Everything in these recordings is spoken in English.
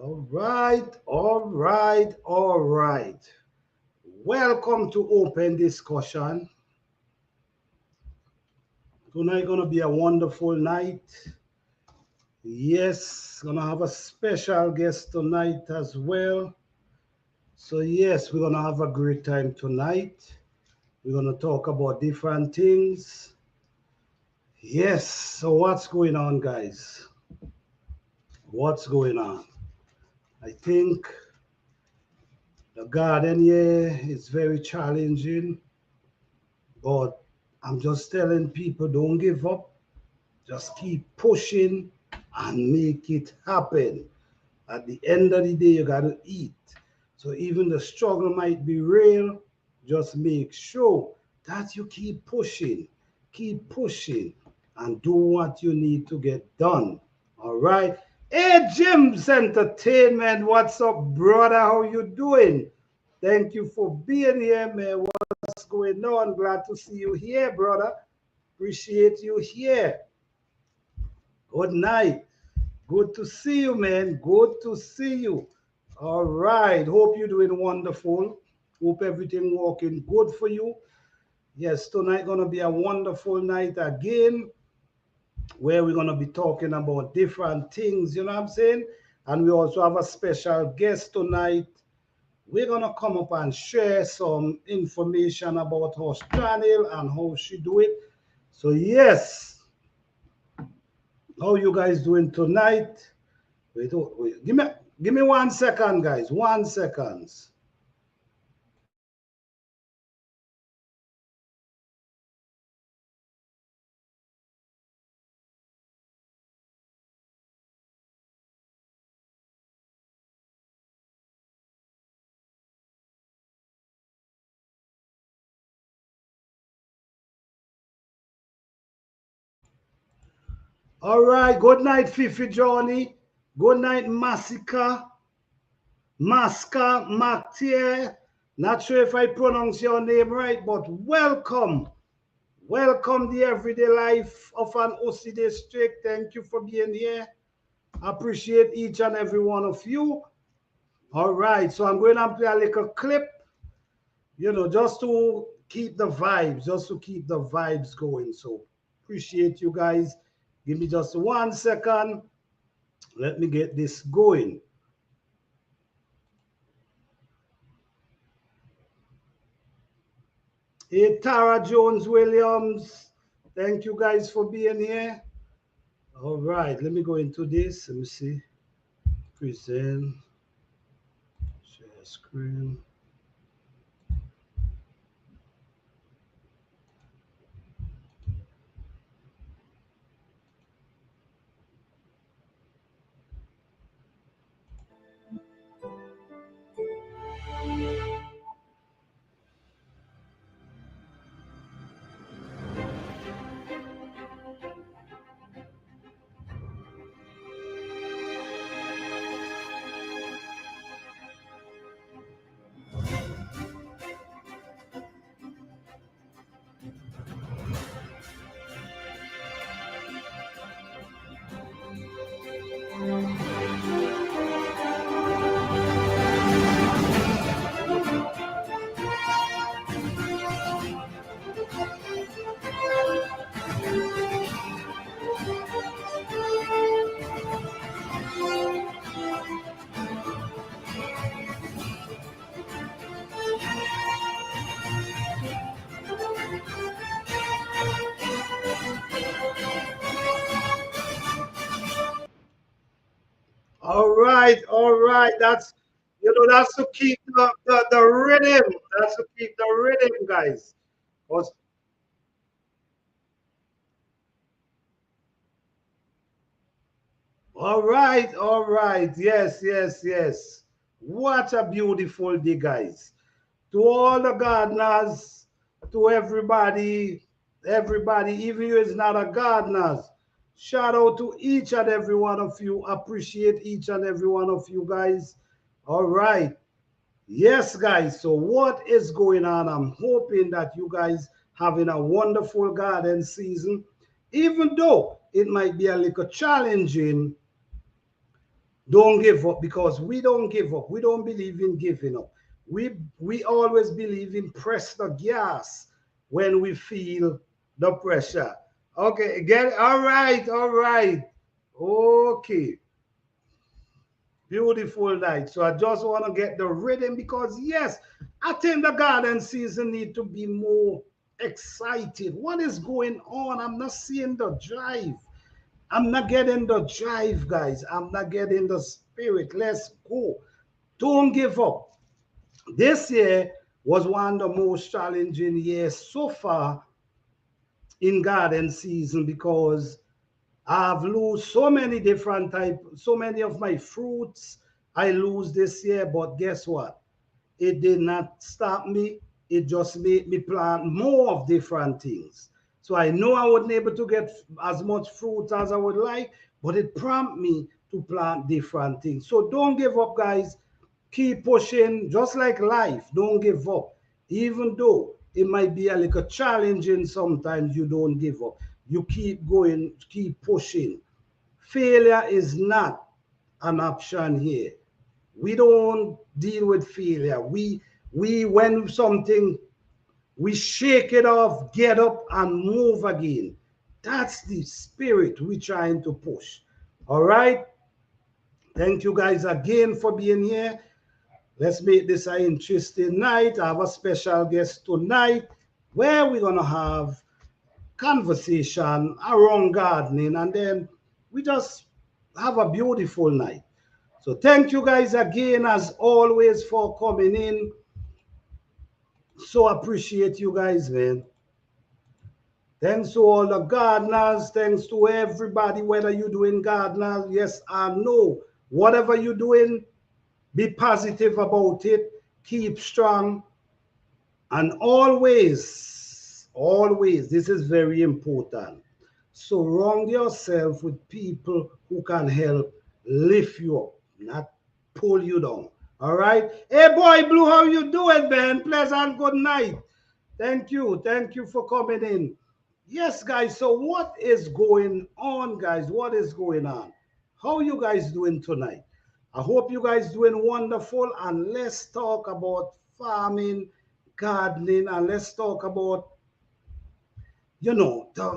All right, all right, all right. Welcome to Open Discussion. Tonight gonna be a wonderful night. Yes, gonna have a special guest tonight as well. So yes, we're gonna have a great time tonight. We're gonna talk about different things. Yes, so what's going on, guys? What's going on? I think the garden here is very challenging, but I'm just telling people don't give up. Just keep pushing and make it happen. At the end of the day, you got to eat. So even the struggle might be real, just make sure that you keep pushing, and do what you need to get done. All right. Hey, Jim's Entertainment, what's up, brother? How you doing? Thank you for being here, man. What's going on? Glad to see you here, brother. Appreciate you here. Good night. Good to see you, man. Good to see you. All right. Hope you're doing wonderful. Hope everything working good for you. Yes, tonight gonna be a wonderful night again, where we're gonna be talking about different things. You know what I'm saying? And we also have a special guest tonight. We're gonna come up and share some information about her channel and how she do it. So yes, how you guys doing tonight? Wait, wait. Give me 1 second, guys. 1 second. All right. Good night, Fifi Johnny. Good night, Masika. Maska Mactier. Not sure if I pronounce your name right, but welcome. Welcome the everyday life of an OC district. Thank you for being here. Appreciate each and every one of you. All right. So I'm going to play a little clip, just to keep the vibes, going. So appreciate you guys. Give me just 1 second. Let me get this going. Hey, Tara Jones Williams. Thank you guys for being here. All right, let me go into this. Let me see. Present. Share screen. All right. That's to keep the rhythm. That's to keep the rhythm, guys. All right, all right. Yes, yes, yes. What a beautiful day, guys. To all the gardeners, to everybody, even you is not a gardeners. Shout out to each and every one of you. Appreciate each and every one of you guys. All right. Yes, guys. So what is going on? I'm hoping that you guys having a wonderful garden season, even though it might be a little challenging Don't give up, because we don't give up. We don't believe in giving up. We always believe in press the gas when we feel the pressure. Okay, get it. All right, all right. Okay. Beautiful night. So I just want to get the rhythm, because yes, I think the garden season need to be more excited. What is going on? I'm not seeing the drive. I'm not getting the drive, guys. I'm not getting the spirit. Let's go. Don't give up. This year was one of the most challenging years so far in garden season, because I've lost so many different types, so many of my fruits I lose this year. But guess what? It did not stop me. It just made me plant more of different things. So I know I wasn't able to get as much fruit as I would like, but it prompted me to plant different things. So don't give up, guys. Keep pushing, just like life. Don't give up. Even though it might be a little challenging sometimes, you don't give up. You keep going, keep pushing. Failure is not an option here. We don't deal with failure. We when something, we shake it off, get up and move again. That's the spirit we're trying to push. All right. Thank you guys again for being here. Let's make this an interesting night. I have a special guest tonight where we're gonna have conversation around gardening, and then we just have a beautiful night. So thank you guys again, as always, for coming in. So appreciate you guys, man. Thanks to all the gardeners. Thanks to everybody, whether you're doing gardeners, yes or no. Whatever you're doing, be positive about it. Keep strong. And always, this is very important. Surround yourself with people who can help lift you up, not pull you down. All right. Hey, boy, Blue, how you doing, man? Pleasant good night. Thank you. Thank you for coming in. Yes, guys. So what is going on, guys? What is going on? How you guys doing tonight? I hope you guys doing wonderful. And let's talk about farming, gardening, and let's talk about, you know, the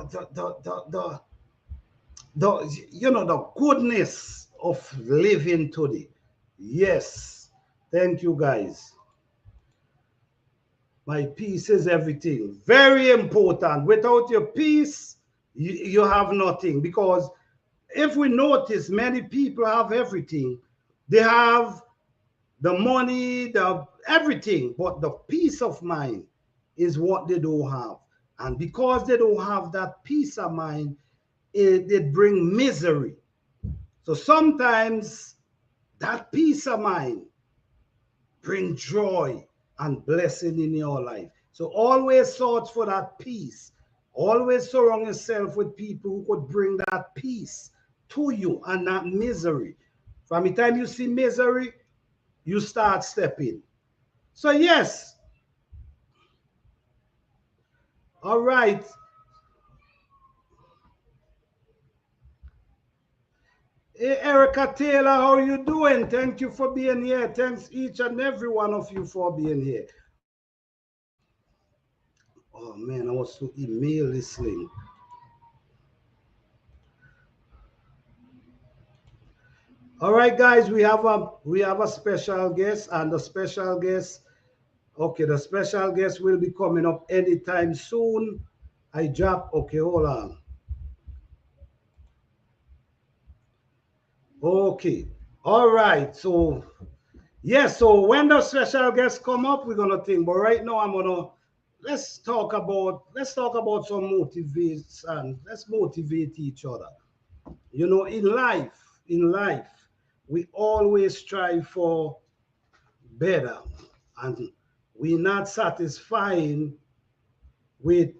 goodness of living today. Yes. Thank you, guys. My peace is everything. Very important. Without your peace, you have nothing. Because if we notice, many people have everything. They have the money, the everything, but the peace of mind is what they don't have. And because they don't have that peace of mind, it brings misery. So sometimes that peace of mind bring joy and blessing in your life. So always search for that peace. Always surround yourself with people who could bring that peace to you and not misery. From the time you see misery, you start stepping. So yes, all right. Hey, Erica Taylor, how are you doing? Thank you for being here. Thanks each and every one of you for being here. Oh man, I was so email listening. All right, guys, we have a special guest, and the special guest, okay, the special guest will be coming up anytime soon. I drop, okay, hold on. Okay, all right, so yes, so when the special guests come up, we're gonna think. But right now, let's talk about some motivation. Let's motivate each other. You know, in life, we always strive for better, and we're not satisfying with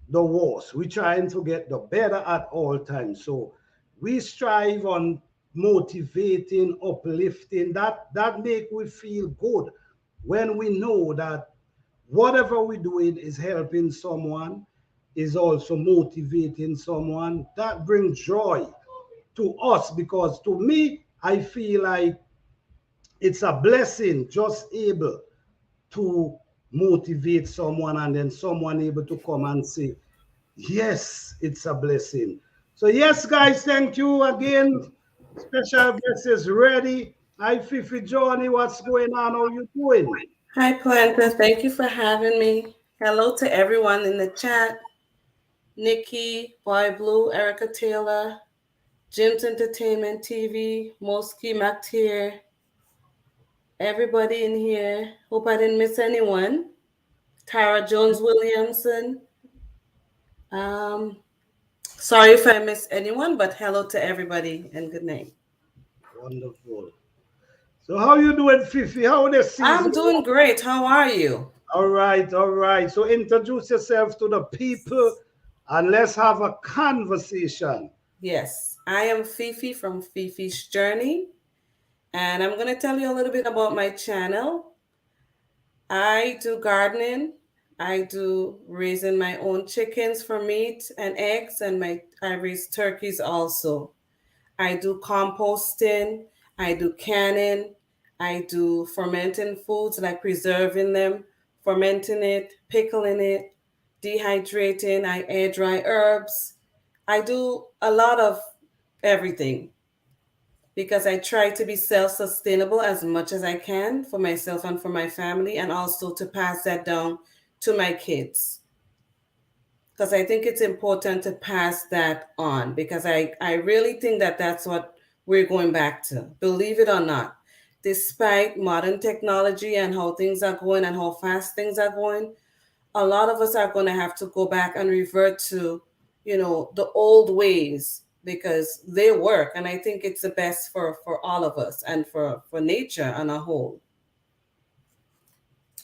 the worst. We're trying to get the better at all times. So we strive on motivating, uplifting. That make we feel good when we know that whatever we're doing is helping someone, is also motivating someone. That brings joy to us, because to me, I feel like it's a blessing just able to motivate someone and then someone able to come and say, yes, it's a blessing. So, yes, guys, thank you again. Special guest is ready. Hi, Fifi Johnny, what's going on? How you doing? Hi, Planta. Thank you for having me. Hello to everyone in the chat. Nikki, Boy Blue, Erica Taylor, Jim's Entertainment TV, Moski Mactier, everybody in here. Hope I didn't miss anyone. Tara Jones Williamson. Um, Sorry if I missed anyone, but hello to everybody and good night. Wonderful. So, how you doing, Fifi? How the season? I'm doing great. How are you? All right, all right. So, introduce yourself to the people and let's have a conversation. Yes, I am Fifi from Fifi's Journey, and I'm going to tell you a little bit about my channel. I do gardening. I do raising my own chickens for meat and eggs, and I raise turkeys also. I do composting. I do canning. I do fermenting foods like preserving them, fermenting it, pickling it, dehydrating. I air dry herbs. I do a lot of everything because I try to be self sustainable as much as I can for myself and for my family, and also to pass that down to my kids. Because I think it's important to pass that on because I really think that that's what we're going back to, believe it or not. Despite modern technology and how things are going and how fast things are going, a lot of us are going to have to go back and revert to, the old ways because they work. And I think it's the best for all of us and for nature on a whole.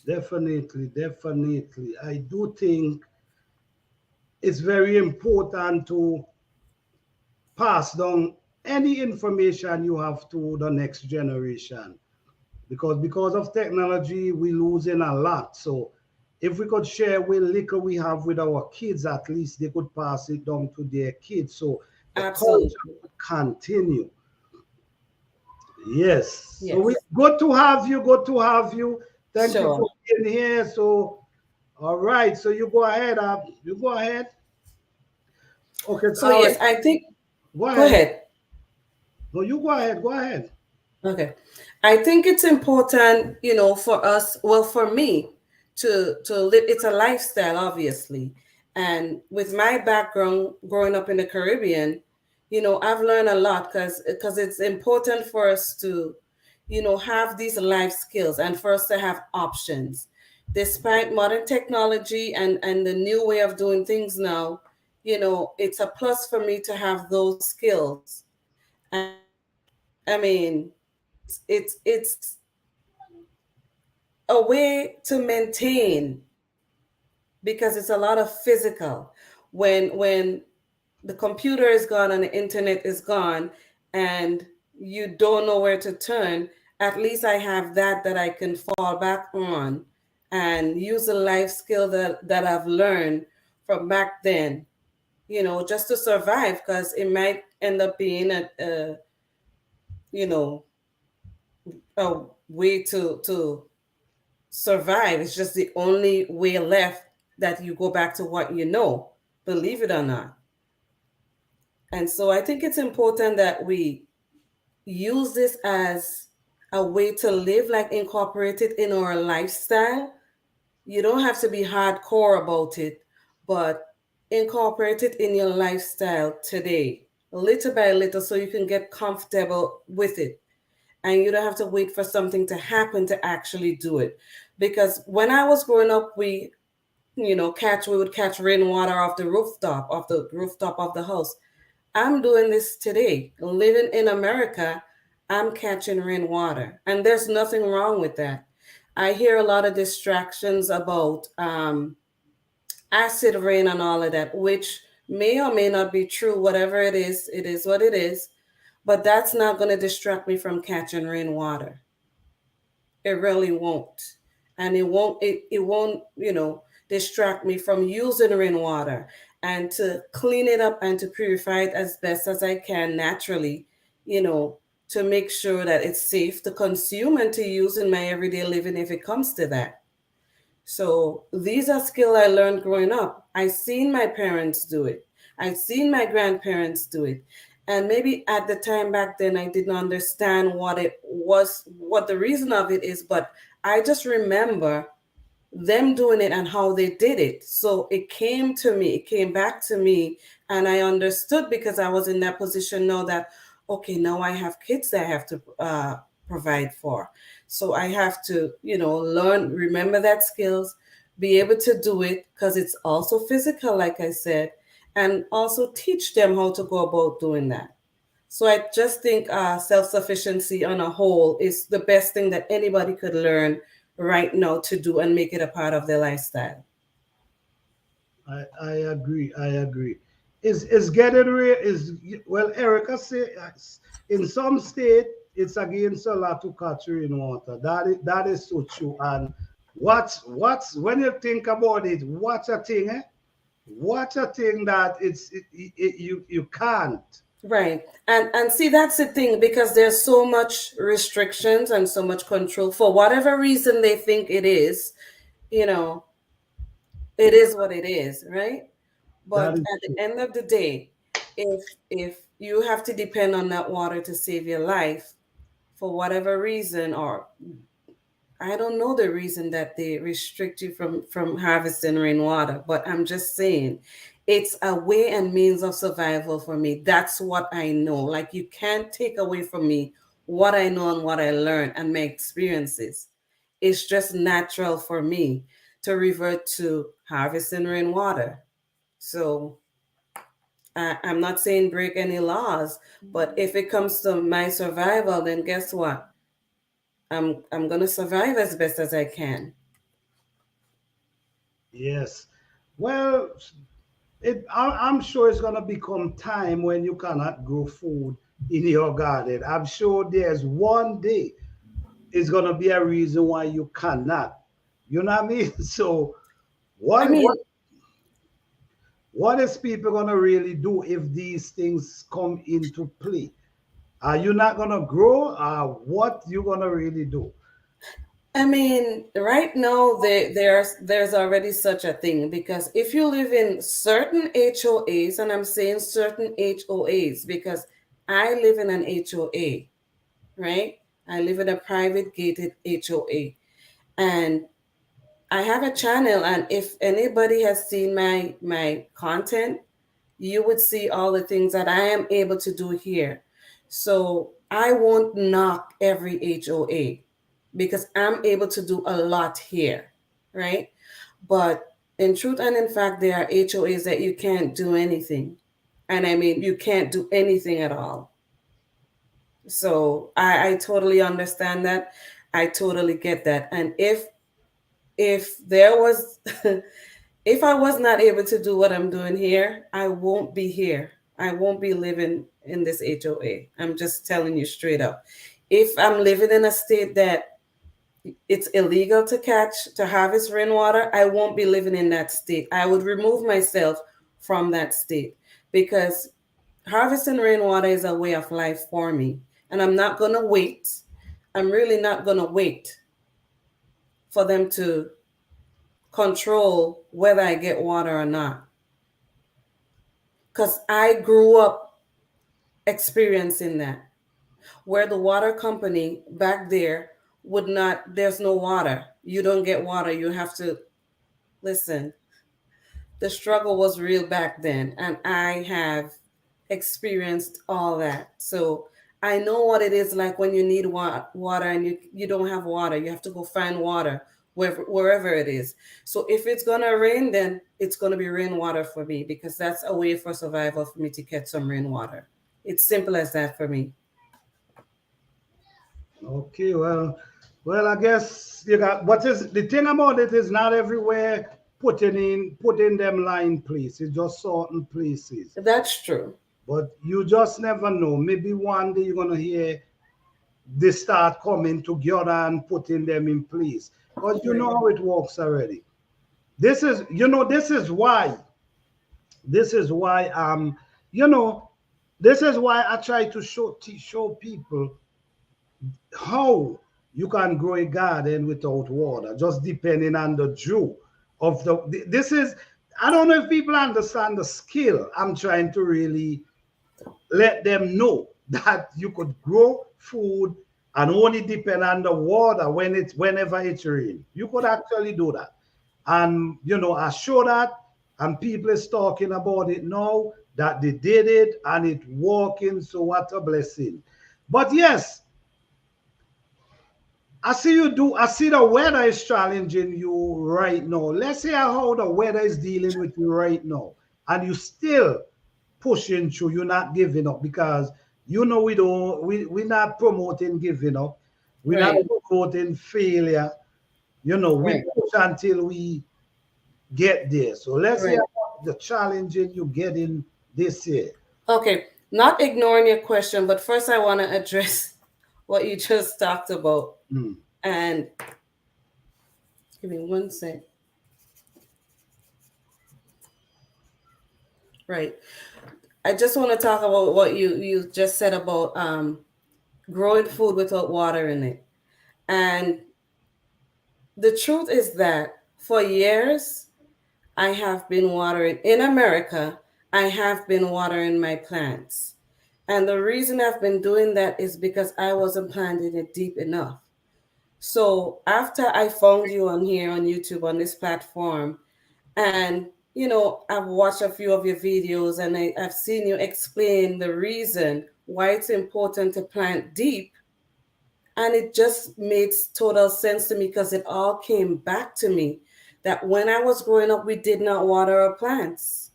Definitely, definitely. I do think it's very important to pass down any information you have to the next generation because of technology we're losing a lot. So if we could share with little we have with our kids, at least they could pass it down to their kids so the culture Absolutely. could continue. Yes, so we Yes. good to have you, good to have you. Thank you Sure. for being here. So all right, so you go ahead, you go ahead. Okay, So, all right, yes, I think, go go ahead. ahead. No, you go ahead, go ahead. Okay. I think it's important, for us, well, for me to live, it's a lifestyle, obviously. And with my background growing up in the Caribbean, I've learned a lot because it's important for us to, have these life skills and for us to have options. Despite modern technology and the new way of doing things now, it's a plus for me to have those skills. I mean, it's a way to maintain because it's a lot of physical. When the computer is gone and the internet is gone and you don't know where to turn, at least I have that I can fall back on and use a life skill that I've learned from back then, just to survive because it might end up being you know, a way to survive. It's just the only way left that you go back to what you know, believe it or not. And so I think it's important that we use this as a way to live, like incorporate it in our lifestyle. You don't have to be hardcore about it, but incorporate it in your lifestyle today, little by little, so you can get comfortable with it and you don't have to wait for something to happen to actually do it. Because when I was growing up, we would catch rainwater off the rooftop of the house. I'm doing this today. Living in America, I'm catching rainwater, and there's nothing wrong with that. I hear a lot of distractions about acid rain and all of that, which may or may not be true. Whatever it is what it is. But that's not going to distract me from catching rainwater. It really won't. And it won't, distract me from using rainwater and to clean it up and to purify it as best as I can naturally, you know, to make sure that it's safe to consume and to use in my everyday living if it comes to that. So these are skills I learned growing up. I seen my parents do it. I seen my grandparents do it. And maybe at the time back then I didn't understand what it was, what the reason of it is, but I just remember them doing it and how they did it. So it came to me, it came back to me, and I understood because I was in that position now that, okay, now I have kids that I have to provide for. So I have to, learn, remember that skills, be able to do it because it's also physical, like I said, and also teach them how to go about doing that. So I just think self-sufficiency on a whole is the best thing that anybody could learn right now to do and make it a part of their lifestyle. I agree. I agree. Is getting real is well, Erica say in some state it's against the law to catch rainwater. That is so true. And what's when you think about it, what a thing, eh? What a thing that you can't. Right. And see, that's the thing, because there's so much restrictions and so much control for whatever reason they think it is, you know, it is what it is, right? That But is at true. the end of the day, if you have to depend on that water to save your life for whatever reason, or I don't know the reason that they restrict you from harvesting rainwater, but I'm just saying it's a way and means of survival for me. That's what I know. Like, you can't take away from me what I know and what I learned and my experiences. It's just natural for me to revert to harvesting rainwater. So I'm not saying break any laws, but if it comes to my survival, then guess what? I'm gonna survive as best as I can. Yes. Well, I'm sure it's gonna become time when you cannot grow food in your garden. I'm sure there's one day it's gonna be a reason why you cannot. You know what I mean? So I what mean, what what is people gonna really do if these things come into play? Are you not gonna grow? What you gonna really do? right now there's already such a thing, because if you live in certain HOAs, and I'm saying certain HOAs because I live in an HOA, right? I live in a private gated HOA, and I have a channel, and if anybody has seen my content, you would see all the things that I am able to do here. So I won't knock every HOA because I'm able to do a lot here, right? But in truth and in fact, there are HOAs that you can't do anything. And I mean, you can't do anything at all. So I totally understand that. I totally get that. And if there was if I was not able to do what I'm doing here, I won't be here. I won't be living in this HOA. I'm just telling you straight up. If I'm living in a state that it's illegal to harvest rainwater, I won't be living in that state. I would remove myself from that state, because harvesting rainwater is a way of life for me. And I'm not going to wait. I'm really not going to wait for them to control whether I get water or not. Because I grew up experiencing that, where the water company back there would not, there's no water. You don't get water. You have to listen. The struggle was real back then, and I have experienced all that. So I know what it is like when you need water and you don't have water. You have to go find water wherever it is. So if it's gonna rain, then it's gonna be rainwater for me, because that's a way for survival for me to catch some rainwater. It's simple as that for me. Okay, well, I guess you got what is the thing about it is not everywhere putting them line places, just certain places. That's true. But you just never know. Maybe one day you're gonna hear they start coming together and putting them in place. Because you know Right. how it works already. This is why you know This is why I try to show people how you can grow a garden without water, just depending on the due of this is, I don't know if people understand the skill. I'm trying to really let them know that you could grow food and only depend on the water whenever it's rain. You could actually do that. And I show that, and people is talking about it now that they did it and it working. So what a blessing. But yes, I see you do. I see the weather is challenging you right now. Let's see how the weather is dealing with you right now, and you still pushing through. You're not giving up, because we don't. We're not promoting giving up. We're not Right. promoting failure. We Right. push until we get there. So let's see Right. how the challenging you getting this year. Okay. Not ignoring your question, but first I want to address what you just talked about. Mm. And give me one sec. Right. I just want to talk about what you just said about growing food without water in it. And the truth is that for years I have been watering in America. I have been watering my plants. And the reason I've been doing that is because I wasn't planting it deep enough. So after I found you on here on YouTube on this platform, and I've watched a few of your videos, and I've seen you explain the reason why it's important to plant deep. And it just made total sense to me, because it all came back to me that when I was growing up, we did not water our plants.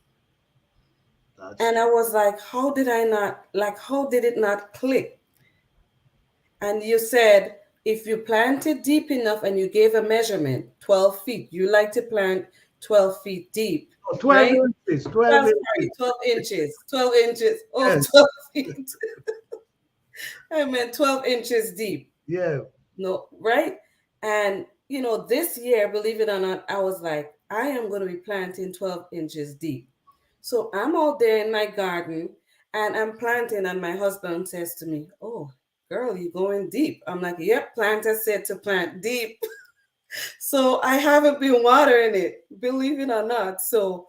That's And I was like, how did it not click? And you said, if you planted deep enough and you gave a measurement, 12 feet, you like to plant 12 feet deep, 12 right? inches. 12 12, sorry, inches. 12 inches, 12 inches, oh, Yes. 12 feet. I meant 12 inches deep. Yeah. No, right? And, this year, believe it or not, I was like, I am going to be planting 12 inches deep. So I'm out there in my garden and I'm planting, and my husband says to me, "Oh, girl, you going deep." I'm like, "Yep, planter said to plant deep." So I haven't been watering it, believe it or not. So,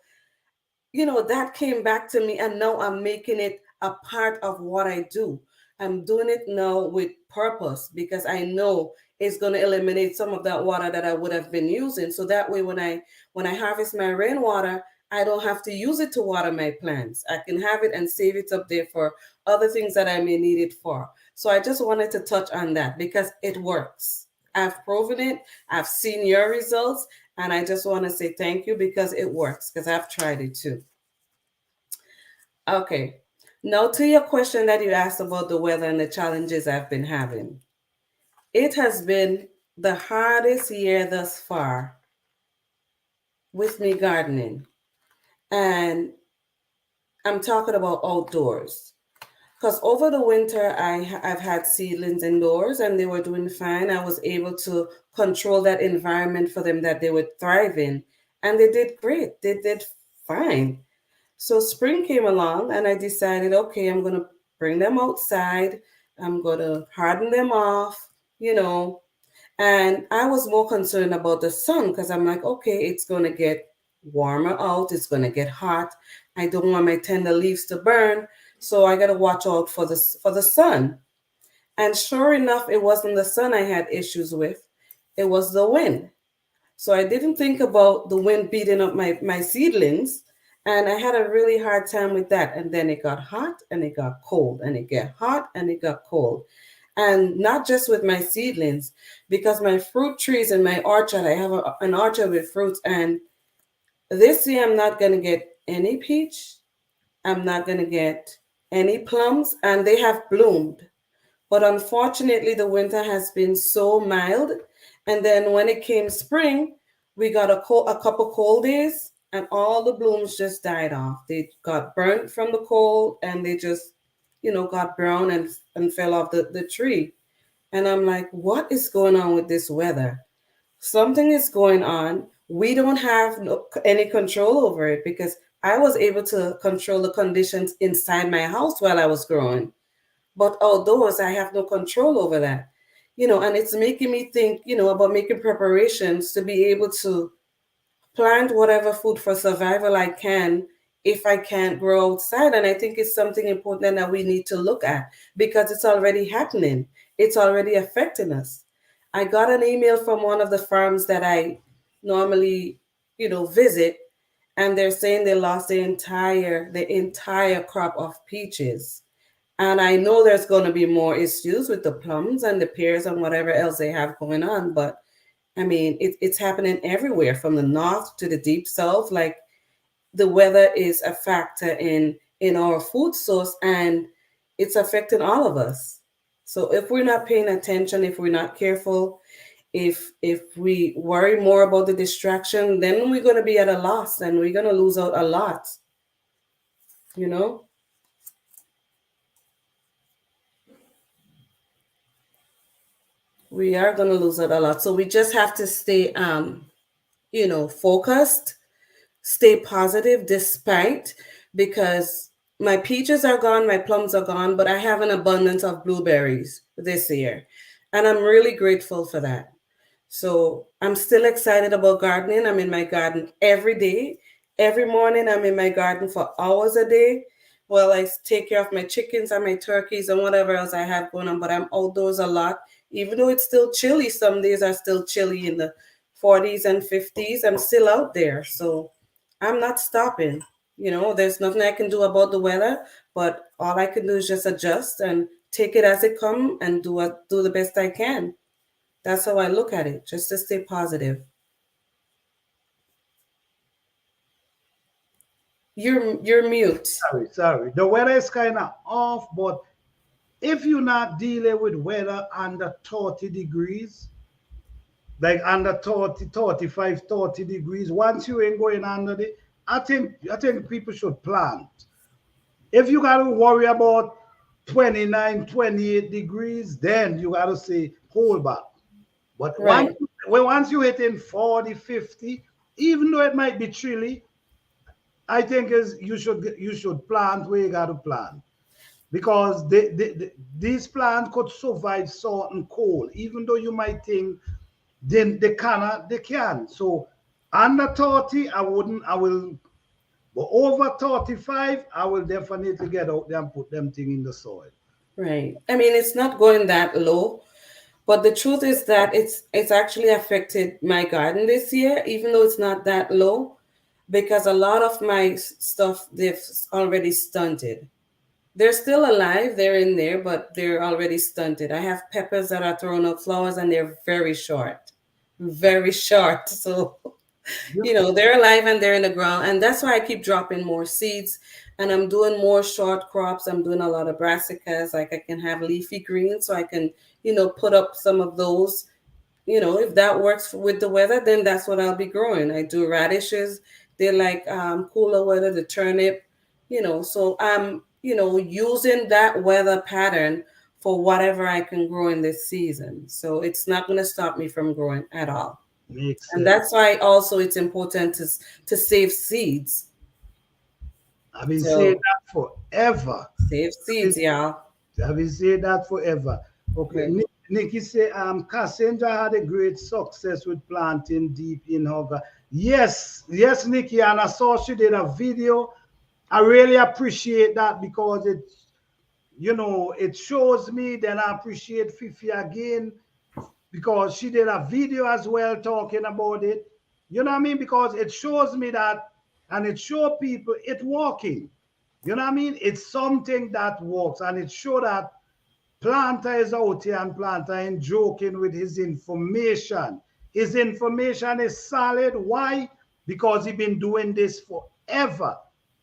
that came back to me, and now I'm making it a part of what I do. I'm doing it now with purpose, because I know it's going to eliminate some of that water that I would have been using. So that way, when I harvest my rainwater, I don't have to use it to water my plants. I can have it and save it up there for other things that I may need it for. So I just wanted to touch on that because it works. I've proven it. I've seen your results, and I just want to say thank you because it works, because I've tried it too. Okay. Now, to your question that you asked about the weather and the challenges I've been having, it has been the hardest year thus far with me gardening. And I'm talking about outdoors. Because over the winter, I've had seedlings indoors and they were doing fine. I was able to control that environment for them that they would thrive in. And they did great. They did fine. So spring came along and I decided, okay, I'm going to bring them outside. I'm going to harden them off, you know. And I was more concerned about the sun because I'm like, okay, it's going to get warmer out. It's going to get hot. I don't want my tender leaves to burn. So I got to watch out for the sun. And sure enough, it wasn't the sun I had issues with. It was the wind. So I didn't think about the wind beating up my seedlings. And I had a really hard time with that. And then it got hot and it got cold and it got hot and it got cold. And not just with my seedlings, because my fruit trees in my orchard, I have an orchard with fruits. And this year I'm not going to get any peach. I'm not going to get any plums. And they have bloomed. But unfortunately, the winter has been so mild. And then when it came spring, we got a couple cold days and all the blooms just died off. They got burnt from the cold and they just, got brown and fell off the tree. And I'm like, what is going on with this weather? Something is going on. We don't have any control over it because I was able to control the conditions inside my house while I was growing. But outdoors, I have no control over that. And it's making me think, about making preparations to be able to plant whatever food for survival I can if I can't grow outside. And I think it's something important that we need to look at because it's already happening. It's already affecting us. I got an email from one of the farms that I normally, visit, and they're saying they lost the entire crop of peaches. And I know there's going to be more issues with the plums and the pears and whatever else they have going on, but I mean, it's happening everywhere from the north to the deep south. Like the weather is a factor in our food source, and it's affecting all of us. So if we're not paying attention, if we're not careful, if we worry more about the distraction, then we're going to be at a loss and we're going to lose out a lot. You know, we are going to lose out a lot. So we just have to stay, focused, stay positive despite, because my peaches are gone, my plums are gone, but I have an abundance of blueberries this year. And I'm really grateful for that. So I'm still excited about gardening. I'm in my garden every day. Every morning, I'm in my garden for hours a day. Well, I take care of my chickens and my turkeys and whatever else I have going on, but I'm outdoors a lot. Even though it's still chilly, some days are still chilly in the 40s and 50s. I'm still out there. So I'm not stopping. There's nothing I can do about the weather, but all I can do is just adjust and take it as it comes and do the best I can. That's how I look at it, just to stay positive. You're mute. Sorry. The weather is kind of off, but if you're not dealing with weather under 30 degrees, like under 30, 35, 30 degrees, once you ain't going under the, I think people should plant. If you got to worry about 29, 28 degrees, then you got to say hold back. But Right. once you hit in 40, 50, even though it might be chilly, I think is you should plant where you got to plant because these plants could survive salt and cold, even though you might think then they can. So under 30, I will, but over 35, I will definitely get out there and put them thing in the soil. Right. I mean, it's not going that low, but the truth is that it's actually affected my garden this year, even though it's not that low, because a lot of my stuff they've already stunted. They're still alive, they're in there, but they're already stunted. I have peppers that are throwing up flowers and they're very short, very short. So they're alive and they're in the ground, and that's why I keep dropping more seeds, and I'm doing more short crops. I'm doing a lot of brassicas, like I can have leafy greens, so I can put up some of those. If that works with the weather, then that's what I'll be growing. I do radishes. They like cooler weather, the turnip. So I'm using that weather pattern for whatever I can grow in this season. So it's not going to stop me from growing at all. Makes And sense. that's why also it's important to save seeds. I've been saying So that forever. save seeds, y'all. I've been saying that forever. Okay, Right. Nikki say Cassandra had a great success with planting deep in her Yes, Nikki, and I saw she did a video. I really appreciate that because it shows me. Then I appreciate Fifi again because she did a video as well talking about it. You know what I mean? Because it shows me that, and it show people it working. You know what I mean? It's something that works, and it show that Planter is out here and Planter ain't joking with his information. His information is solid. Why? Because he been doing this forever.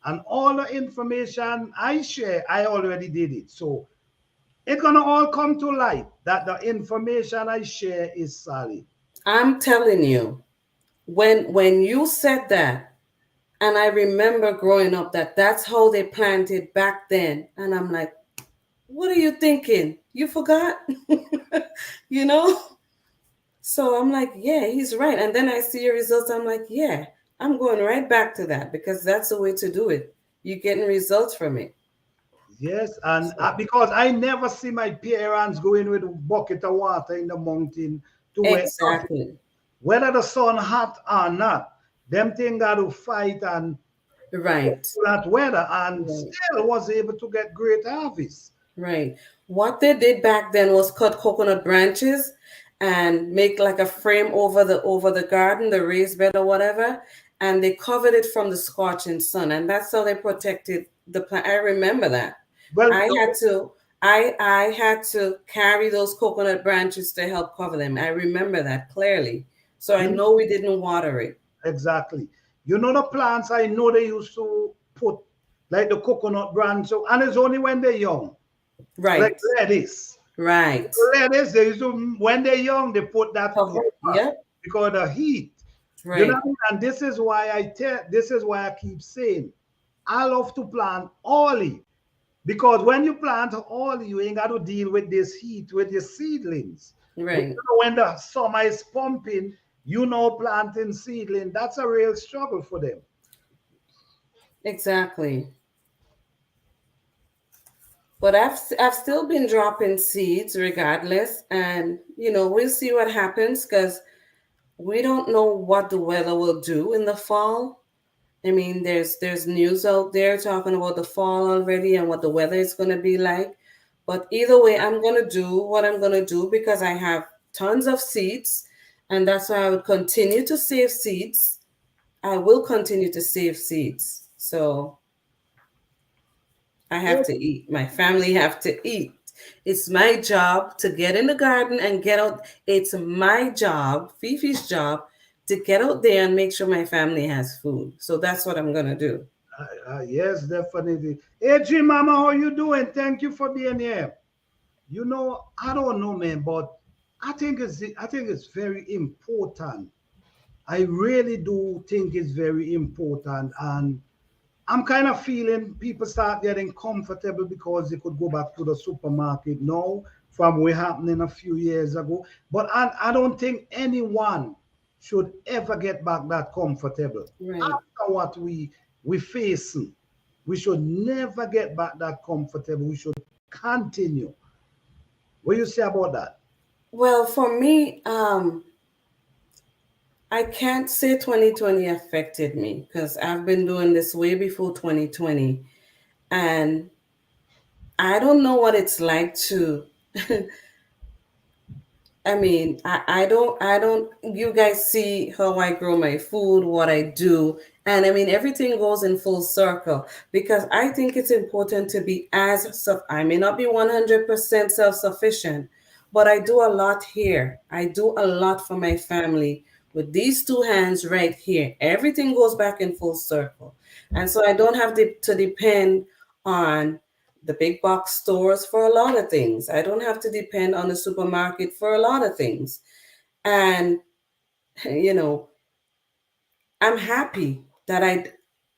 And all the information I share, I already did it. So it's gonna all come to light that the information I share is solid. I'm telling you, when you said that, and I remember growing up that's how they planted back then, and I'm like, what are you thinking? You forgot? you know? So I'm like, yeah, he's right. And then I see your results. I'm like, yeah, I'm going right back to that because that's the way to do it. You're getting results from it. Yes, and So, because I never see my parents going with a bucket of water in the mountain to wet nothing. exactly. Whether the sun hot or not, them thing got to fight and Right. that weather and Right. still was able to get great harvest. Right. What they did back then was cut coconut branches and make like a frame over the garden, the raised bed or whatever, and they covered it from the scorching sun, and that's how they protected the plant. I remember that. Well, I had to I had to carry those coconut branches to help cover them. I remember that clearly. So I you know we didn't water it. exactly. You know the plants I know they used to put like the coconut branch, so and it's only when they're young, like Right. lettuce. Right. Lettuce, they used to when they're young, they put that Cover. cover Yep. because of the heat. You know, Right. what I mean? And this is why I keep saying I love to plant early. Because when you plant early, you ain't got to deal with this heat with your seedlings. But Right. when the summer is pumping, planting seedling, that's a real struggle for them. Exactly. But I've still been dropping seeds regardless, and we'll see what happens because we don't know what the weather will do in the fall. I mean, there's news out there talking about the fall already and what the weather is going to be like. But either way, I'm going to do what I'm going to do because I have tons of seeds, and that's why I would continue to save seeds. I will continue to save seeds. So I have to eat. My family have to eat. It's my job to get in the garden and get out. It's my job, Fifi's job, to get out there and make sure my family has food. So that's what I'm gonna do. Yes, definitely. Hey, G Mama, how you doing? Thank you for being here. I don't know, man, but I think it's very important. I really do think it's very important, and I'm kind of feeling people start getting comfortable because they could go back to the supermarket now from what happened a few years ago. But I don't think anyone should ever get back that comfortable. Right. After what we facing, we should never get back that comfortable. We should continue. What do you say about that? Well, for me, I can't say 2020 affected me because I've been doing this way before 2020, and I don't know what it's like to I mean, you guys see how I grow my food, what I do. And I mean, everything goes in full circle because I think it's important to be I may not be 100% self sufficient, but I do a lot here. I do a lot for my family with these two hands right here. Everything goes back in full circle. And so I don't have to depend on the big box stores for a lot of things. I don't have to depend on the supermarket for a lot of things. And, you know, I'm happy that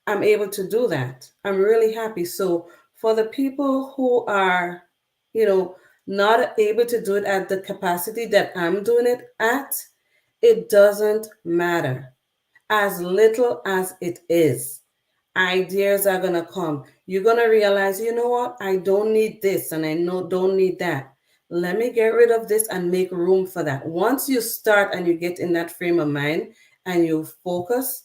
I'm able to do that. I'm really happy. So for the people who are, you know, not able to do it at the capacity that I'm doing it at, it doesn't matter. As little as it is, ideas are gonna come. You're gonna realize, you know what? I don't need this, and I know don't need that. Let me get rid of this and make room for that. Once you start and you get in that frame of mind and you focus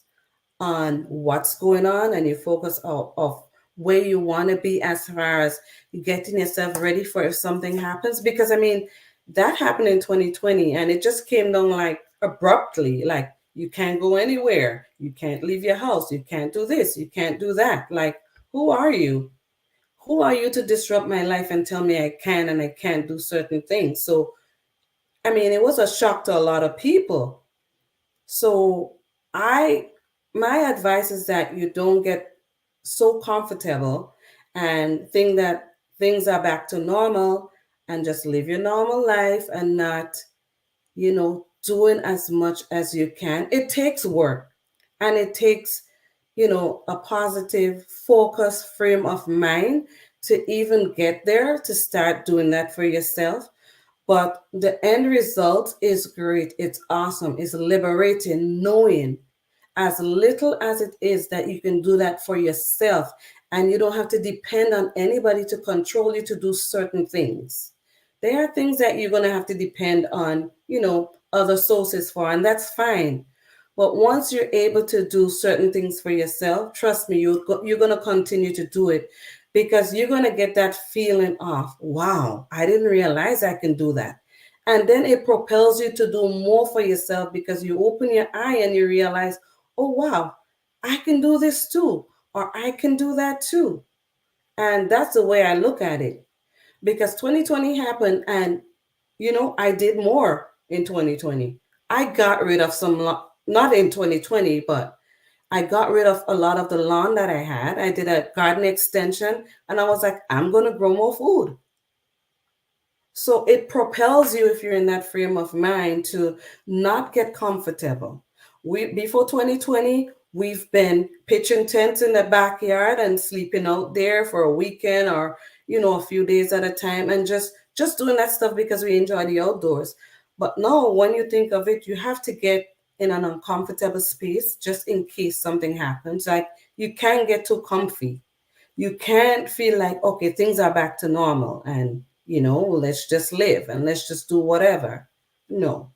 on what's going on and you focus of where you want to be as far as getting yourself ready for if something happens, because I mean that happened in 2020 and it just came down like abruptly, like you can't go anywhere, you can't leave your house, you can't do this, you can't do that. Like, who are you? Who are you to disrupt my life and tell me I can and I can't do certain things? So I mean, it was a shock to a lot of people. So I my advice is that you don't get so comfortable and think that things are back to normal and just live your normal life and not, doing as much as you can. It takes work and it takes, a positive focus frame of mind to even get there to start doing that for yourself. But the end result is great. It's awesome. It's liberating knowing. as little as it is that you can do that for yourself, and you don't have to depend on anybody to control you to do certain things. There are things that you're going to have to depend on, other sources for, and that's fine. But once you're able to do certain things for yourself, trust me, you're going to continue to do it, because you're going to get that feeling of, wow, I didn't realize I can do that. And then it propels you to do more for yourself, because you open your eye and you realize, oh, wow, I can do this too, or I can do that too. And that's the way I look at it, because 2020 happened, and I did more in 2020. I got rid of not in 2020, but I got rid of a lot of the lawn that I had. I did a garden extension, and I was like, I'm going to grow more food. So it propels you, if you're in that frame of mind, to not get comfortable. Before 2020, we've been pitching tents in the backyard and sleeping out there for a weekend, or a few days at a time, and just doing that stuff because we enjoy the outdoors. But now, when you think of it, you have to get in an uncomfortable space just in case something happens. Like, you can't get too comfy. You can't feel like, okay, things are back to normal, and let's just live and let's just do whatever. No,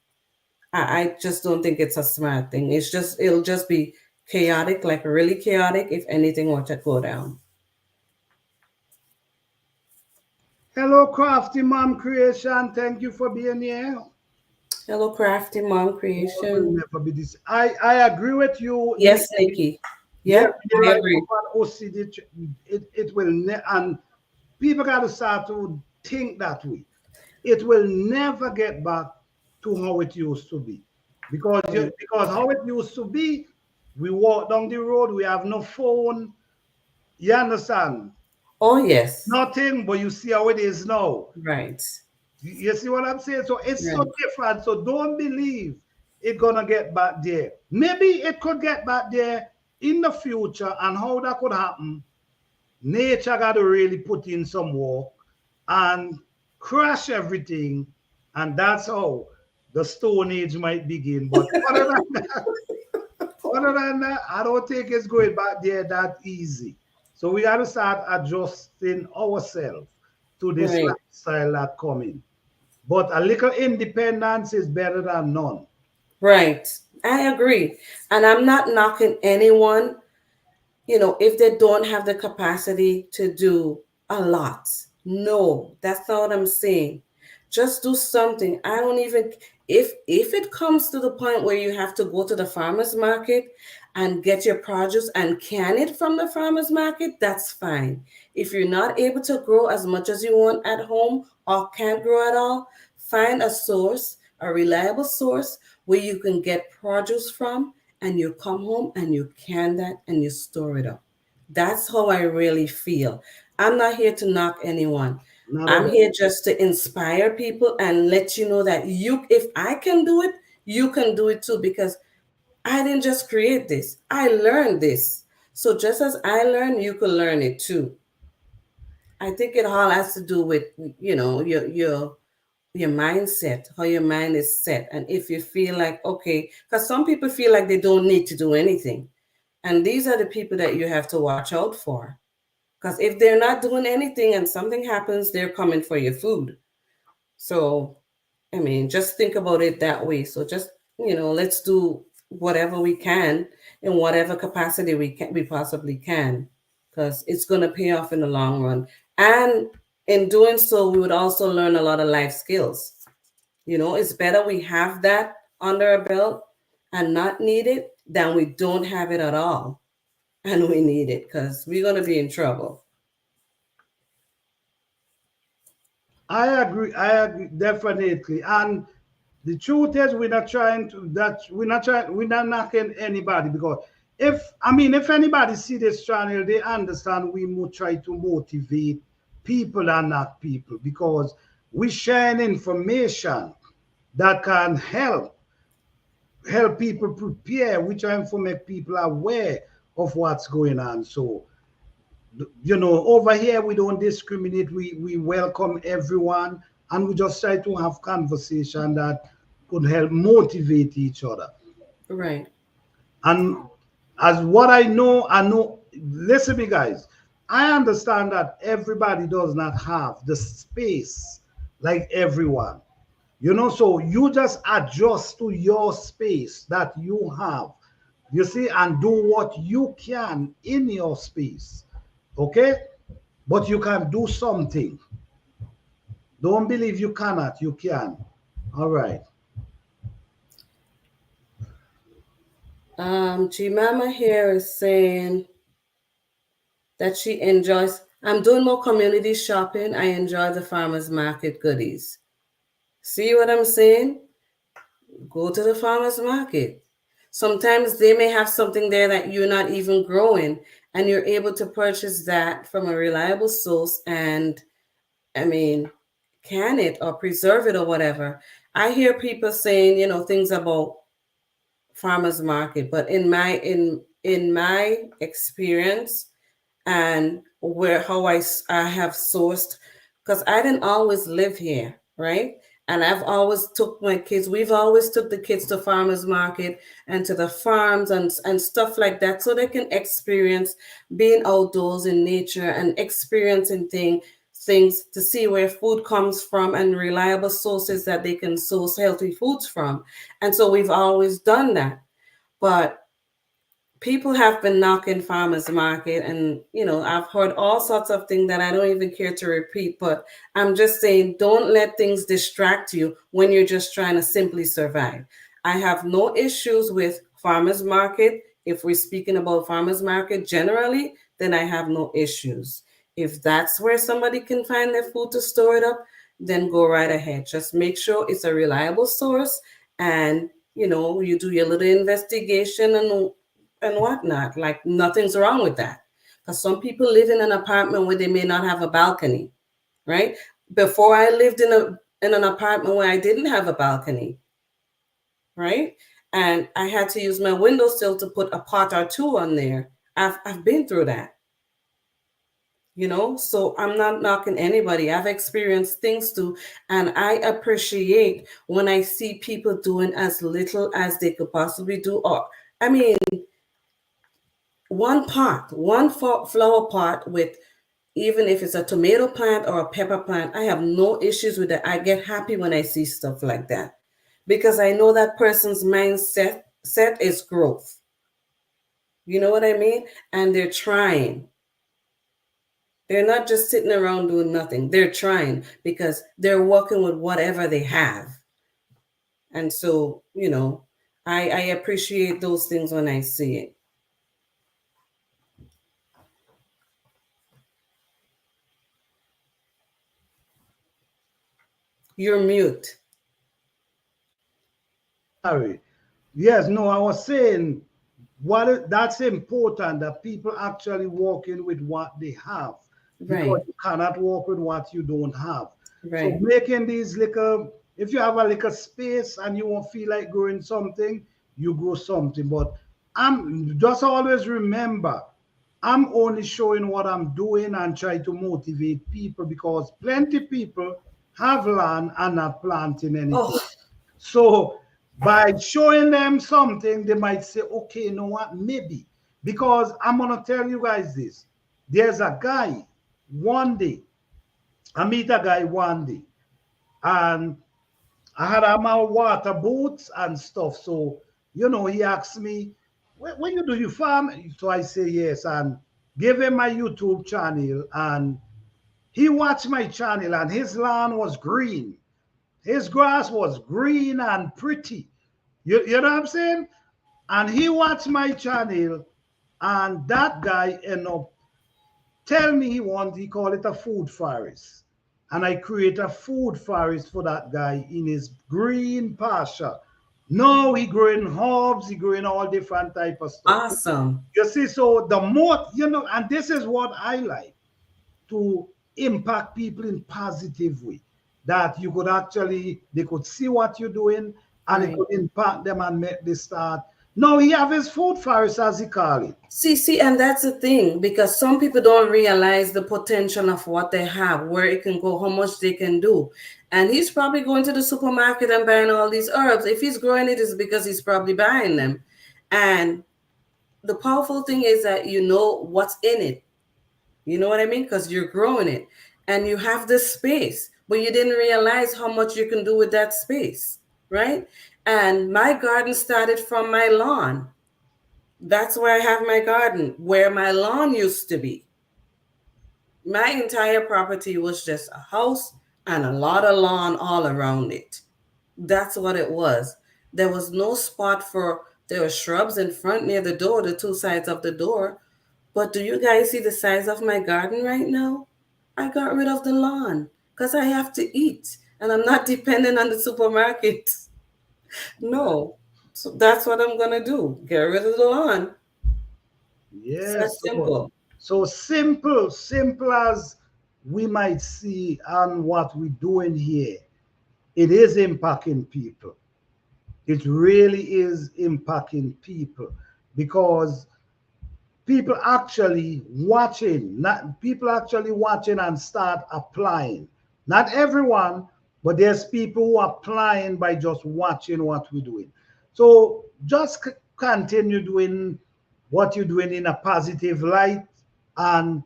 I just don't think it's a smart thing. It'll just be chaotic, like really chaotic, if anything were to go down. Hello, Crafty Mom Creation. Thank you for being here. Hello, Crafty Mom Creation. It will never be this. I agree with you. Yes, Nikki. Yeah, I agree. OCD, it will and people got to start to think that way. It will never get back to how it used to be, because how it used to be, we walk down the road, we have no phone. You understand? Oh yes. Nothing, but you see how it is now. Right. You see what I'm saying? So it's so different. So don't believe it's gonna get back there. Maybe it could get back there in the future, and how that could happen, nature got to really put in some work and crash everything, and that's how the Stone Age might begin. But other than that, I don't think it's going back there that easy. So we got to start adjusting ourselves to this lifestyle that coming. But a little independence is better than none. Right. I agree. And I'm not knocking anyone, if they don't have the capacity to do a lot. No, that's not what I'm saying. Just do something. I don't even, if it comes to the point where you have to go to the farmer's market and get your produce and can it from the farmer's market, that's fine. If you're not able to grow as much as you want at home, or can't grow at all, find a source, a reliable source where you can get produce from, and you come home and you can that and you store it up. That's how I really feel. I'm not here to knock anyone. I'm here just to inspire people and let you know that if I can do it, you can do it too, because I didn't just create this. I learned this. So just as I learned, you can learn it too. I think it all has to do with, your mindset, how your mind is set. And if you feel like, okay, because some people feel like they don't need to do anything. And these are the people that you have to watch out for. Because if they're not doing anything and something happens, they're coming for your food. So, I mean, just think about it that way. So just, let's do whatever we can in whatever capacity we possibly can, because it's going to pay off in the long run. And in doing so, we would also learn a lot of life skills. It's better we have that under our belt and not need it than we don't have it at all and we need it, because we're going to be in trouble. I agree definitely. And the truth is, we're not knocking anybody, because if anybody see this channel, they understand we try to motivate people and not people, because we share information that can help people prepare. We try to make people aware of what's going on. So, over here we don't discriminate. We welcome everyone, and we just try to have conversation that could help motivate each other. Right. And as what I know, listen me guys, I understand that everybody does not have the space like everyone. So you just adjust to your space that you have, you see, and do what you can in your space. Okay? But you can do something. Don't believe you cannot, you can. All right. Jemima here is saying that she enjoys. I'm doing more community shopping. I enjoy the farmers market goodies. See what I'm saying? Go to the farmers market. Sometimes they may have something there that you're not even growing, and you're able to purchase that from a reliable source and, I mean, can it or preserve it or whatever. I hear people saying, things about farmers market, but in my experience, and where how I have sourced, because I didn't always live here, right? And I've always took my kids. We've always took the kids to farmers market and to the farms and stuff like that, so they can experience being outdoors in nature and experiencing things to see where food comes from and reliable sources that they can source healthy foods from. And so we've always done that. But people have been knocking farmers market, and I've heard all sorts of things that I don't even care to repeat, but I'm just saying, don't let things distract you when you're just trying to simply survive. I have no issues with farmers market. If we're speaking about farmers market generally, then I have no issues. If that's where somebody can find their food to store it up, then go right ahead. Just make sure it's a reliable source, and you do your little investigation and whatnot. Like, nothing's wrong with that. Because some people live in an apartment where they may not have a balcony, right? Before I lived in an apartment where I didn't have a balcony, right? And I had to use my windowsill to put a pot or two on there. I've been through that. So I'm not knocking anybody. I've experienced things too, and I appreciate when I see people doing as little as they could possibly do. Or, I mean, one flower pot with, even if it's a tomato plant or a pepper plant, I have no issues with that. I get happy when I see stuff like that, because I know that person's mindset is growth. You know what I mean? And they're trying. They're not just sitting around doing nothing. They're trying because they're working with whatever they have. And so, I appreciate those things when I see it. You're mute. Sorry. Yes, no, I was saying that's important, that people actually walk in with what they have, because Right. you cannot walk with what you don't have. So Right. making these little, if you have a little space and you won't feel like growing something, you grow something. But I'm just always remember, I'm only showing what I'm doing and try to motivate people, because plenty people have land and not planting anything. Oh, So by showing them something, they might say, okay, you know what, maybe. Because I'm gonna tell you guys this. There's a guy one day, I meet a guy one day, and I had on my water boots and stuff. So, he asked me, when you do you farm? So I say yes, and give him my YouTube channel. And he watched my channel, and his lawn was green. His grass was green and pretty. You know what I'm saying? And he watched my channel, and that guy ended up tell me he call it a food forest. And I create a food forest for that guy in his green pasture. Now he growing herbs, he growing all different type of stuff. awesome. You see, so the more, and this is what I like, to impact people in positive way, that you could actually, they could see what you're doing, and it Right. could impact them and make they start. Now he have his food forest, as he call it. See, and that's the thing, because some people don't realize the potential of what they have, where it can go, how much they can do. And he's probably going to the supermarket and buying all these herbs. If he's growing it, it's because he's probably buying them. And the powerful thing is that you know what's in it. You know what I mean? Because you're growing it and you have this space, but you didn't realize how much you can do with that space, right? And my garden started from my lawn. That's where I have my garden, where my lawn used to be. My entire property was just a house and a lot of lawn all around it. That's what it was. There was no spot for, there were shrubs in front near the door, the two sides of the door. But do you guys see the size of my garden right now? I got rid of the lawn because I have to eat and I'm not dependent on the supermarket. No. So that's what I'm going to do. Get rid of the lawn. It's that Yes. simple. So simple, simple as we might see on what we're doing here, it is impacting people. It really is impacting people because people actually watching, not people actually watching and start applying. Not everyone, but there's people who are applying by just watching what we're doing. So just continue doing what you're doing in a positive light, and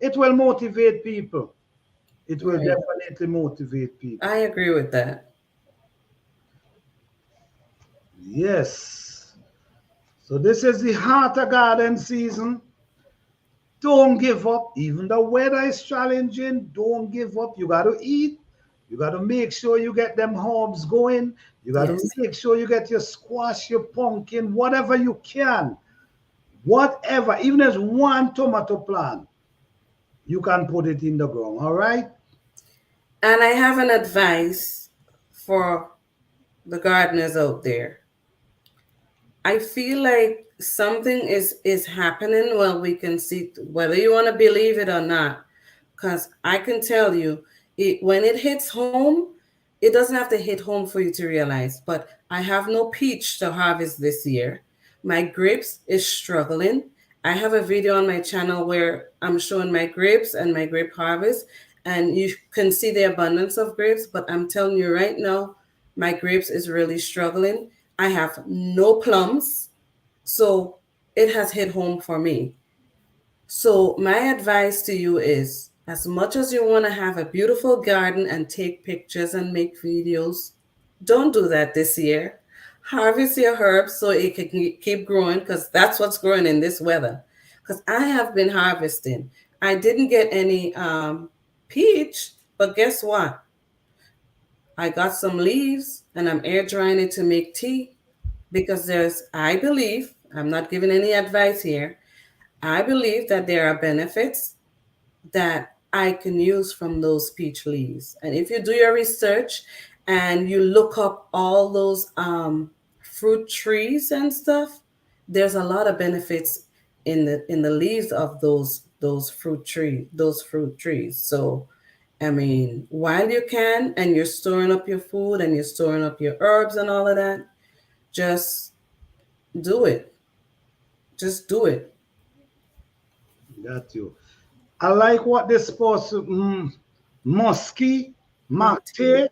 it will motivate people. It will Right. definitely motivate people. I agree with that. Yes. So this is the heart of garden season. Don't give up. Even the weather is challenging. Don't give up. You got to eat. You got to make sure you get them herbs going. You got to Yes. make sure you get your squash, your pumpkin, whatever you can. Whatever. Even as one tomato plant, you can put it in the ground. All right? And I have an advice for the gardeners out there. I feel like something is happening. Well, we can see whether you want to believe it or not. Because I can tell you, when it hits home, it doesn't have to hit home for you to realize. But I have no peach to harvest this year. My grapes is struggling. I have a video on my channel where I'm showing my grapes and my grape harvest, and you can see the abundance of grapes. But I'm telling you right now, my grapes is really struggling. I have no plums, so it has hit home for me. So, my advice to you is as much as you want to have a beautiful garden and take pictures and make videos, don't do that this year. Harvest your herbs so it can keep growing because that's what's growing in this weather. Because I have been harvesting. I didn't get any peach, but guess what? I got some leaves and I'm air drying it to make tea because I believe, I'm not giving any advice here, I believe that there are benefits that I can use from those peach leaves. And if you do your research and you look up all those fruit trees and stuff, there's a lot of benefits in the leaves of those fruit trees. So I mean, while you can and you're storing up your food and you're storing up your herbs and all of that, just do it. Just do it. Got you. I like what this person, Muskie, Martin. Mate.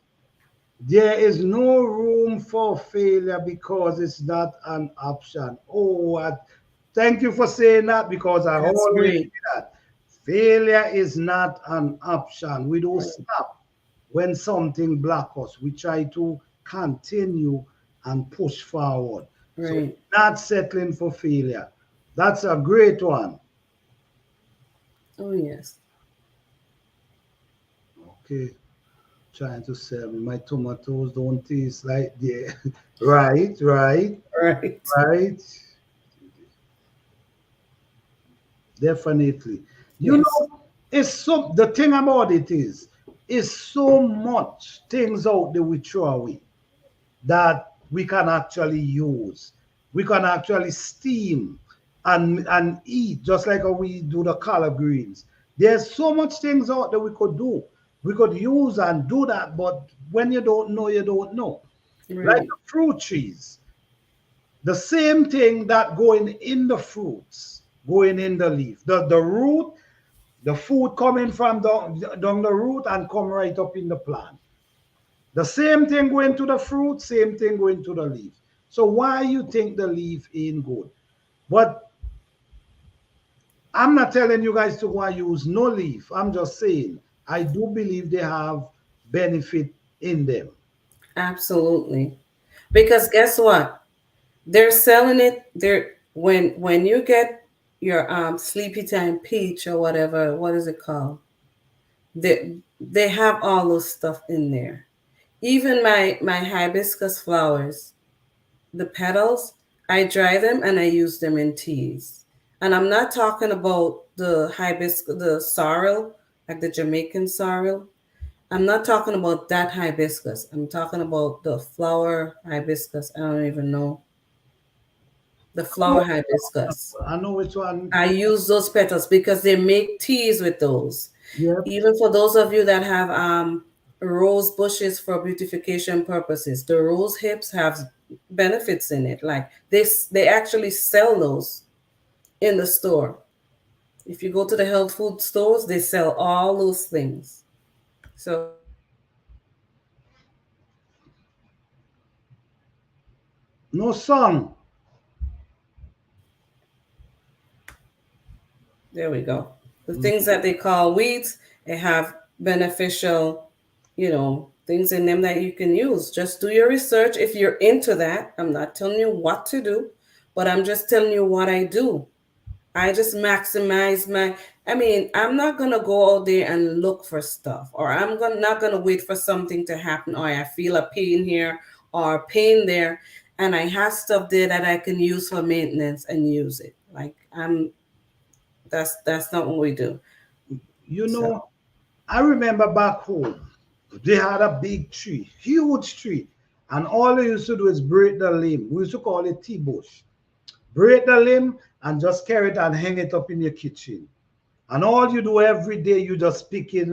There is no room for failure because it's not an option. Oh, thank you for saying that because I That's always say great. that. Failure is not an option. We don't Right. stop when something blocks us. We try to continue and push forward. So Right. not settling for failure. That's a great one. Oh, yes. Okay. Trying to sell me my tomatoes don't taste like the right, right, Right. right. Definitely. You Yes. know, it's so the thing about it is so much things out there we throw away that we can actually use. We can actually steam and eat, just like how we do the collard greens. There's so much things out there we could do. We could use and do that, but when you don't know, you don't know. Like Right. the fruit trees, the same thing that going in the fruits, going in the leaf. The root, the food coming from down the root and come right up in the plant. The same thing going to the fruit, same thing going to the leaf. So why you think the leaf ain't good? But I'm not telling you guys to go and use no leaf. I'm just saying I do believe they have benefit in them. Absolutely. Because guess what? They're selling it. They're when you get your sleepy time peach or whatever, what is it called? They have all those stuff in there. Even my hibiscus flowers, the petals, I dry them and I use them in teas. And I'm not talking about the hibiscus, the sorrel, like the Jamaican sorrel. I'm not talking about that hibiscus. I'm talking about the flower hibiscus. I don't even know. The flower Oh, hibiscus. I know which one. I use those petals because they make teas with those. Yep. Even for those of you that have rose bushes for beautification purposes, the rose hips have benefits in it. Like they actually sell those in the store. If you go to the health food stores, they sell all those things. So No song. there we go. The things Mhm. that they call weeds, they have beneficial, things in them that you can use. Just do your research if you're into that. I'm not telling you what to do, but I'm just telling you what I do. I just maximize my. I mean, I'm not gonna go out there and look for stuff, or not gonna wait for something to happen, or I feel a pain here or a pain there, and I have stuff there that I can use for maintenance and use it. Like that's not what we do. You So know, I remember back home, they had a big tree, huge tree, and all they used to do is break the limb. We used to call it tea bush. Break the limb and just carry it and hang it up in your kitchen. And all you do every day, you just pick it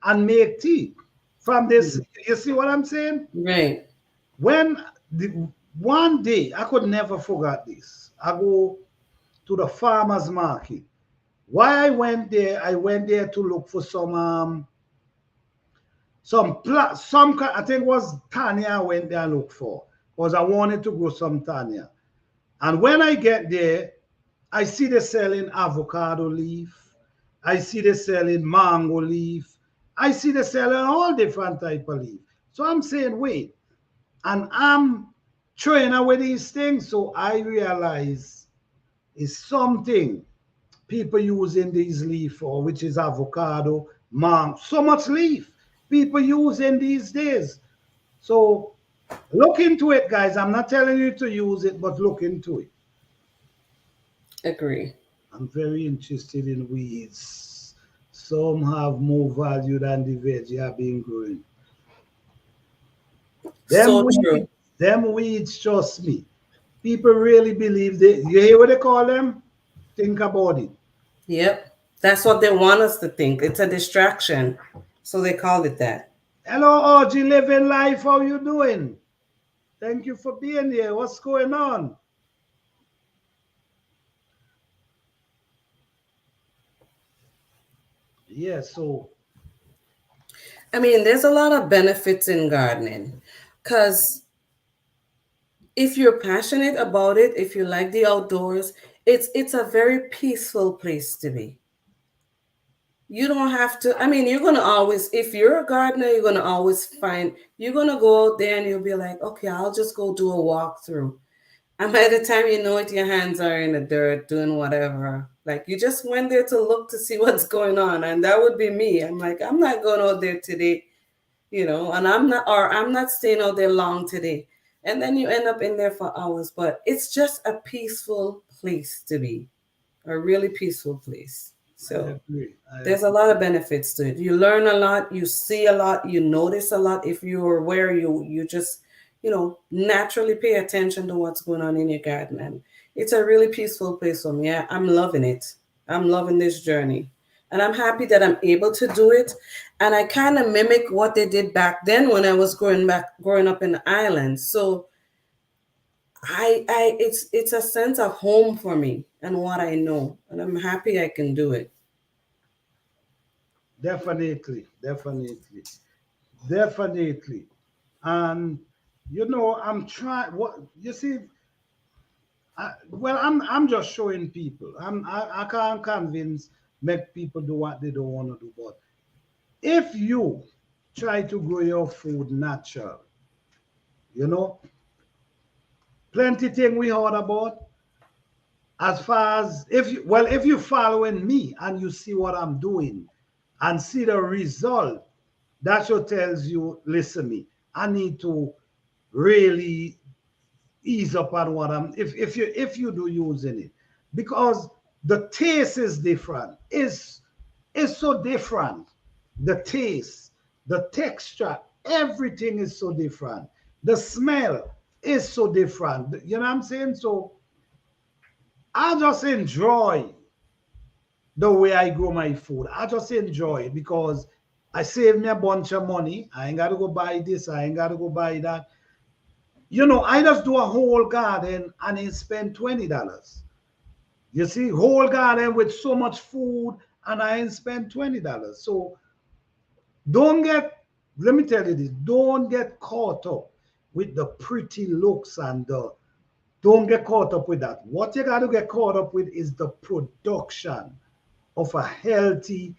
and make tea from this. You see what I'm saying? right, When the, one day, I could never forget this. I go to the farmer's market. Why I went there to look for I think it was Tanya I went there and look for because I wanted to grow some Tanya. And when I get there, I see they selling avocado leaf. I see they selling mango leaf. I see they selling all different type of leaf. So I'm saying, wait, and I'm throwing away these things. So I realize it's something people using these leaf for, which is avocado, mango, so much leaf people using these days. So look into it, guys. I'm not telling you to use it, but look into it. agree. I'm very interested in weeds. Some have more value than the veg you have been growing. Them So true. weeds, them weeds, trust me. People really believe they, you hear what they call them? Think about it. Yep, that's what they want us to think. It's a distraction, so they call it that. Hello, Audrey, living life. How you doing? Thank you for being here. What's going on? Yeah, so I mean, there's a lot of benefits in gardening, because if you're passionate about it, if you like the outdoors, it's a very peaceful place to be. You don't have to, I mean, you're going to always, if you're a gardener, you're going to always find, you're going to go out there and you'll be like, okay, I'll just go do a walkthrough. And by the time you know it, your hands are in the dirt doing whatever. Like you just went there to look to see what's going on. And that would be me. I'm like, I'm not going out there today, and I'm not staying out there long today. And then you end up in there for hours. But it's just a peaceful place to be, a really peaceful place. I So agree. there's a lot of benefits to it. You learn a lot, you see a lot, you notice a lot. If you're aware, you just naturally pay attention to what's going on in your garden, and it's a really peaceful place for me. I'm loving it. I'm loving this journey, and I'm happy that I'm able to do it. And I kind of mimic what they did back then when I was growing up in the islands. So it's a sense of home for me and what I know, and I'm happy I can do it. Definitely, definitely, definitely. And I'm trying. What you see? Well, I'm just showing people. I can't convince make people do what they don't want to do. But if you try to grow your food natural, you know, plenty thing we heard about. As far as if you following me and you see what I'm doing and see the result, that should tells you, listen me, I need to really ease up on what I'm if you do using it, because the taste is different. Is so different. The taste, the texture, everything is so different. The smell is so different. You know what I'm saying? So I just enjoy the way I grow my food. I just enjoy it because I save me a bunch of money. I ain't gotta go buy this, I ain't gotta go buy that. You know, I just do a whole garden and I spend $20. You see, whole garden with so much food and I ain't spend $20. So don't get, let me tell you this, don't get caught up with the pretty looks and the, don't get caught up with that. What you got to get caught up with is the production of a healthy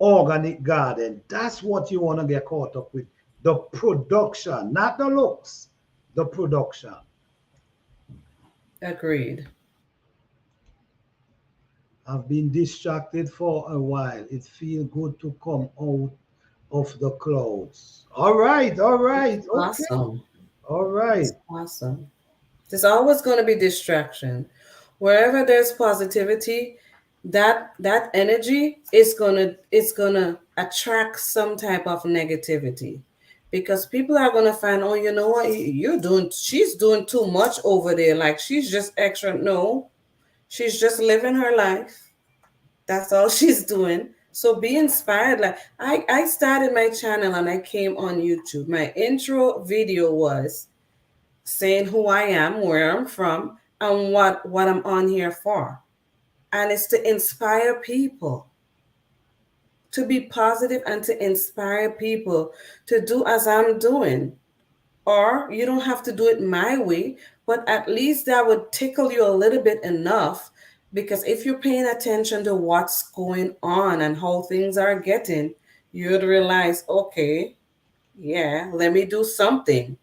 organic garden. That's what you want to get caught up with. The production, not the looks, the production. Agreed. I've been distracted for a while. It feels good to come out of the clouds. All right, all right, okay, Awesome. all It's right. awesome. There's always going to be distraction. Wherever there's positivity, that energy is gonna attract some type of negativity, because people are gonna find, oh, you know what, you're doing, she's doing too much over there. Like she's just extra. No, she's just living her life. That's all she's doing. So be inspired. Like I started my channel and I came on YouTube. My intro video was saying who I am, where I'm from, and what I'm on here for. And it's to inspire people, to be positive and to inspire people to do as I'm doing. Or you don't have to do it my way, but at least that would tickle you a little bit enough, because if you're paying attention to what's going on and how things are getting, you'd realize, okay, yeah, let me do something.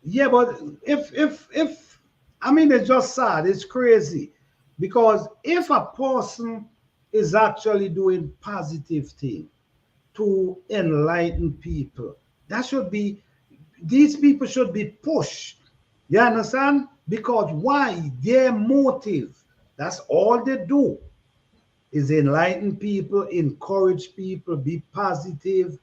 Yeah, but if I mean, it's just sad. It's crazy because if a person is actually doing positive thing to enlighten people, that should be, these people should be pushed. You understand? Because why? Their motive. That's all they do is enlighten people, encourage people, be positive.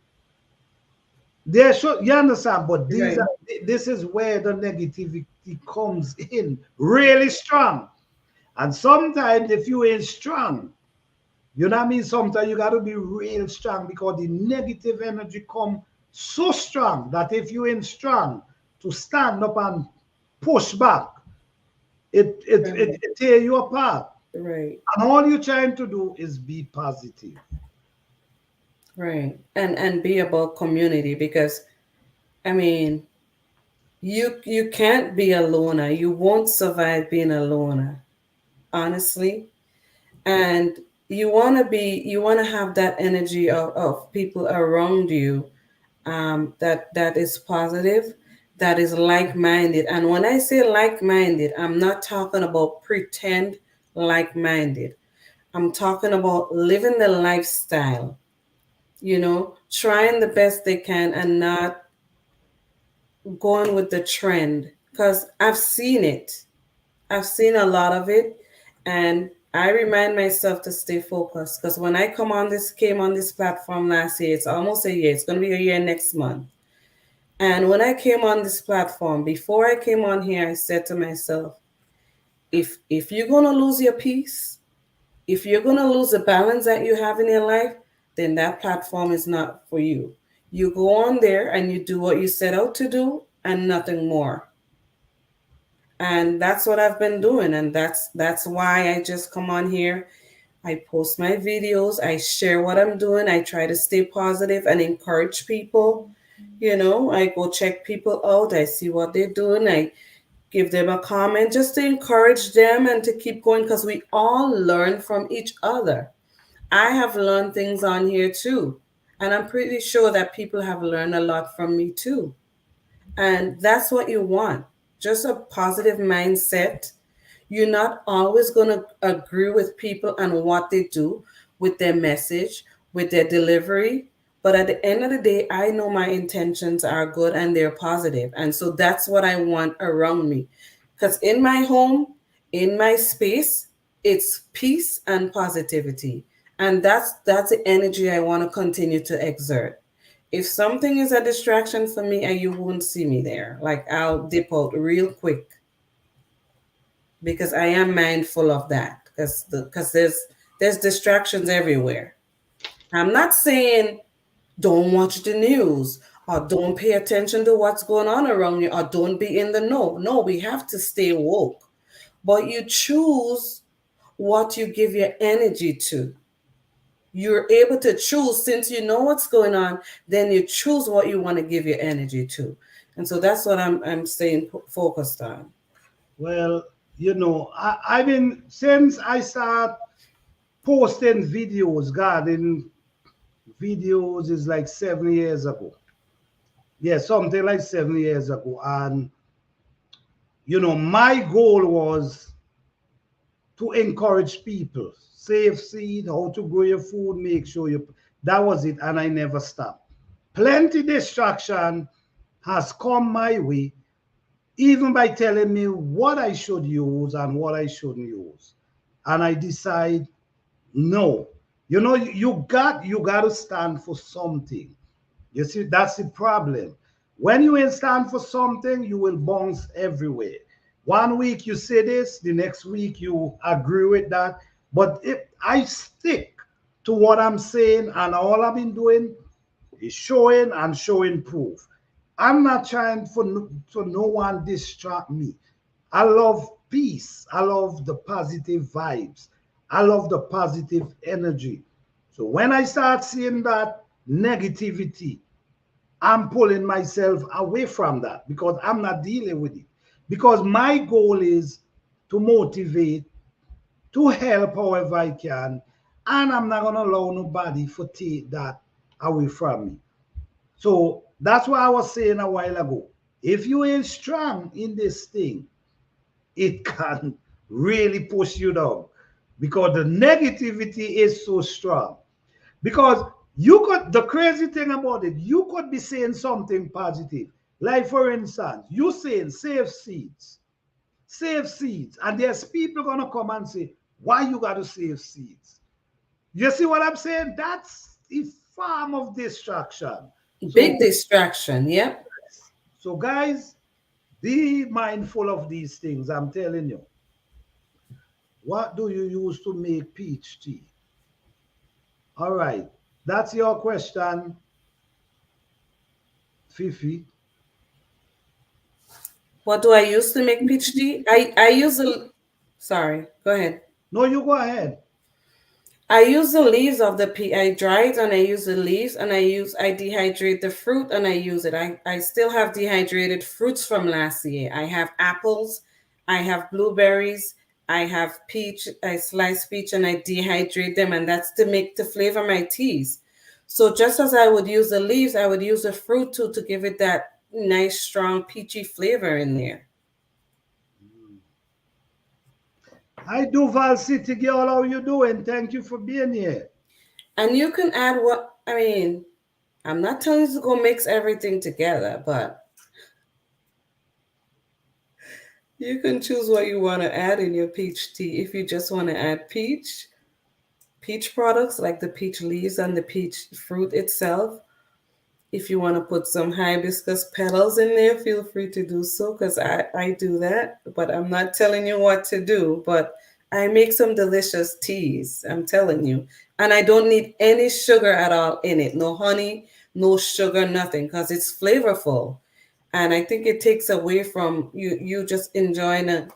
There should, you understand, but these Right. are, this is where the negativity comes in really strong. And sometimes if you ain't strong, you know what I mean? Sometimes you gotta be real strong because the negative energy come so strong that if you ain't strong to stand up and push back, Right. it tear you apart. Right. And all you're trying to do is be positive. Right. And be about community, because I mean, you can't be a loner. You won't survive being a loner, honestly. And you want to have that energy of people around you, that is positive, that is like-minded. And when I say like-minded, I'm not talking about pretend like-minded. I'm talking about living the lifestyle, trying the best they can and not going with the trend, because I've seen it. I've seen a lot of it, and I remind myself to stay focused, because when I came on this platform last year, it's almost a year. It's going to be a year next month. And when I came on this platform, before I came on here, I said to myself, if you're going to lose your peace, if you're going to lose the balance that you have in your life, then that platform is not for you. You go on there and you do what you set out to do and nothing more. And that's what I've been doing, and that's why I just come on here. I post my videos, I share what I'm doing, I try to stay positive and encourage people. I go check people out, I see what they're doing, give them a comment just to encourage them and to keep going because we all learn from each other. I have learned things on here too. And I'm pretty sure that people have learned a lot from me too. And that's what you want, just a positive mindset. You're not always going to agree with people and what they do with their message, with their delivery. But at the end of the day, I know my intentions are good and they're positive. And so that's what I want around me. Because in my home, in my space, it's peace and positivity. And that's the energy I want to continue to exert. If something is a distraction for me and you won't see me there, like I'll dip out real quick because I am mindful of that because there's distractions everywhere. I'm not saying don't watch the news or don't pay attention to what's going on around you or don't be in the know. No, we have to stay woke. But you choose what you give your energy to. You're able to choose since you know what's going on, then you choose what you want to give your energy to. And so that's what I'm staying focused on. Well, I've been since I start posting videos, garden videos is like 7 years ago. Yeah, something like 7 years ago. And my goal was to encourage people. Save seed, how to grow your food, make sure you that was it, and I never stopped. Plenty distraction has come my way, even by telling me what I should use and what I shouldn't use. And I decide, no. You got to stand for something. You see, that's the problem. When you ain't stand for something, you will bounce everywhere. One week you say this, the next week you agree with that. But if I stick to what I'm saying and all I've been doing is showing and showing proof. I'm not trying for no one distract me. I love peace. I love the positive vibes. I love the positive energy. So when I start seeing that negativity, I'm pulling myself away from that because I'm not dealing with it. Because my goal is to motivate, to help however I can, and I'm not gonna allow nobody to take that away from me. So that's what I was saying a while ago. If you ain't strong in this thing, it can really push you down because the negativity is so strong. Because the crazy thing about it, you could be saying something positive. Like, for instance, you saying save seeds, and there's people gonna come and say, why you gotta save seeds? You see what I'm saying? That's a form of distraction. Big So, distraction. Yep. so guys, be mindful of these things. I'm telling you. What do you use to make peach tea? All right, that's your question, Fifi. What do I use to make peach tea? I use a sorry, go ahead. No, you go ahead. I use the leaves of the pea. I dry it and I use the leaves and I dehydrate the fruit and I use it. I still have dehydrated fruits from last year. I have apples, I have blueberries, I have peach, I slice peach and I dehydrate them and that's to flavor my teas. So just as I would use the leaves, I would use the fruit too to give it that nice strong peachy flavor in there. Hi, Duval City girl. How you doing? Thank you for being here. And you can add what I mean, I'm not telling you to go mix everything together, but you can choose what you want to add in your peach tea. If you just want to add peach products like the peach leaves and the peach fruit itself. If you want to put some hibiscus petals in there, feel free to do so because I do that. But I'm not telling you what to do. But I make some delicious teas, I'm telling you. And I don't need any sugar at all in it. No honey, no sugar, nothing because it's flavorful. And I think it takes away from you just enjoying a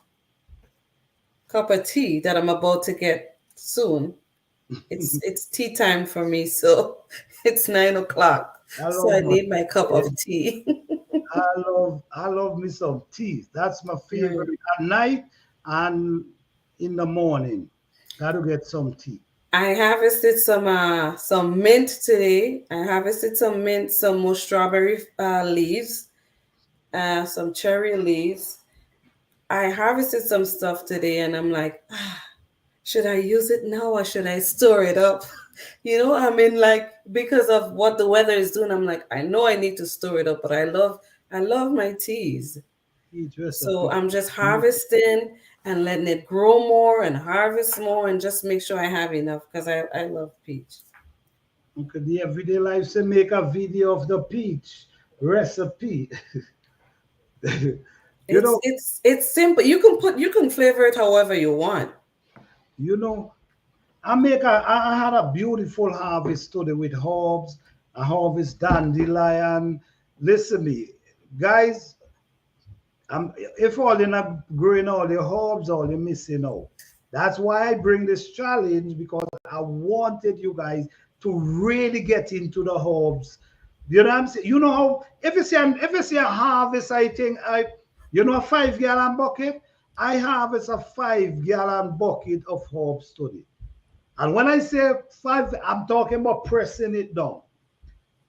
cup of tea that I'm about to get soon. It's tea time for me, so it's 9 o'clock. I So love I my need my cup of tea. I love me some tea. That's my Right. favorite at night and in the morning. Got to get some tea. I harvested some mint today. I harvested some mint, some more strawberry leaves, some cherry leaves. I harvested some stuff today, and I'm like, should I use it now or should I store it up? I mean, like, because of what the weather is doing, I'm like, I know I need to store it up, but I love my teas. Each So recipe. I'm just harvesting and letting it grow more and harvest more and just make sure I have enough because I love peach. Okay, the everyday life say make a video of the peach recipe. you It's know, it's it's simple. You can flavor it however you want. you know, I had a beautiful harvest today with herbs, a harvest dandelion. Listen me, guys, if all you're not growing all your herbs, all you're missing out. That's why I bring this challenge because I wanted you guys to really get into the herbs. You know what I'm saying? You know how if you see a harvest, I think a 5 gallon bucket, I harvest a 5 gallon bucket of herbs today. And when I say five, I'm talking about pressing it down.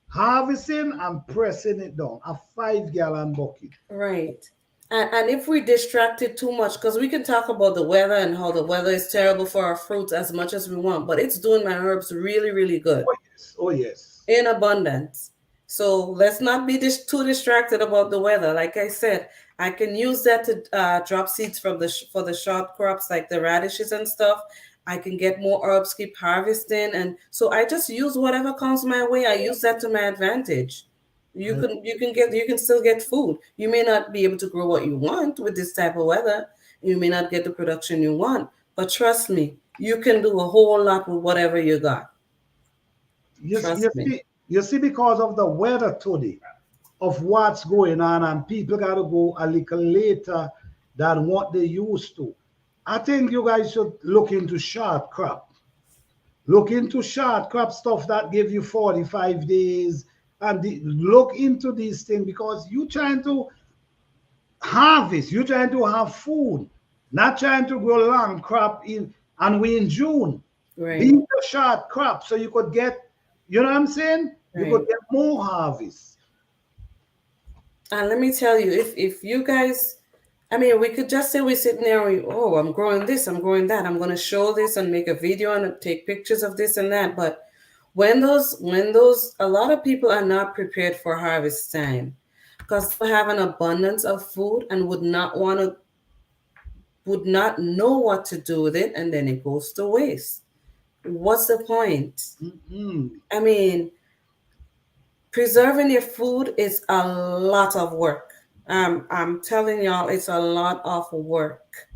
Harvesting and pressing it down. A 5 gallon bucket. Right. And if we distracted too much, because we can talk about the weather and how the weather is terrible for our fruits as much as we want, but it's doing my herbs really, really good Oh yes. Oh yes. in abundance. So let's not be too distracted about the weather. Like I said, I can use that to drop seeds from for the short crops like the radishes and stuff. I can get more herbs, keep harvesting, and so I just use whatever comes my way. I use that to my advantage. I, You can still get food. You may not be able to grow what you want with this type of weather. You may not get the production you want, but trust me, you can do a whole lot with whatever you got. you Trust me. see, because of the weather today, of what's going on, and people got to go a little later than what they used to. I think you guys should look into short crop. Look into short crop stuff that give you 45 days, and look into these things because you trying to harvest, you trying to have food, not trying to grow long crop in, and we in June. Be Right, a short crop so you could get, you know what I'm saying? You could right. get more harvest. And let me tell you, if you guys, I mean, we could just say we're sitting there, oh, I'm growing this, I'm growing that, I'm going to show this and make a video and take pictures of this and that. But a lot of people are not prepared for harvest time because they have an abundance of food and would not know what to do with it, and then it goes to waste. What's the point? Mm-mm. I mean, preserving your food is a lot of work. I'm telling y'all, it's a lot of work.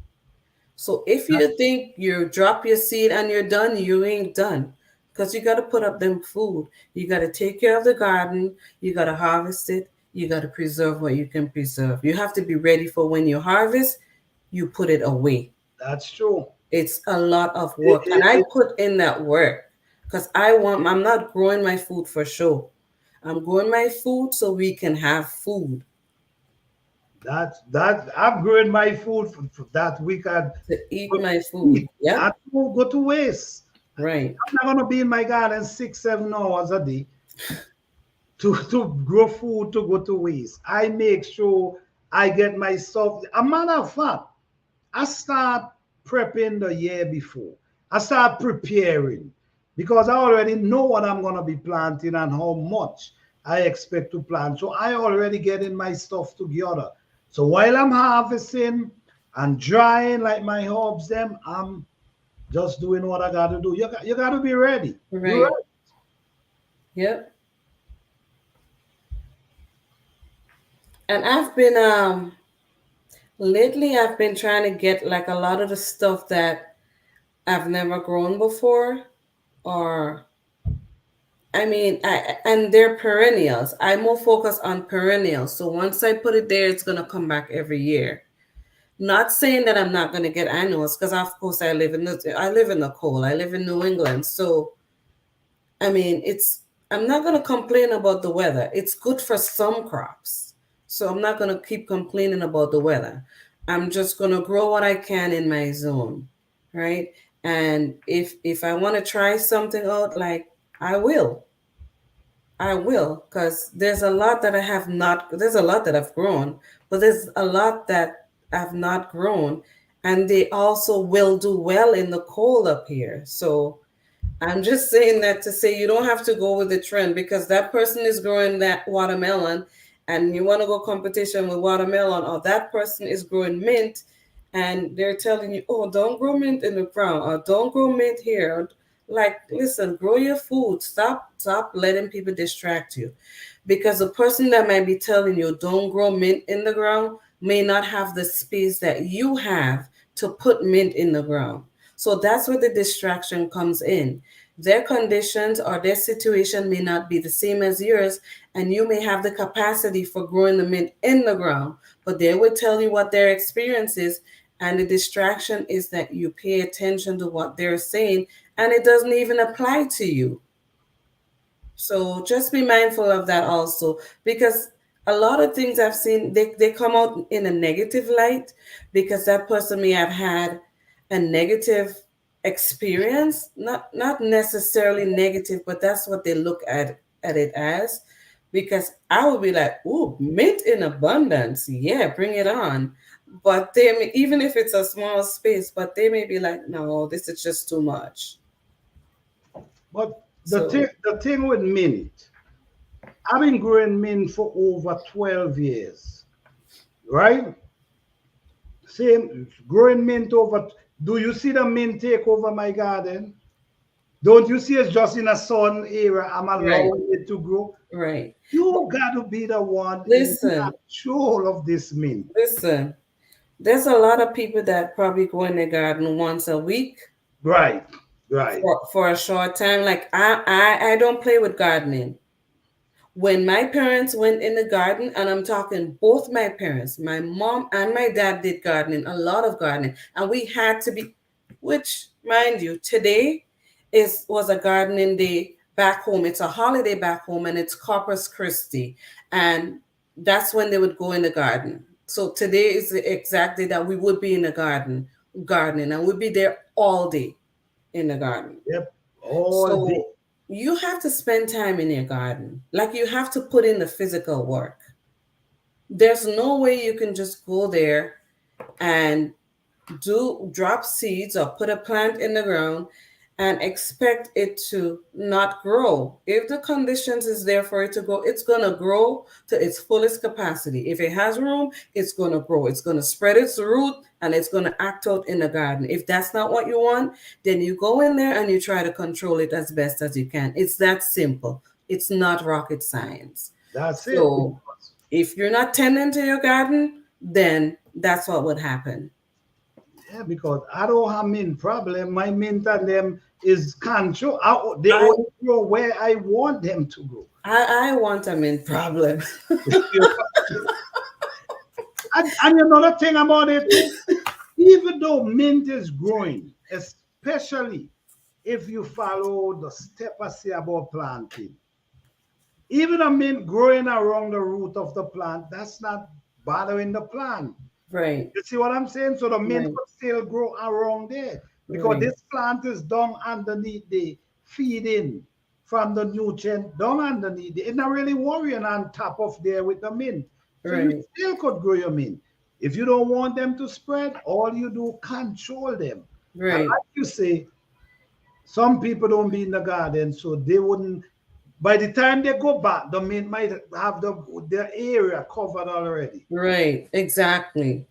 So if you think you drop your seed and you're done, you ain't done. Because you got to put up them food. You got to take care of the garden. You got to harvest it. You got to preserve what you can preserve. You have to be ready for when you harvest, you put it away. That's true. It's a lot of It, work. And it, I it, put in that work because I'm not growing my food for show. I'm growing my food so we can have food that I'm growing my food for that we can to eat my food. eat, Yep. not to go to waste. Right. I'm not gonna be in my garden 6, 7 hours a day to grow food to go to waste. I make sure I get my stuff. A matter of fact, I start prepping the year before. I start preparing because I already know what I'm gonna be planting and how much I expect to plant. So I already getting my stuff together. So while I'm harvesting and drying like my herbs, them I'm just doing what I gotta do. You got to be ready. You're Right. right. Yep. And I've been trying to get like a lot of the stuff that I've never grown before, or and they're perennials. I'm more focused on perennials. So once I put it there, it's gonna come back every year. Not saying that I'm not gonna get annuals, because of course I live in the cold. I live in New England, so I'm not gonna complain about the weather. It's good for some crops. So I'm not going to keep complaining about the weather. I'm just going to grow what I can in my zone, right? And if I want to try something out, like I will. I will, because there's a lot that I have not, there's a lot that I've grown, but there's a lot that I've not grown. And they also will do well in the cold up here. So I'm just saying that to say you don't have to go with the trend, because that person is growing that watermelon and you want to go competition with watermelon, or that person is growing mint and they're telling you, oh, don't grow mint in the ground, or don't grow mint here. Like, listen, grow your food. Stop letting people distract you. Because the person that might be telling you don't grow mint in the ground may not have the space that you have to put mint in the ground. So that's where the distraction comes in. Their conditions or their situation may not be the same as yours, and you may have the capacity for growing the mint in the ground, but they will tell you what their experience is. And the distraction is that you pay attention to what they're saying, and it doesn't even apply to you. So just be mindful of that also, because a lot of things I've seen, they come out in a negative light because that person may have had a negative experience, not necessarily negative, but that's what they look at it as. Because I would be like, "Ooh, mint in abundance, yeah, bring it on." But they may, even if it's a small space, but they may be like, "No, this is just too much." But So the thing with mint, I've been growing mint for over 12 years, right? Same growing mint over. Do you see the mint take over my garden? Don't you see it's just in a sun area? I'm right, allowing it to grow. right. You got to be the one in Listen, control of this mint. listen. There's a lot of people that probably go in the garden once a week Right, right. for a short time. Like I don't play with gardening. When my parents went in the garden, and I'm talking both my parents, my mom and my dad did gardening, a lot of gardening, and we had to be, which mind you, today is was a gardening day back home. It's a holiday back home, and it's Corpus Christi, and that's when they would go in the garden. So today is the exact day that we would be in the garden gardening, and we'd be there all day in the garden. Yep, all day. So you have to spend time in your garden. Like, you have to put in the physical work. There's no way you can just go there and do drop seeds or put a plant in the ground and expect it to not grow. If the conditions is there for it to grow, it's going to grow to its fullest capacity. If it has room, it's going to grow. It's going to spread its root and it's going to act out in the garden. If that's not what you want, then you go in there and you try to control it as best as you can. It's that simple. It's not rocket science. That's it. So if you're not tending to your garden, then that's what would happen. Yeah, because I don't have mint problem. My mint and them is control. They I, only grow where I want them to grow. I want a mint problem. And another thing about it, even though mint is growing, especially if you follow the step I say about planting, even a mint growing around the root of the plant, that's not bothering the plant. Right, You see what I'm saying? So the mint right, could still grow around there because right, this plant is down underneath the feeding from the nutrient down underneath. It's not really worrying on top of there with the mint. So you right, still could grow your mint. If you don't want them to spread, all you do control them. And right. like you say, some people don't be in the garden, so they wouldn't. By the time they go back, the mint might have the area covered already. Right, exactly.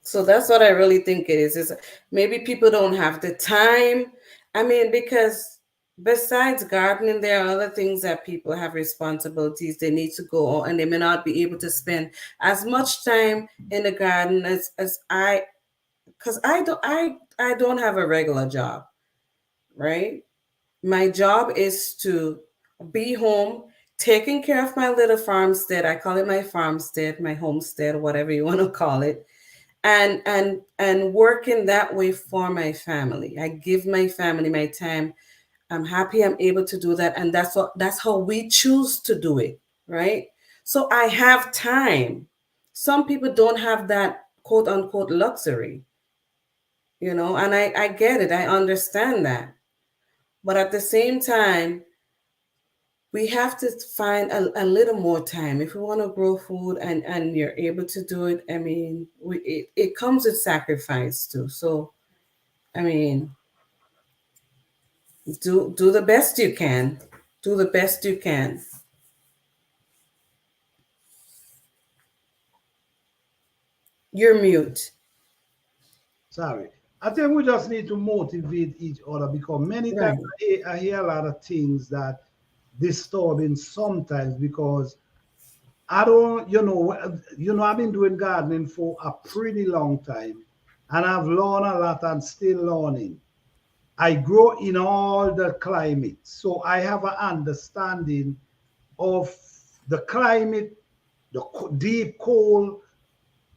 So that's what I really think it is maybe people don't have the time. I mean, because besides gardening, there are other things that people have responsibilities they need to go on, and they may not be able to spend as much time in the garden as I, because I don't have a regular job, right? My job is to be home, taking care of my little farmstead. I call it my farmstead, my homestead, whatever you want to call it, and working that way for my family. I give my family my time. I'm happy I'm able to do that, and that's how we choose to do it, right? So I have time. Some people don't have that quote unquote luxury, and I get it. I understand that. But at the same time, we have to find a little more time if we want to grow food, and you're able to do it. I mean, it comes with sacrifice too. So, I mean, do the best you can. Do the best you can. You're mute. Sorry. I think we just need to motivate each other because many times Right. I hear a lot of things that disturbing sometimes because I don't, I've been doing gardening for a pretty long time and I've learned a lot and still learning. I grow in all the climates, so I have an understanding of the climate, the deep cold,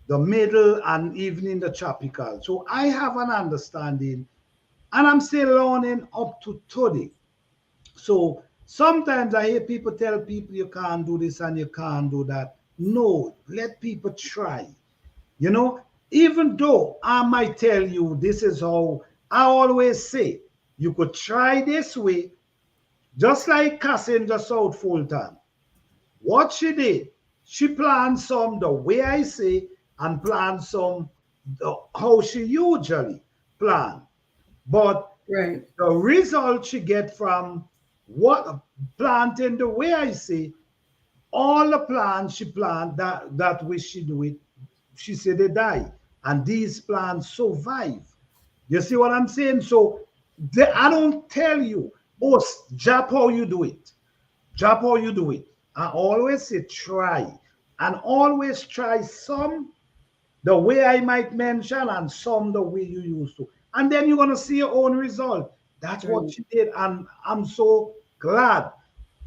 the middle, and even in the tropical. So I have an understanding, and I'm still learning up to today. So sometimes I hear people tell people you can't do this and you can't do that. No, let people try. You know, even though I might tell you this is how I always say, you could try this way, just like Cassandra South Fulton. What she did, she planned some the way I say and planned some how she usually plan. But Right. the result she get from what planting the way I say, all the plants she plant that way she do it, she said they die. And these plants survive. You see what I'm saying? So I don't tell you, oh, Jap how you do it. Jap how you do it. I always say try. And always try some the way I might mention and some the way you used to. And then you're going to see your own result. That's what Right. she did. And I'm so glad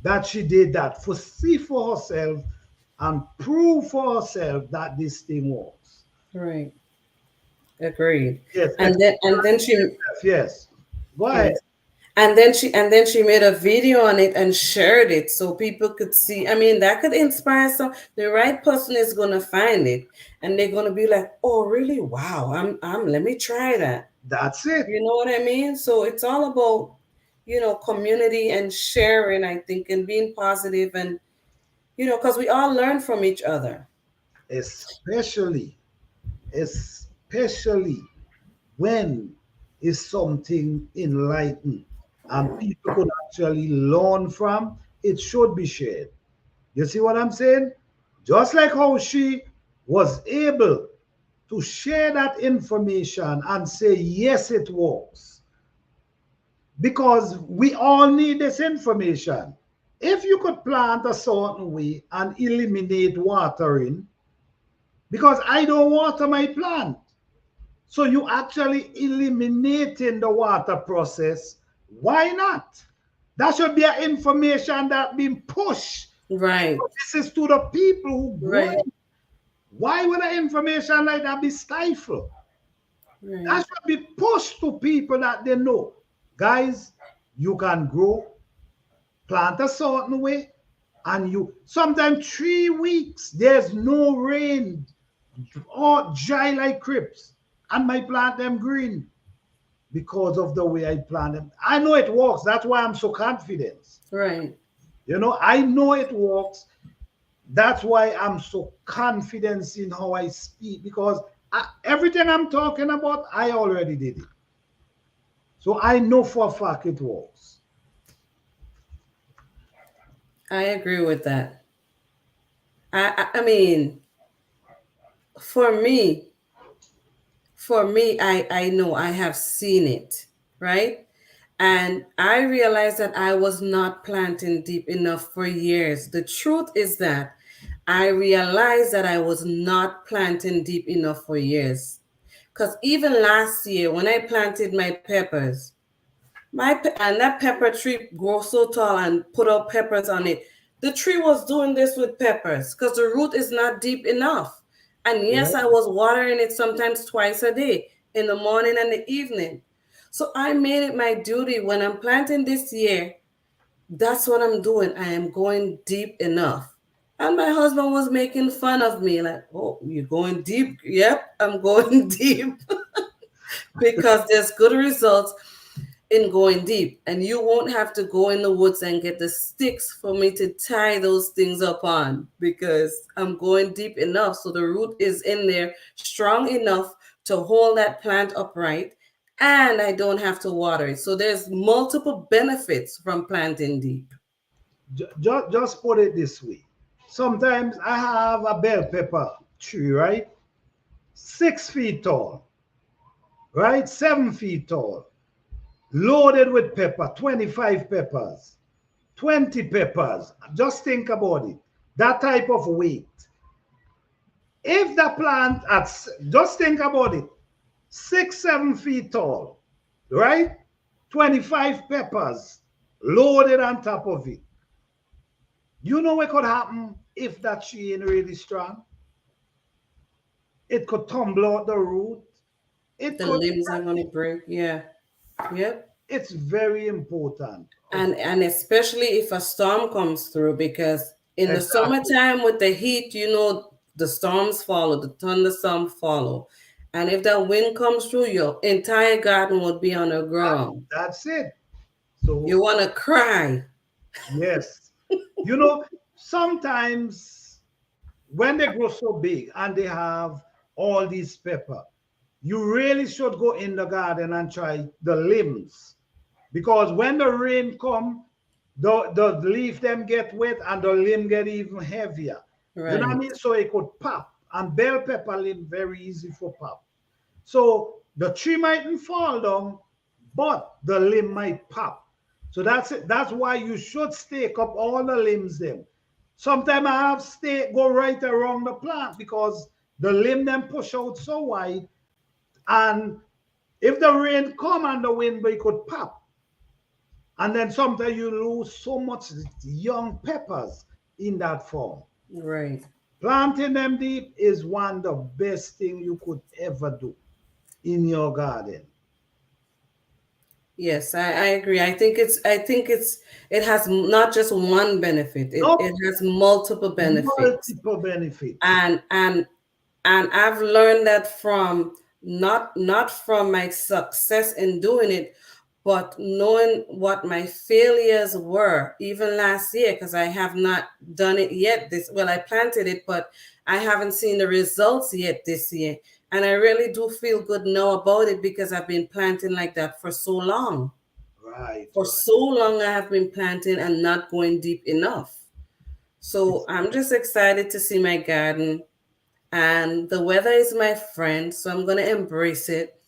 that she did that for see for herself and prove for herself that this thing works. Right. Agreed. Yes, And then she yes. Go ahead. yes. And then she made a video on it and shared it so people could see. I mean, that could inspire some. The right person is gonna find it, and they're gonna be like, "Oh, really? Wow! I'm. Let me try that." That's it. You know what I mean? So it's all about, community and sharing. I think, and being positive, and because we all learn from each other. Especially, especially when is something enlightened and people could actually learn from, it should be shared. You see what I'm saying? Just like how she was able to share that information and say, yes, it works. Because we all need this information. If you could plant a certain way and eliminate watering, because I don't water my plant. So you actually eliminating the water process. Why not? That should be an information that being pushed. Right. This is to the people who grow Right. it. Why would an information like that be stifled? Right. That should be pushed to people that they know. Guys, you can grow, plant a certain way, and you sometimes 3 weeks there's no rain or dry like crips, and my plant them green because of the way I plant them. I know it works. That's why I'm so confident. Right. I know it works. That's why I'm so confident in how I speak because everything I'm talking about, I already did it. So I know for a fact it works. I agree with that. I mean, for me, I know I have seen it, right? And I realized that I was not planting deep enough for years. The truth is that I realized that I was not planting deep enough for years. Because even last year, when I planted my peppers, and that pepper tree grew so tall and put out peppers on it, the tree was doing this with peppers because the root is not deep enough. And Yeah. yes, I was watering it sometimes twice a day, in the morning and the evening. So I made it my duty when I'm planting this year. That's what I'm doing. I am going deep enough. And my husband was making fun of me, like, oh, you're going deep. Yep, I'm going deep because there's good results in going deep. And you won't have to go in the woods and get the sticks for me to tie those things up on because I'm going deep enough. So the root is in there strong enough to hold that plant upright. And I don't have to water it. So there's multiple benefits from planting deep. Just put it this way. Sometimes I have a bell pepper tree, right? 6 feet tall, right? 7 feet tall, loaded with pepper, 25 peppers, 20 peppers. Just think about it. That type of weight. If the plant just think about it, 6, 7 feet tall, right? 25 peppers loaded on top of it. You know what could happen if that tree ain't really strong? It could tumble out the root. It The could, limbs are going to break. Yeah. Yep. it's very important. And especially if a storm comes through, because in the Exactly. summertime with the heat, the storms follow, the thunderstorm follow. And if that wind comes through, your entire garden would be on the ground. That's it. You So, want to cry. yes. You know, sometimes when they grow so big and they have all these pepper, you really should go in the garden and try the limbs. Because when the rain come, the leaf them get wet and the limb get even heavier. You know what I Right. mean? So it could pop. And bell pepper limb very easy for pop. So the tree mightn't fall down, but the limb might pop. So that's it. That's why you should stake up all the limbs them. Sometimes I have stake go right around the plant because the limb them push out so wide. And if the rain come and the wind, it could pop. And then sometimes you lose so much young peppers in that form. Right. Planting them deep is one of the best thing you could ever do in your garden. Yes, I agree. It has not just one benefit. It No, has multiple benefits. multiple benefits. And I've learned that from not from my success in doing it, but knowing what my failures were even last year, because I have not done it yet. I planted it, but I haven't seen the results yet this year. And I really do feel good now about it because I've been planting like that for so long. Right, For right. so long, I have been planting and not going deep enough. So It's, I'm just excited to see my garden, and the weather is my friend, so I'm going to embrace it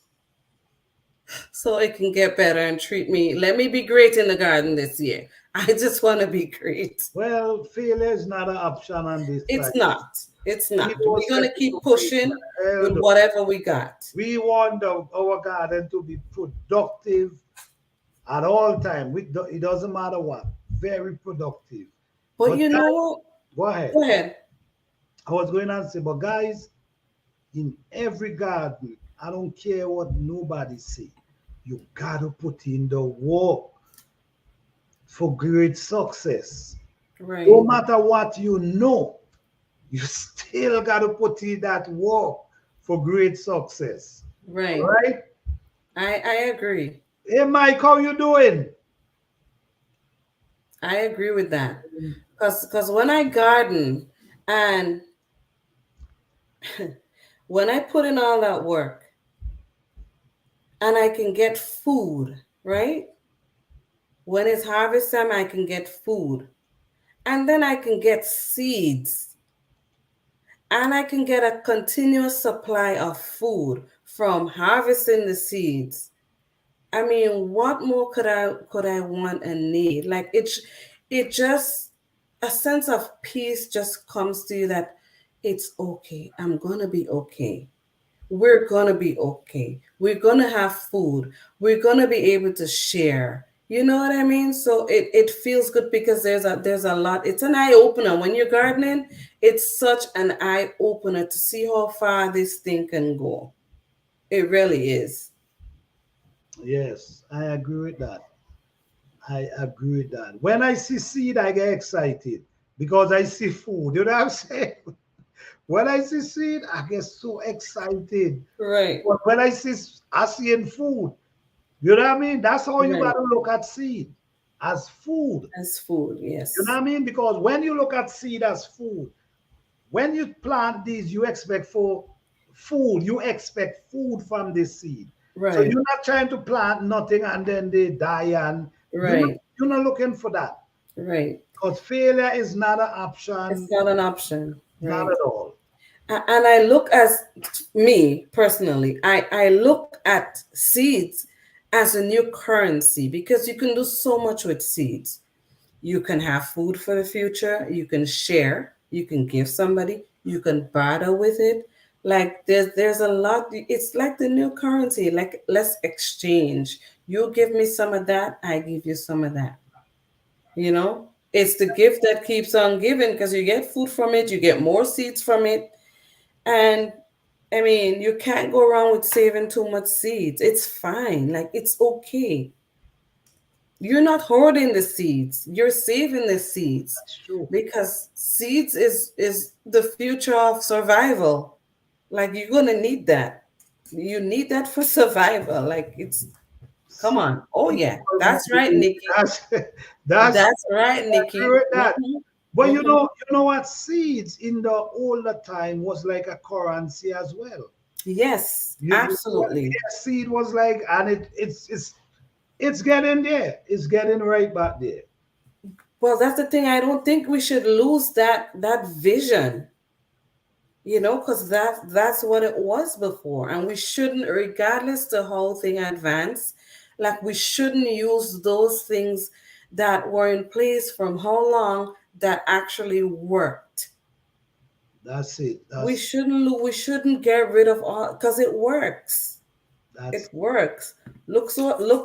so it can get better and treat me. Let me be great in the garden this year. I just want to be great. well, failure is not an option on this It's side. not. It's We not. don't We're going set to keep to failure. pushing Hell with no. whatever we got. We want our garden to be productive at all time. It doesn't matter what. Very productive. But But you know guys, what? go ahead. Go ahead. I was going to say, but guys, in every garden, I don't care what nobody say. You gotta put in the work for great success. No Right. matter what you know, you still gotta put in that work for great success. All Right. right? I agree. Hey Mike, how you doing? I agree with that. Because when I garden and when I put in all that work and I can get food, right? When it's harvest time, I can get food. And then I can get seeds. And I can get a continuous supply of food from harvesting the seeds. I mean, what more could I want and need? Like it just a sense of peace just comes to you that it's okay. I'm gonna be okay. We're gonna be okay. We're gonna have food. We're gonna be able to share. You know what I mean? So it feels good because there's a lot. It's an eye opener when you're gardening. It's such an eye opener to see how far this thing can go. It really is. Yes, I agree with that. I agree with that. When I see seed, I get excited. because I see food. You know what I'm saying? When I see seed, I get so excited. Right. But when I see in food, you know what I mean? That's how you Right. gotta look at seed as food. As food, You know yes. what I mean? Because when you look at seed as food, when you plant these, you expect for food. You expect food from this seed. So Right. you're not trying to plant nothing and then they die, and Right. you're not looking for that. Right. Because failure is not an It's option, not an option. not Right. at all. And I look as me personally, I look at seeds as a new currency because you can do so much with seeds. You can have food for the future, you can share, you can give somebody, you can barter with it. Like there's a lot. It's like the new currency. Like let's exchange. You give me some of that, I give you some of that. You know, it's the gift that keeps on giving because you get food from it, you get more seeds from it, and I mean, you can't go around with saving too much seeds. It's fine. Like it's okay. You're not hoarding the seeds. You're saving the seeds That's true. because seeds is the future of survival. Like you're gonna need that. You need that for survival. Like it's come See, on. Oh yeah, people that's right, Nikki. that's that's That's right, I agree Nikki. with that. But Mhm. you know what? Seeds in the older time was like a currency as well. Yes, absolutely. Yeah, seed was like, and it's getting there. It's getting right back there. Well, that's the thing. I don't think we should lose that vision, because that's what it was before, and we shouldn't, regardless the whole thing advance, like we shouldn't use those things that were in place from how long that actually worked. That's it. We shouldn't get rid of all because it works. That's It works. Look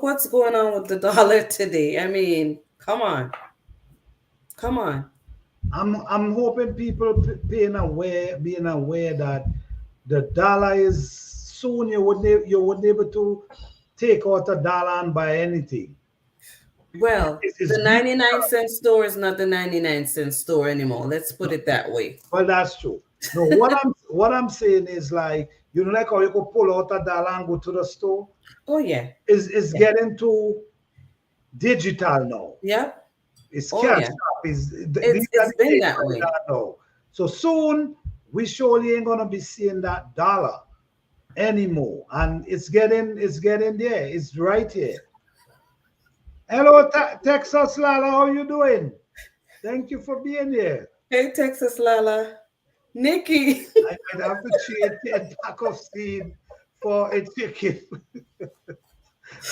what's going on with the dollar today. I mean, come on, come on. I'm hoping people being aware that the dollar is soon you wouldn't able to take out a dollar and buy anything. Well, It's the big. 99-cent store is not the 99-cent store anymore. Let's put it that way. Well, that's true. No, what I'm saying is like, you know, like how you could pull out a dollar and go to the store. Oh yeah. Is Yeah. getting to digital now. Yep. It's Oh cash yeah. up. These are It's the been days that right way. now. So soon we surely ain't gonna be seeing that dollar anymore. And it's getting there. It's right here. Hello, Texas Lala, how you doing? Thank you for being here. Hey Texas Lala. Nikki. I might have to trade 10 pack of seed for a chicken.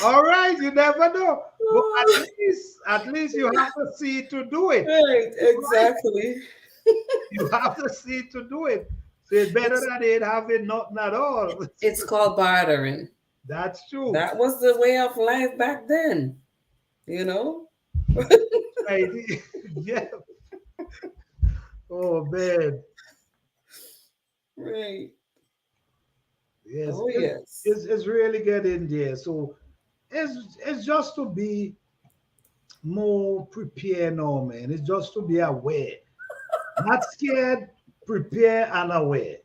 All right, you never know. But at least you have the seed to do it. Right, Right? exactly. You have the seed to do it. So it's better It's than it having nothing at all. it's called bartering. That's true. That was the way of life back then, you know? Right. Yeah. Oh man. Right. Yes. Oh It's, yes. it's, it's really getting there. So it's just to be more prepared now, man. It's just to be aware. Not scared, prepare and aware.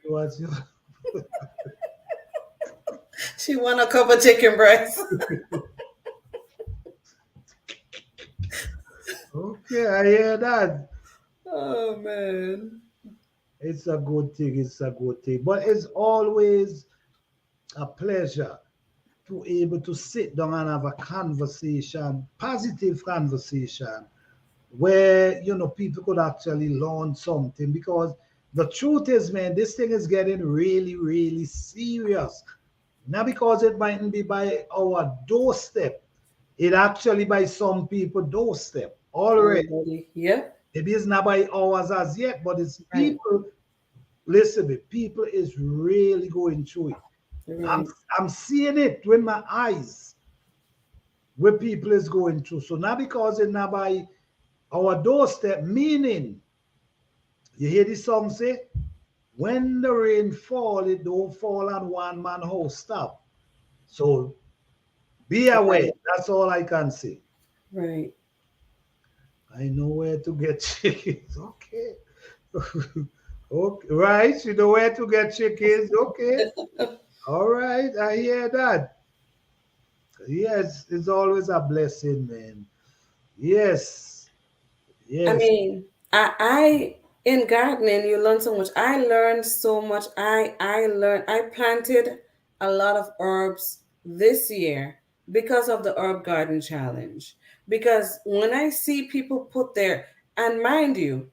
What's your- She want a cup of chicken breast. Okay, I hear that. Oh man. It's a good thing. It's a good thing. But it's always a pleasure to able to sit down and have a conversation, positive conversation, where people could actually learn something. Because the truth is, man, this thing is getting really, really serious. Not because it mightn't be by our doorstep, it actually by some people doorstep already. Already. Yep. Maybe it's not by ours as yet, but it's Right. people. Listen, me, people is really going through it. I'm Right. I'm seeing it with my eyes where people is going through. So not because it's not by our doorstep, meaning you hear this song say, when the rain fall, it don't fall on one man house stop. So be aware. Right. That's all I can say. Right. I know where to get chickens. Okay. Okay, right. You know where to get chickens. Okay. All right. I hear that. Yes, it's always a blessing, man. Yes. I Yes. mean, I in gardening you learn so much. I learned so much. I planted a lot of herbs this year because of the herb garden challenge. Because when I see people put their, and mind you,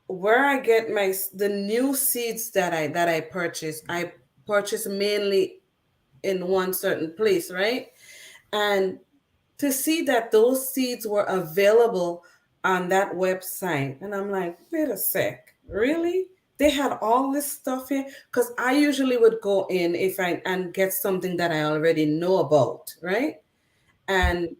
where I get the new seeds that I purchase mainly in one certain place, right? And to see that those seeds were available on that website. And I'm like, wait a sec, really? They had all this stuff here? Because I usually would go in if I and get something that I already know about, right? And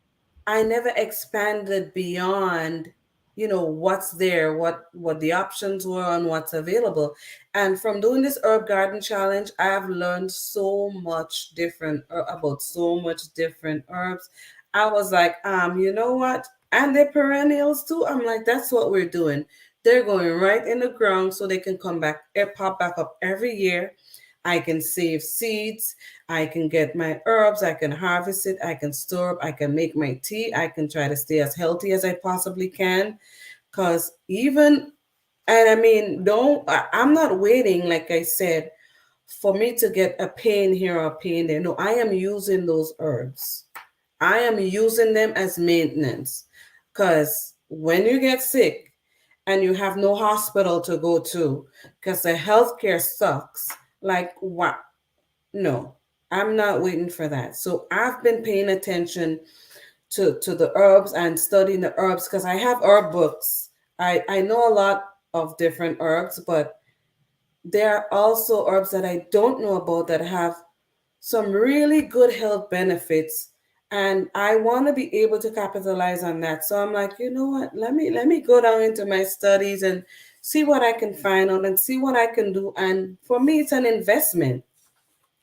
I never expanded beyond, what's there, what the options were and what's available. And from doing this herb garden challenge, I have learned so much different about so much different herbs. I was like, you know what? And they're perennials too. I'm like, that's what we're doing. They're going right in the ground so they can come back, pop back up every year. I can save seeds. I can get my herbs, I can harvest it, I can store it, I can make my tea, I can try to stay as healthy as I possibly can. Because even, and I mean, I'm not waiting, like I said, for me to get a pain here or a pain there. No, I am using those herbs. I am using them as maintenance. Because when you get sick and you have no hospital to go to, because the healthcare sucks, like what? No, I'm not waiting for that. So I've been paying attention to the herbs and studying the herbs because I have herb books. I know a lot of different herbs, but there are also herbs that I don't know about that have some really good health benefits. And I want to be able to capitalize on that. So I'm like, you know what? Let me go down into my studies and see what I can find out and see what I can do. And for me, it's an investment.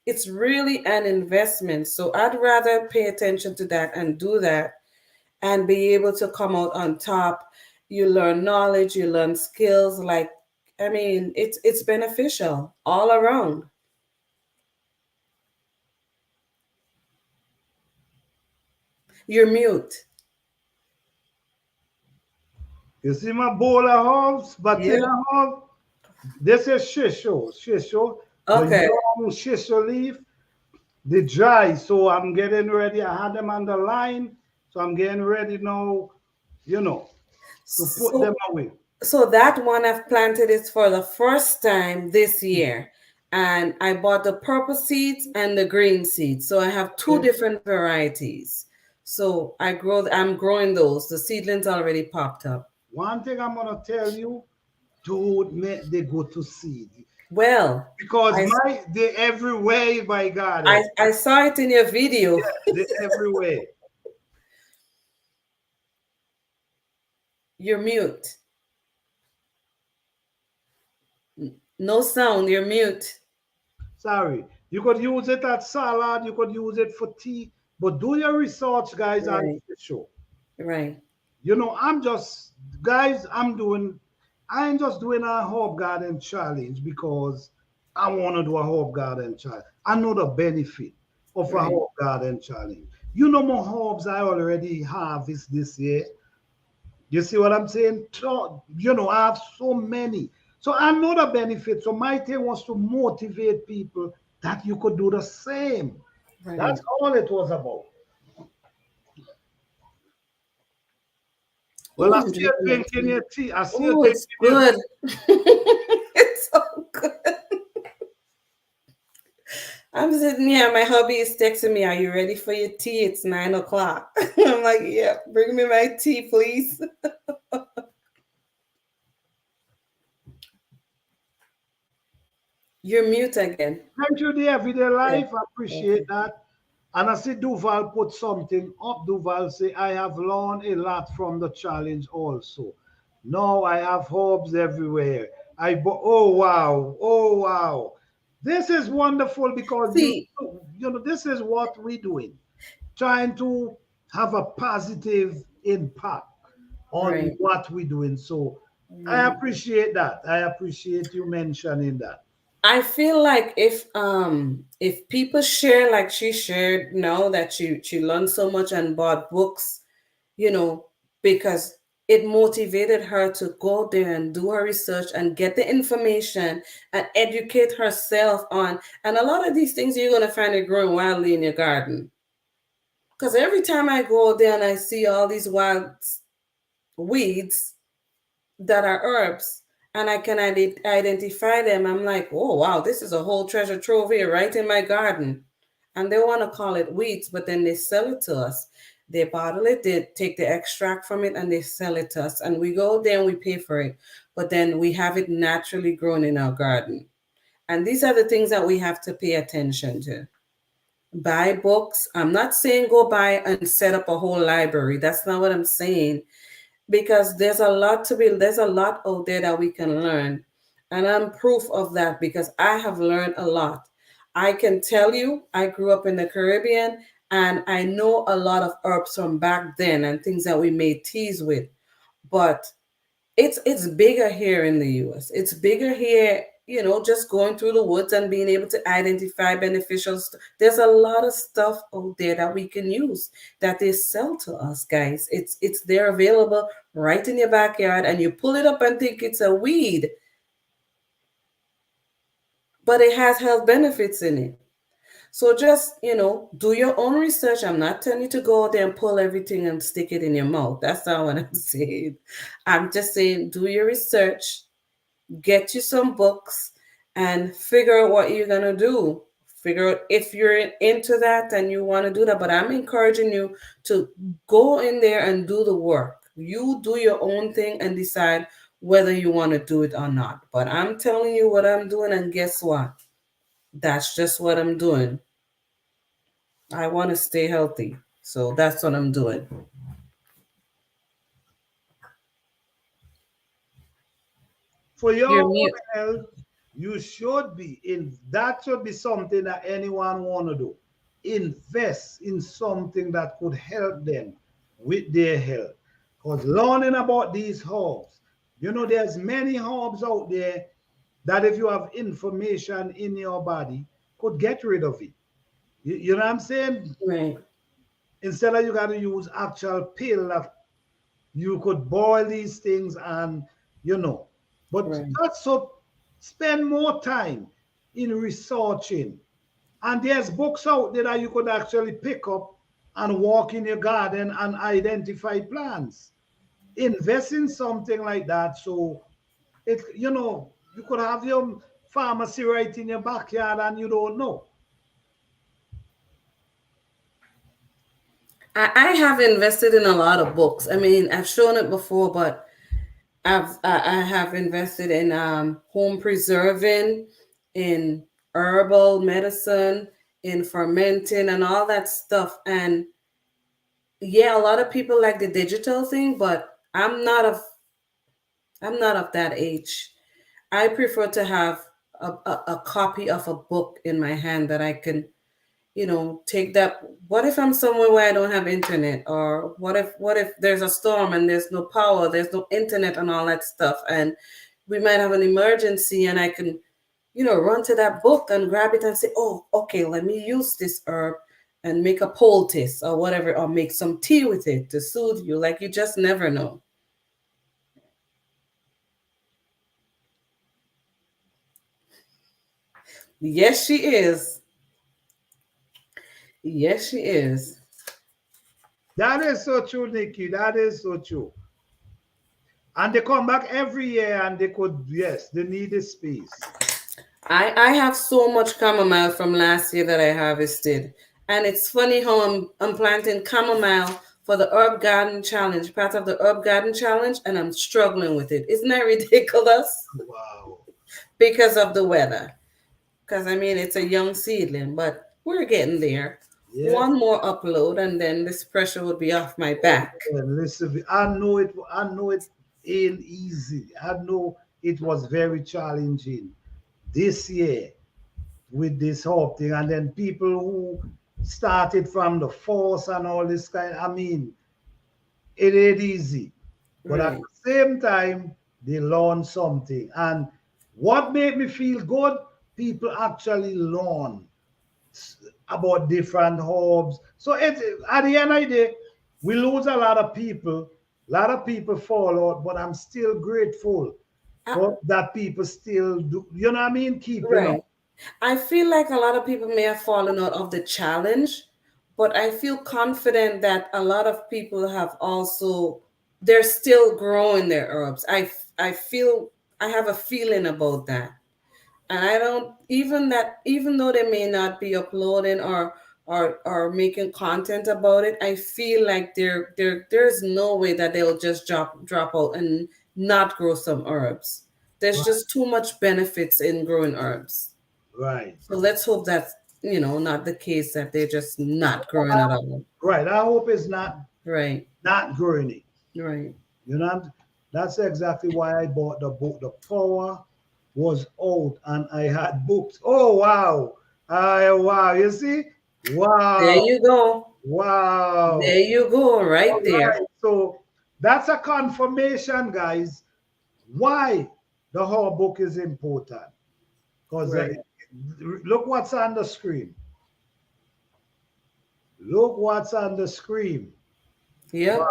It's really an investment. So I'd rather pay attention to that and do that and be able to come out on top. You learn knowledge, you learn skills. Like, I mean, it's beneficial all around. You're mute. You see my bowl of herbs, Yeah. Batina herb? This is shisho. Shisho. The Okay. young shisho leaf, the dry. So I'm getting ready. I had them on the line. So I'm getting ready now, you know, to put them So away. so that one I've planted it for the first time this year. And I bought the purple seeds and the green seeds. So I have two Okay. different varieties. So I'm growing those. The seedlings already popped up. One thing I'm gonna tell you, don't make they go to seed. Well, Because I they everywhere, my God. I saw it in your video. They everywhere. You're mute. No sound. You're mute. Sorry. You could use it at salad, you could use it for tea, but do your research, guys, on Right. the show. Right. You know, guys, I ain't just doing a herb garden challenge because I want to do a herb garden challenge. I know the benefit of a Right. herb garden challenge. You know, more herbs I already have is this year. You see what I'm saying? So, you know, I have so many. So I know the benefit. So my thing was to motivate people that you could do the same. That's Right. all it was about. Well, Oh, I I'm see you drinking my drinking tea. your tea. I see you Oh, drinking it's your good. It's so good. I'm sitting here. My hubby is texting me, "Are you ready for your tea? It's 9 o'clock." I'm like, "Yeah, bring me my tea, please." You're mute again. Thank you, the everyday Yeah. life. I appreciate Okay. that. And I see Duval put something up. Duval say, I have learned a lot from the challenge also. Now I have hopes everywhere. Oh wow, oh wow. This is wonderful because See, you know this is what we're doing, trying to have a positive impact on Right. what we're doing. So I Mhm. appreciate that. I appreciate you mentioning that. I feel like if people share like she shared, know that she learned so much and bought books, you know, because it motivated her to go there and do her research and get the information and educate herself on. And a lot of these things you're gonna find it growing wildly in your garden. Because every time I go there and I see all these wild weeds that are herbs and I can identify them, I'm like, oh wow, this is a whole treasure trove here right in my garden. And they want to call it weeds, but then they sell it to us. They bottle it, they take the extract from it, and they sell it to us. And we go there and we pay for it. But then we have it naturally grown in our garden. And these are the things that we have to pay attention to. Buy books. I'm not saying go buy and set up a whole library. That's not what I'm saying, because there's a lot out there that we can learn, and I'm proof of that because I have learned a lot. I can tell you I grew up in the Caribbean, and I know a lot of herbs from back then and things that we made teas with, but it's bigger here in the US. It's bigger here, just going through the woods and being able to identify beneficial there's a lot of stuff out there that we can use that they sell to us, guys. It's there available right in your backyard, and you pull it up and think it's a weed, but it has health benefits in it. So just, do your own research. I'm not telling you to go out there and pull everything and stick it in your mouth. That's not what I'm saying. I'm just saying do your research, get you some books, and figure out what you're gonna do. Figure out if you're into that and you want to do that. But I'm encouraging you to go in there and do the work. You do your own thing and decide whether you want to do it or not. But I'm telling you what I'm doing, and guess what? That's just what I'm doing. I want to stay healthy. So that's what I'm doing. For your You're own mute. health, you should be in that should be something that anyone want to do. Invest in something that could help them with their health. Because learning about these herbs, there's many herbs out there that if you have information in your body, could get rid of it. You know what I'm saying? Right, Instead of you got to use actual pill of you could boil these things and you know but right. just so spend more time in researching, and there's books out there that you could actually pick up and walk in your garden and identify plants. Invest in something like that, so you could have your pharmacy right in your backyard and you don't know. I have invested in a lot of books. I mean, I've shown it before, but I have invested in home preserving, in herbal medicine, in fermenting, and all that stuff. And yeah, a lot of people like the digital thing, but I'm not of that age. I prefer to have a copy of a book in my hand that I can, take that. What if I'm somewhere where I don't have internet, or what if there's a storm and there's no power, there's no internet and all that stuff, and we might have an emergency, and I can, run to that book and grab it and say, oh, okay, let me use this herb and make a poultice or whatever, or make some tea with it to soothe you. Like, you just never know. Yes, she is. Yes, she is. That is so true, Nikki. That is so true. And they come back every year and they could, yes, they need a space. I have so much chamomile from last year that I harvested. And it's funny how I'm planting chamomile for the Herb Garden Challenge, part of the Herb Garden Challenge, and I'm struggling with it. Isn't that ridiculous? Wow. Because of the weather. Because I mean, it's a young seedling, but we're getting there. Yes. One more upload, and then this pressure would be off my back. Listen, I know it ain't easy. I know it was very challenging this year with this whole thing. And then people who started from the force and all this kind, I mean, it ain't easy. but at Right. the same time, they learn something. And what made me feel good, people actually learn about different herbs. So it at the end of the day, we lose a lot of people. A lot of people fall out, but I'm still grateful Uh, for that people still do. You know what I mean? Keeping up. right. I feel like a lot of people may have fallen out of the challenge, but I feel confident that a lot of people have also, they're still growing their herbs. I feel, I have a feeling about that. And I don't, even that, even though they may not be uploading or making content about it, I feel like there's no way that they'll just drop out and not grow some herbs. There's Right. just too much benefits in growing herbs. Right. So let's hope that's, not the case, that they're just not growing at all. Right. I hope it's Right. not growing it. Right. You know, that's exactly why I bought the book. The power was out, and I had books. Oh wow! Wow! You see? There Wow! you go. Wow! There you go, All right there. right. So that's a confirmation, guys. Why the whole book is important? Because Right. look what's on the screen. Look what's on the screen. Wow! Yep.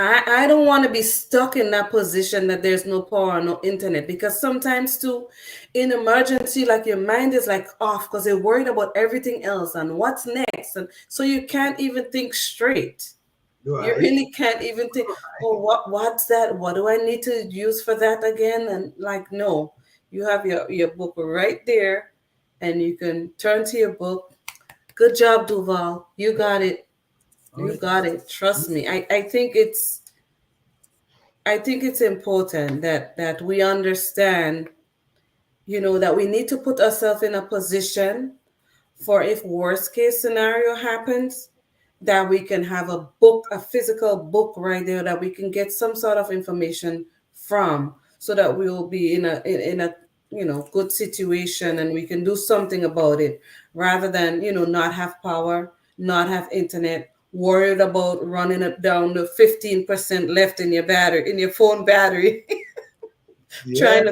I don't want to be stuck in that position that there's no power or no internet, because sometimes too, in emergency, like your mind is like off because you're worried about everything else and what's next, and so you can't even think straight. You Right. really can't even think, oh, what's that? What do I need to use for that again? And like, no, you have your book right there, and you can turn to your book. Good job, Duval. You got it. All You right. got it. Trust me. I think it's important that we understand, that we need to put ourselves in a position for, if worst case scenario happens, that we can have a book, a physical book right there that we can get some sort of information from, so that we will be in a good situation, and we can do something about it, rather than not have power, not have internet, worried about running it down to 15% left in your battery, in your phone battery, Yeah.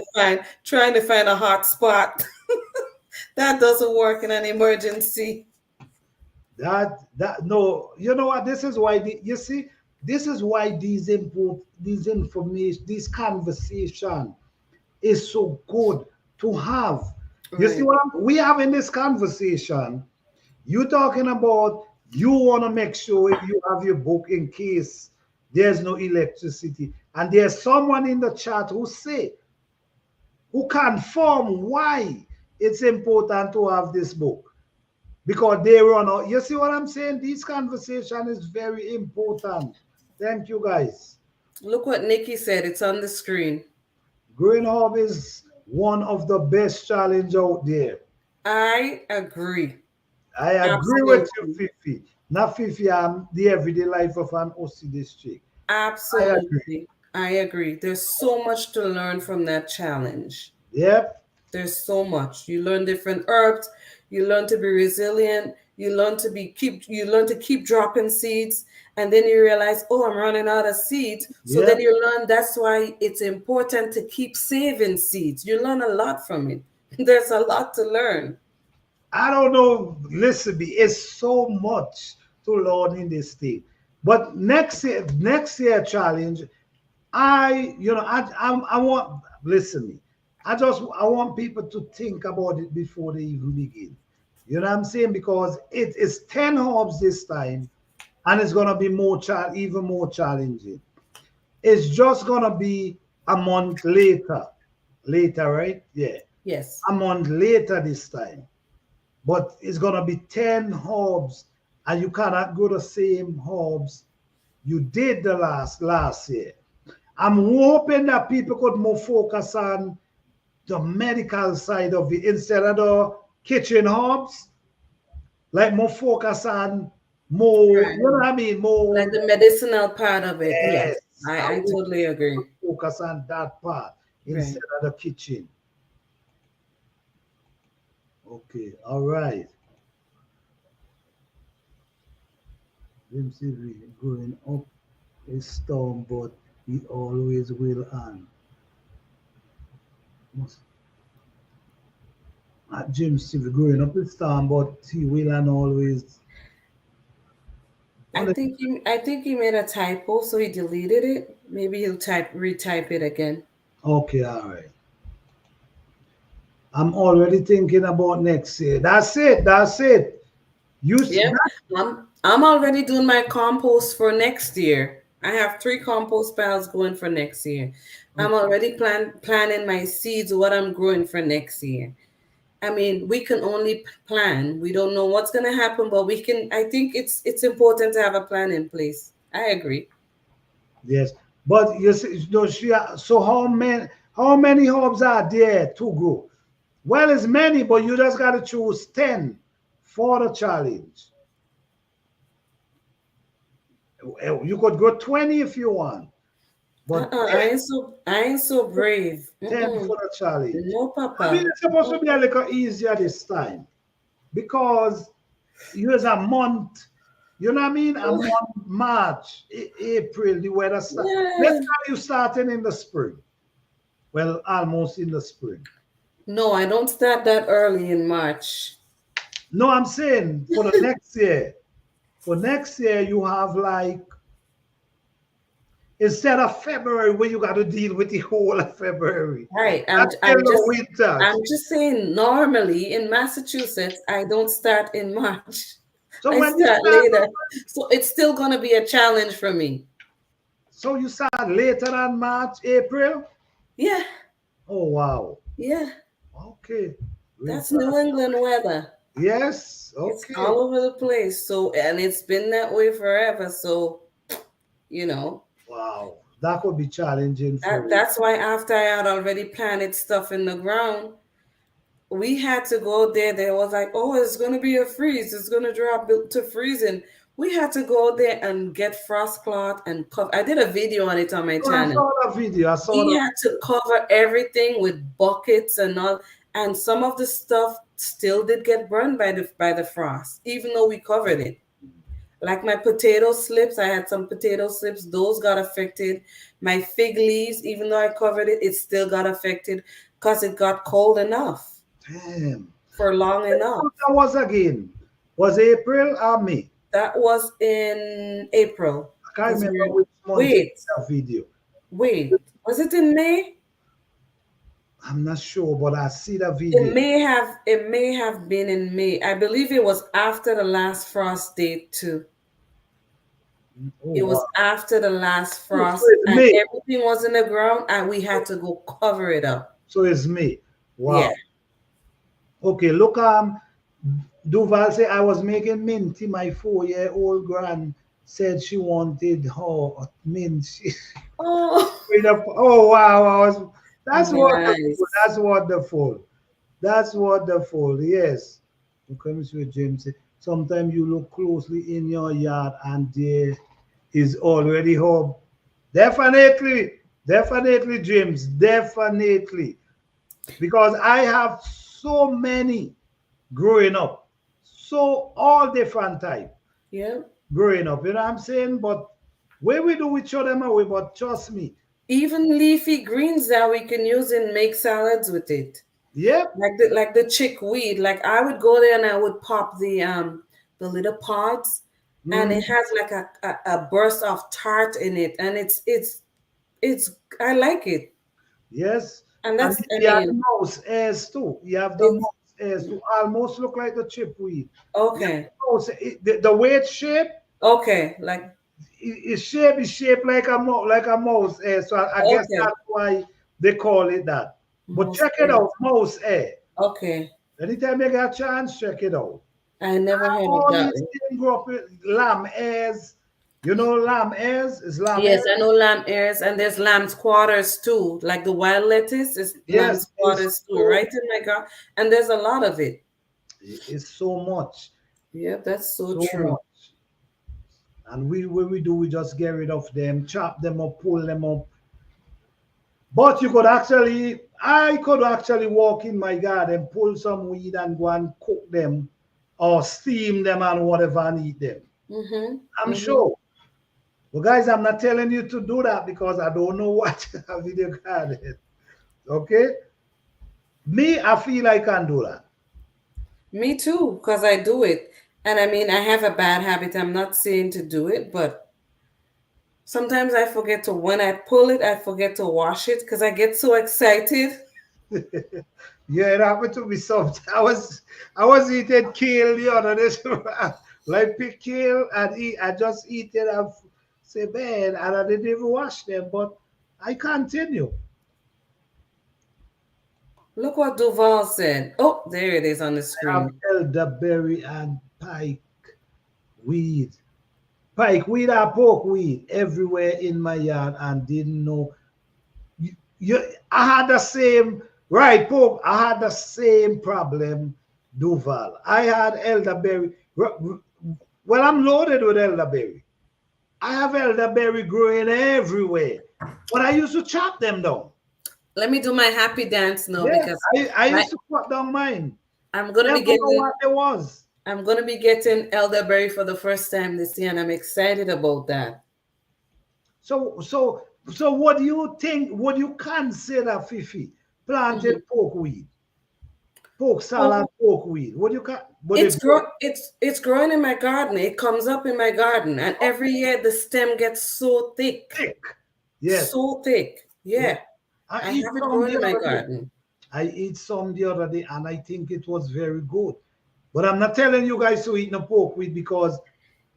trying to find a hot spot. That doesn't work in an emergency. That no, you know what? This is why you see, this is why these information, this conversation is so good to have. You see Right. what we have in this conversation? You talking about you want to make sure you have your book in case there's no electricity, and there's someone in the chat who confirm why it's important to have this book because they run out. You see what I'm saying? This conversation is very important. Thank you, guys. Look what Nikki said. It's on the screen. Growing up is one of the best challenge out there. I agree. I agree with you, Absolutely. Fifi. Not Fifi, I'm the everyday life of an OC district. I agree. Absolutely. I agree. There's so much to learn from that challenge. Yep. There's so much. You learn different herbs, you learn to be resilient, you learn to keep dropping seeds, and then you realize, oh, I'm running out of seeds. So then Yep. you learn that's why it's important to keep saving seeds. You learn a lot from it. There's a lot to learn. I don't know. Listen, it's so much to learn in this thing. But next year challenge, I want listen me. I want people to think about it before they even begin. You know what I'm saying? Because it is 10 hubs this time, and it's gonna be even more challenging. It's just gonna be a month later. Later, right? Yeah. Yes. A month later this time. But it's gonna be 10 hubs, and you cannot go the same hubs you did the last year. I'm hoping that people could more focus on the medical side of it instead of the kitchen hubs. Like more focus on more, you Right. know what I mean? Like More, the medicinal part of it. Yes. yes. I I want totally to agree. focus on that part Right. instead of the kitchen. Okay, all right. Let me see if we going up. a storm, but he always will and must Jim Steve growing up in storm, but he will and always only I think he made a typo, so he deleted it. Maybe he'll retype it again. okay, all right. I'm already thinking about next year. That's it. That's it. You Yeah, I'm already doing my compost for next year. I have 3 compost piles going for next year. I'm already planning my seeds, what I'm growing for next year. I mean, we can only plan. We don't know what's gonna happen, but we can. I think it's important to have a plan in place. I agree. yes, but you see, so how many herbs are there to grow? Well, it's many, but you just got to choose 10 for the challenge. You could go 20 if you want, but I ain't so brave. 10 Mm-mm. for the challenge. No, I mean, Papa. it's supposed to be a little easier this time because here's a month. You know what I mean? A month, March, April, the weather start. Let's Yeah. say you starting in the spring. Well, almost in the spring. No, I don't start that early in March. No, I'm saying for the next year. For next year, you have like instead of February, where you got to deal with the whole of February. Right. That's still the winter. I'm just saying normally in Massachusetts, I don't start in March. So I when you start start, later. So it's still gonna be a challenge for me. so you start later than March, April. Yeah, Oh wow. yeah. Okay. That's Winter. New England weather. Yes. It's Okay. all over the place. So and it's been that way forever. So, you know, Wow. That could be challenging for you. that's why after I had already planted stuff in the ground, we had to go there. They was like, oh, it's gonna be a freeze. It's gonna drop to freezing. We had to go there and get frost cloth and cover. I did a video on it on my So I channel. saw that video. I saw We that. had to cover everything with buckets and all, and some of the stuff still did get burned by the frost, even though we covered it. Like my potato slips, I had some potato slips; those got affected. My fig leaves, even though I covered it, it still got affected because it got cold enough Damn. for long enough. That was again. Was April or May? That was in April. I can't 'Cause remember we're- which month you Wait, did that video. wait. Was it in May? I'm not sure, but I see the video. It may have been in May. I believe it was after the last frost date too. Oh It wow. was after the last So frost it's and May. everything was in the ground and we had to go cover it up. So it's May. Yeah. Wow. Okay, look, Duval said I was making minty. My 4-year-old grand said she wanted her mint. Oh, Oh wow, that's wonderful. nice. That's wonderful. That's wonderful. Yes. Okay, Mr. James. Sometimes you look closely in your yard and there is already home. Definitely, definitely, James. Definitely. Because I have so many growing up. So all different type Yeah. growing up. You know what I'm saying? But where we do we throw them away, but trust me. Even leafy greens that we can use and make salads with it. Yep. Like the chickweed. Like I would go there and I would pop the little pods and Mm, it has like a burst of tart in it and it's I like it. yes. And And that's I you have mean, the mouse hairs too. You have the it's mouse hairs too. Almost look like the chipweed. Yeah, okay. the way it's shaped, Okay. Like it's shaped like a mouse hair. So I guess okay. that's why they call it that. But Most check it out, mouse hair. okay. Anytime you get a chance, check it out. I never heard of All that these one. things grow up with lamb hairs. You know lamb hairs? Is lamb Yes, hairs? I know lamb ears and there's lamb's quarters too. Like the wild lettuce is Yes, lamb's it's quarters too, so right in my garden. And there's a lot of it. it's so much. Yep, that's so So true. much. And what we do, we just get rid of them, chop them up, pull them up. But I could actually walk in my garden, pull some weed and go and cook them or steam them and whatever and eat them. Mm-hmm. I'm Mm-hmm. sure. Well, guys, I'm not telling you to do that because I don't know what video card is. Okay? Me, I feel I can do that. Me too, because I do it. And I mean, I have a bad habit. I'm not saying to do it, but sometimes I forget to, when I pull it, I forget to wash it because I get so excited. Yeah, it happened to me sometimes. I was eating kale the other day. So like pick kale and eat. I just eat it and say, man, and I didn't even wash them, but I continue. Look what Duval said. Oh, there it is on the I have screen. elderberry and weed. Pike weed or pork weed everywhere in my yard and didn't know. You, I had the same, right, pork. I had the same problem, Duval. I had elderberry. Well, I'm loaded with elderberry. I have elderberry growing everywhere, but I used to chop them down. Let me do my happy dance now Yeah, because I my, used to cut down mine. I'm gonna Never be know getting what there was. I'm gonna be getting elderberry for the first time this year, and I'm excited about that. So, so, so, what do you think? What do you consider, Fifi, planted Mhm. pork weed, pork salad, Oh, pork weed? What do you can? What it grow it's growing in my garden. It comes up in my garden, and every year the stem gets so thick, thick? Yes, so thick. yeah. Yeah, I I eat have it some growing the in my other day. garden. I eat some the other day, and I think it was very good. But I'm not telling you guys to eat no pork weed because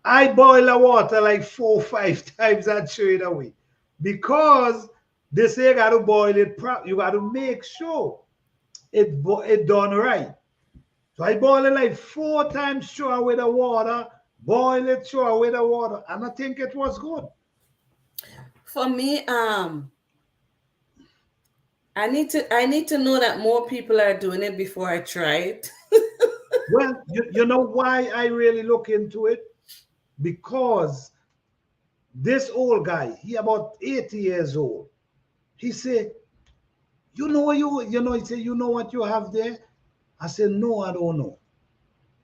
I boil the water like 4 or 5 times and throw it away. Because they say you got to boil it, you got to make sure it done right. So I boil it like 4 times, throw away the water, boil it, throw away the water, and I think it was good. For me, I need to know that more people are doing it before I try it. Well, you know why I really look into it? Because this old guy, he about 80 years old, he said, he said, you know what you have there? I said, no, I don't know.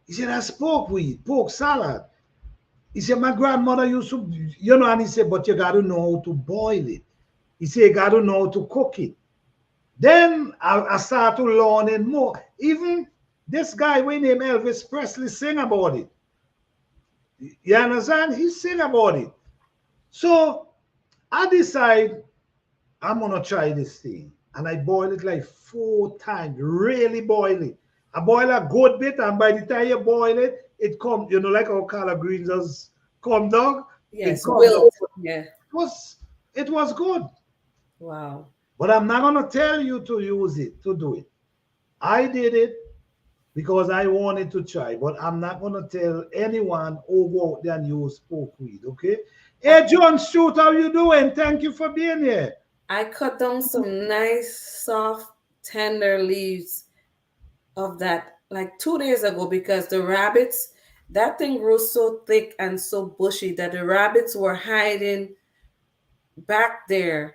He said, that's pork weed, pork salad. He said, my grandmother used to, and he said, but you got to know how to boil it. He said, you got to know how to cook it. Then I started learning more. Even this guy, we named Elvis Presley, sing about it. You understand? He sing about it. So I decide I'm gonna try this thing. And I boil it like 4 times, really boil it. I boil a good bit, and by the time you boil it, it come, like how collard greens just come down, it Yes, come down. wilt. Yeah. It was good. Wow. But I'm not gonna tell you to use it, to do it. I did it because I wanted to try, but I'm not gonna tell anyone, oh, go out there and use pork weed, okay? Hey John Shoot, how you doing? Thank you for being here. I cut down some nice, soft, tender leaves of that like 2 days ago because the rabbits, that thing grew so thick and so bushy that the rabbits were hiding back there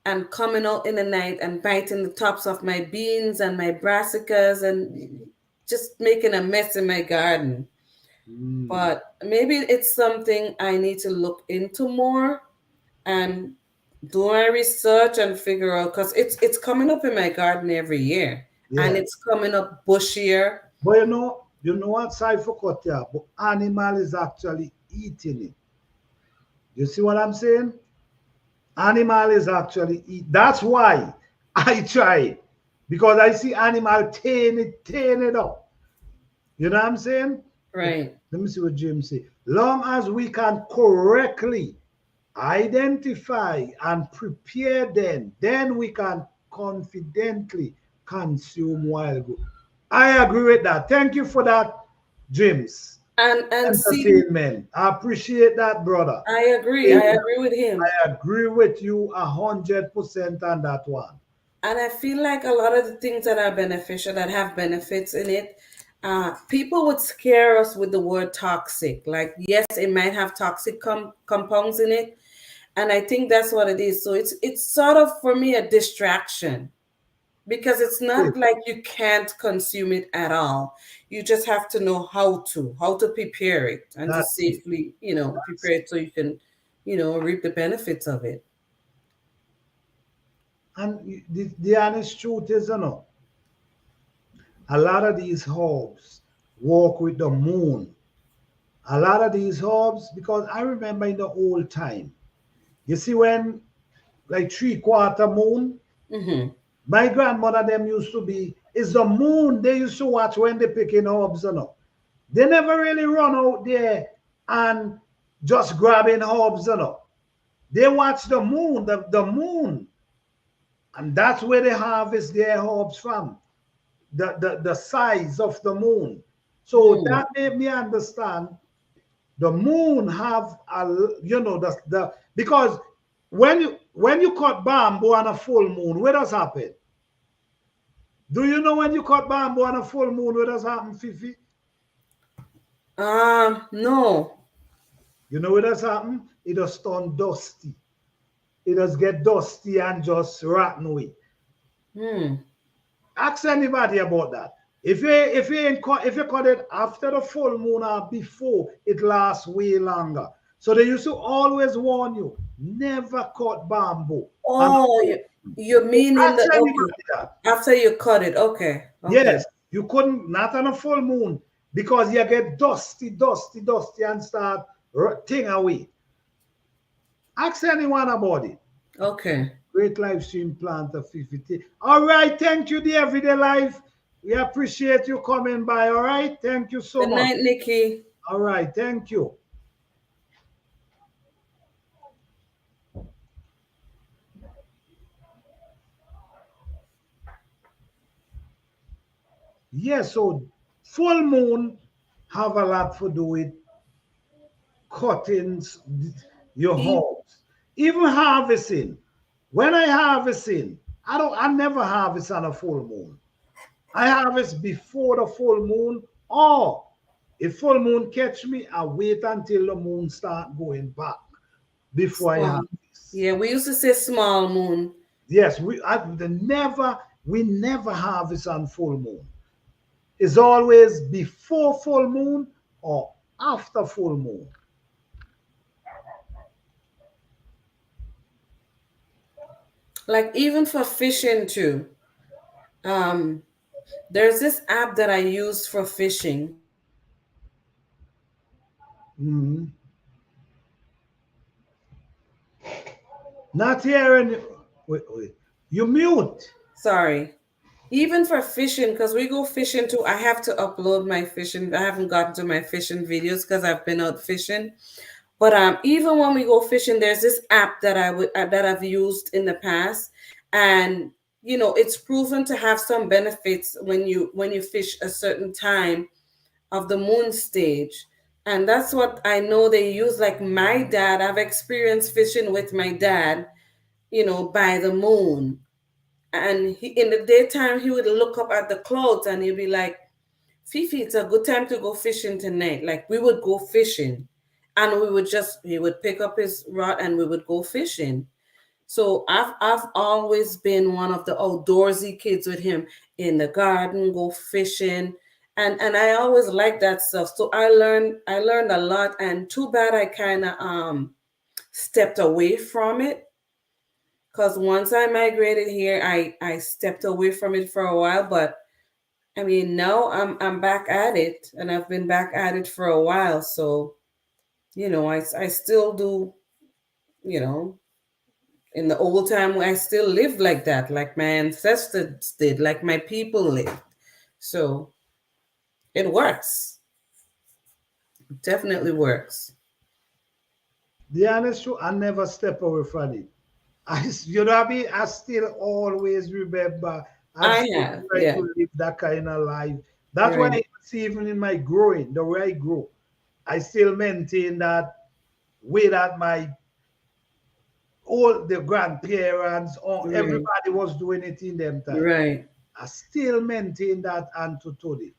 and coming out in the night and biting the tops of my beans and my brassicas and just making a mess in my garden. Mm, But maybe it's something I need to look into more and do my research and figure out because it's coming up in my garden every year and yeah. it's coming up bushier. But you know what, side for cut here, but animal is actually eating it. You see what I'm saying? Animal is actually eat. That's why I try it. Because I see animal tearing it up. You know what I'm saying? Right. Let me see what James say. Long as we can correctly identify and prepare them, then we can confidently consume wild goat. I agree with that. Thank you for that, James. And see, Entertainment. I appreciate that, brother. I agree with him. I agree with you 100% on that one. And I feel like a lot of the things that are beneficial, that have benefits in it, people would scare us with the word toxic. Like, yes, it might have toxic compounds in it, and I think that's what it is. So it's sort of for me a distraction because it's Okay, not like you can't consume it at all. You just have to know how to prepare it and to that's it. safely, prepare it so you can reap the benefits of it. And the honest truth is, a lot of these herbs work with the moon. A lot of these herbs, because I remember in the old time, you see when like 3/4 moon, Mm-hmm. my grandmother them used to be, it's the moon they used to watch when they picking herbs, They never really run out there and just grabbing herbs, They watch the moon, the moon, and that's where they harvest their herbs from. The size of the moon. So Mm. that made me understand the moon have a, the because when you cut bamboo on a full moon, what does happen? Do you know when you cut bamboo on a full moon, what does happen, Fifi? No. You know what does happen? It does turn dusty. It does get dusty and just rotten away. Hmm. Ask anybody about that. If you cut it after the full moon or before, it lasts way longer. So they used to always warn you, never cut bamboo. And Oh, you mean in ask the okay, anybody that. after you cut it. Okay. Okay. Yes, you couldn't, not on a full moon, because you get dusty, dusty, dusty, and start thing away. Ask anyone about it. Okay. Great live stream planter 50. All right, thank you, the everyday life. We appreciate you coming by. All right, thank you so Good much. night, Nikki. All right, thank you. Yes, so full moon have a lot to do with cuttings, your E- herbs, even harvesting. When I harvesting, I never harvest on a full moon. I harvest before the full moon, or if full moon catch me, I wait until the moon start going back before I Small. harvest. Yeah, we used to say small moon. Yes, we never harvest on full moon. It's always before full moon or after full moon. Like even for fishing too. Um, there's this app that I use for fishing. Mhm. Not hearing. Wait. You mute. Sorry. Even for fishing, because we go fishing too, I have to upload my fishing. I haven't gotten to my fishing videos because I've been out fishing. But even when we go fishing, there's this app that that I've used in the past, and it's proven to have some benefits when you fish a certain time of the moon stage. And that's what I know they use. Like my dad, I've experienced fishing with my dad, by the moon. And in the daytime, he would look up at the clouds and he'd be like, Fifi, it's a good time to go fishing tonight. Like we would go fishing and he would pick up his rod and we would go fishing. So I've always been one of the outdoorsy kids with him, in the garden, go fishing. And I always liked that stuff. So I learned a lot, and too bad I kind of stepped away from it, because once I migrated here, I stepped away from it for a while. But I mean, now I'm back at it, and I've been back at it for a while. So I still do. You know, in the old time, I still lived like that, like my ancestors did, like my people lived. So it works. It definitely works. The honest truth, I never step away from it. You know what I mean? I still always remember. I've I still have, tried yeah, to live that kind of life. That's why right, I see even in my growing, the way I grow, I still maintain that way that my all the grandparents or right, everybody was doing it in them time. right, I still maintain that unto today.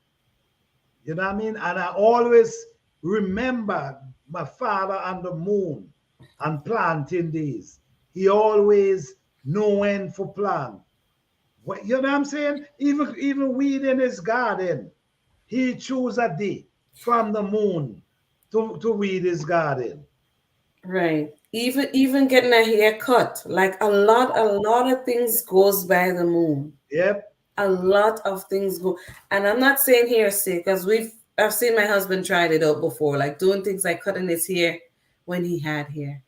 You know what I mean? And I always remember my father on the moon and planting days. He always know when for plant. You know what I'm saying? Even weed in his garden, he choose a day from the moon to weed his garden. right. Even getting a haircut, like a lot of things goes by the moon. Yep. A lot of things go, and I'm not saying hearsay because I've seen my husband tried it out before, like doing things like cutting his hair when he had hair.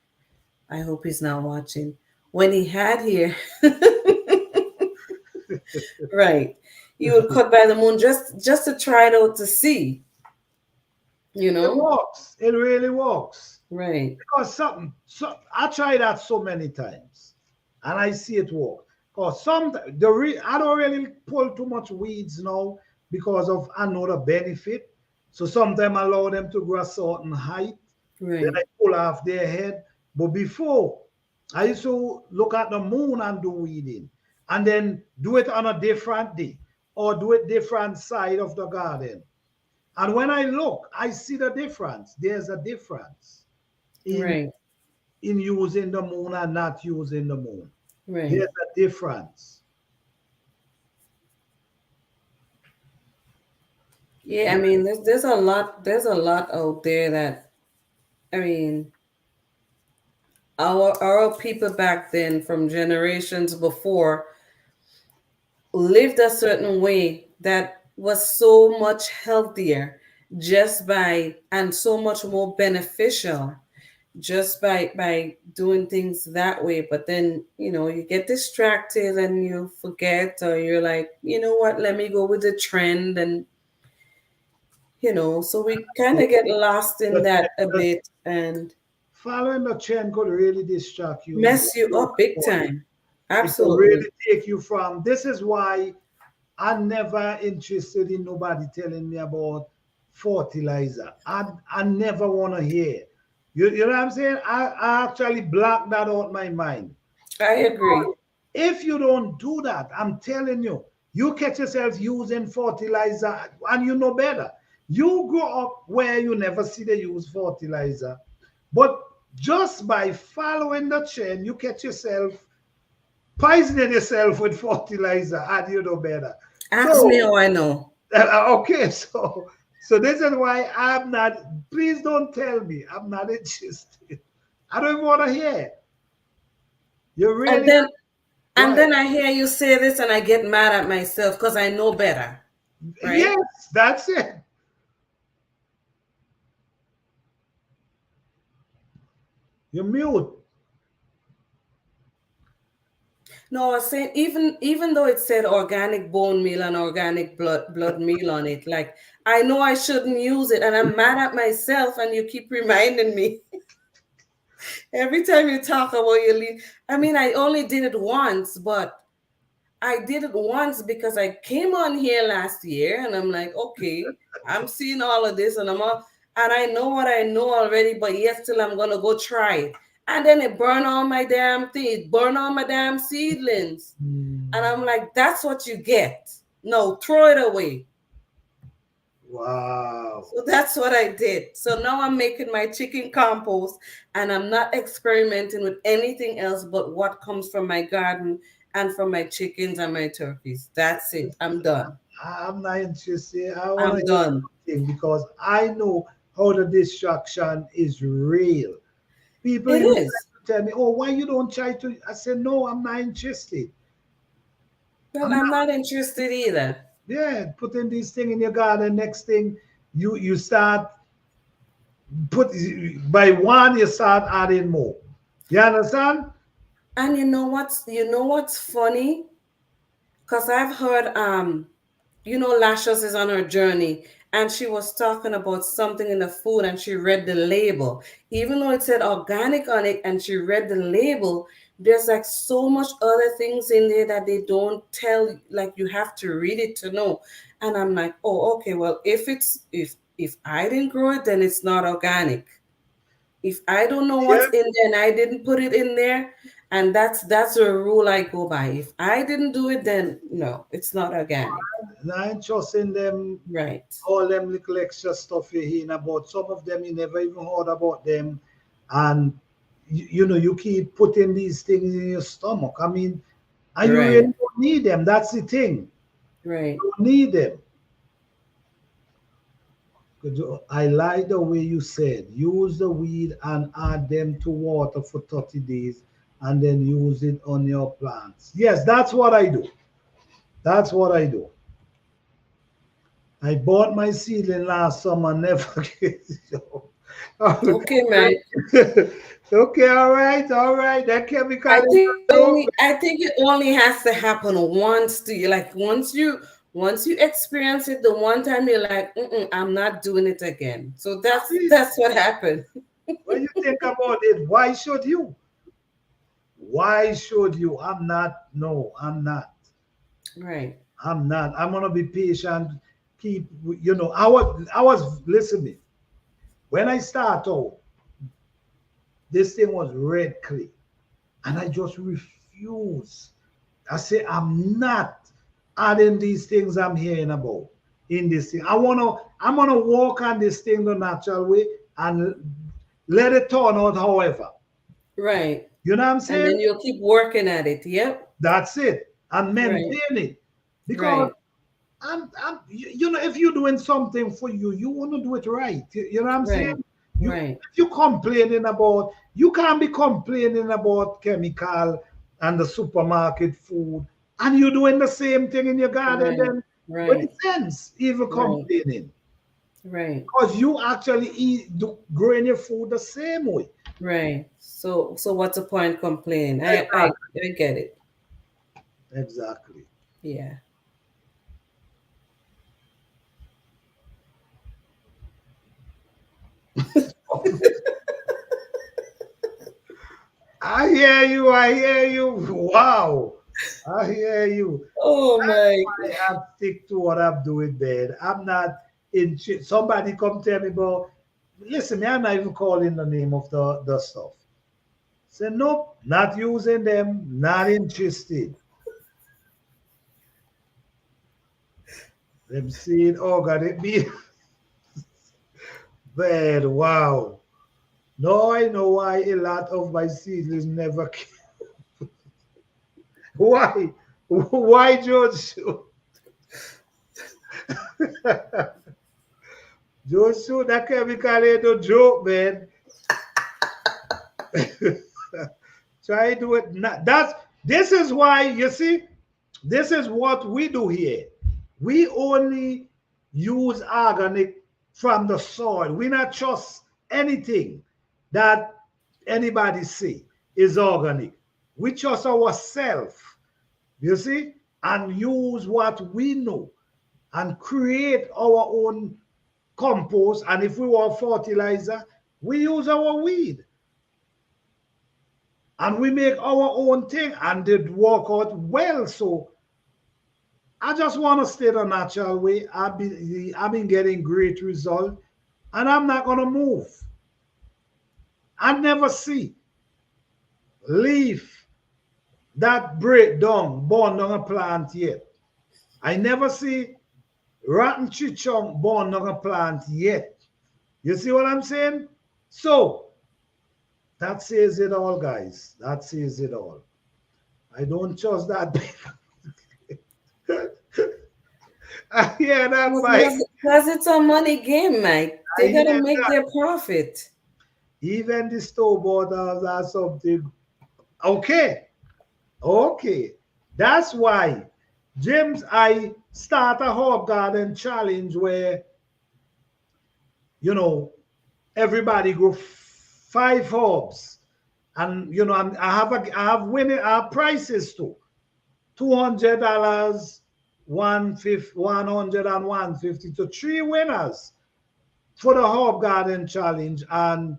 I hope he's not watching. When he had hair, right, he would cut by the moon just to try it out to see, you It know. works. It really works. Right, Because something, so I try that so many times, and I see it work. Because I don't really pull too much weeds now because of another benefit. So sometimes I allow them to grow a certain height. Then right, I pull off their head. But before, I used to look at the moon and do weeding, and then do it on a different day or do it different side of the garden. And when I look, I see the difference. There's a difference in right, using the moon and not using the moon. There's right. a difference. Yeah, I mean, there's a lot out there that, I mean, our people back then from generations before lived a certain way that was so much healthier just by, and so much more beneficial just by doing things that way. But then, you get distracted and you forget, or you're like, you know what, let me go with the trend. And so we kind of get lost in The, that a the, bit and following the trend could really distract you. mess you up big time. It could Absolutely. really take you from. This is why I'm never interested in nobody telling me about fertilizer. I never want to hear. You know what I'm saying? I actually block that out my mind. I agree. If you don't do that, I'm telling you, you catch yourself using fertilizer and you know better. You grow up where you never see they use fertilizer, but just by following the trend, you catch yourself poisoning yourself with fertilizer and you know better. Ask me So, how I know. okay, so this is why I'm not. Please don't tell me I'm not interested. I don't even want to hear. You And really then go and ahead. then I hear you say this and I get mad at myself because I know better, right? Yes, that's it. You mute. No, I was saying, even though it said organic bone meal and organic blood meal on it, like, I know I shouldn't use it, and I'm mad at myself, and you keep reminding me every time you talk about your leave. I mean, I only did it once, but I did it once because I came on here last year and I'm like, okay, I'm seeing all of this, and I know what I know already, but yet still I'm gonna go try it. And then it burned all my damn thing, it burned all my damn seedlings. And I'm like, that's what you get. No, throw it away. Wow. So that's what I did. So now I'm making my chicken compost, and I'm not experimenting with anything else but what comes from my garden and from my chickens and my turkeys. That's it. I'm done. I'm not interested. I want I'm to hear done. something because I know how the distraction is real. People It use is. that to tell me, "Oh, why you don't try to?" I said, "No, I'm not interested. Well, I'm I'm not." not interested either. Yeah, putting this thing in your garden. Next thing, you start put by one, you start adding more. You understand? And you know what's funny? Because I've heard Lashes is on her journey, and she was talking about something in the food, and she read the label. Even though it said organic on it and she read the label, there's like so much other things in there that they don't tell, like you have to read it to know. And I'm like, oh, okay, well, if I didn't grow it, then it's not organic. If I don't know Yeah. what's in there and I didn't put it in there, and that's a rule I go by. If I didn't do it, then no, it's not organic. I ain't trusting them. Right. All them little extra stuff you hearing about. Some of them you never even heard about them, and you keep putting these things in your stomach. I mean, and you really Right. don't need them. That's the thing. Right. You don't need them. I like the way you said use the weed and add them to water for 30 days and then use it on your plants. Yes, that's what I do. That's what I do. I bought my seedling last summer, never get it. Okay, man. Okay, all right. That chemical I is think a joke. I think it only has to happen once to you. Like once you experience it the one time, you're like, I'm not doing it again. So that's what happened. When you think about it, why should you? Why should you? I'm not. No, I'm not. Right. I'm not. I'm gonna be patient. Keep. I was listening. When I start out, this thing was red clay, and I just refuse. I say I'm not adding these things I'm hearing about in this thing. I'm gonna walk on this thing the natural way and let it turn out however. Right. You know what I'm And saying? then you'll keep working at it. Yep. That's it. And Right. maintain it. Because Right. if you're doing something for you, you want to do it right. You know what I'm Right. saying? Right. If you complaining about, you can't be complaining about chemical and the supermarket food, and you're doing the same thing in your garden. Right. Then what Right. sense even Right. complaining? Right. Because you actually growing your food the same way. Right. So what's the point complaining? I get it. Exactly. Yeah. I hear you. I hear you. Wow. I hear you. Oh my. I stick to what I'm doing, man. I'm not in. Somebody come tell me about. Listen, me, I'm not even calling the name of the stuff. Say nope, not using them, not interested. Them seeing organic be bad. Wow. Now I know why a lot of my seedlings never came. Why? Why, George? George, that chemical ain't no joke, man. Try to do it. This is why you see. This is what we do here. We only use organic from the soil. We not trust anything that anybody say is organic. We trust ourselves, you see, and use what we know and create our own compost. And if we want fertilizer, we use our weed and we make our own thing and it work out well. So I just want to stay the natural way. I've been getting great result, and I'm not gonna move. I never see leaf that break down, born on a plant yet. I never see rotten chichong born on a plant yet. You see what I'm saying? So that says it all, guys. That says it all. I don't trust that. I hear that, Mike. Because it's a money game, Mike. I They gotta hear make that. their profit. Even the store borders are something. Okay, okay. That's why, James, I start a herb garden challenge where, you know, everybody grow 5 herbs. And, I have winning, I have prices too. $200, 150, 100 and 150 to 3 winners for the herb garden challenge. And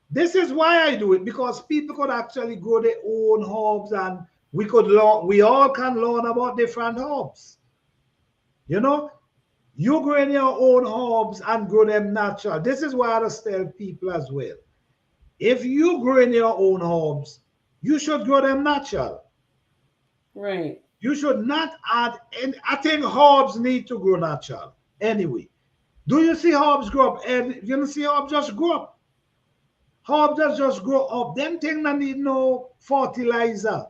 this is why I do it, because people could actually grow their own herbs and we all can learn about different herbs. You know, you grow in your own herbs and grow them natural. This is why I just tell people as well. If you grow in your own herbs, you should grow them natural. Right. You should not add any. I think herbs need to grow natural. Anyway, do you see herbs grow up? And you don't see herbs just grow up. Herbs just grow up. Them things that need no fertilizer.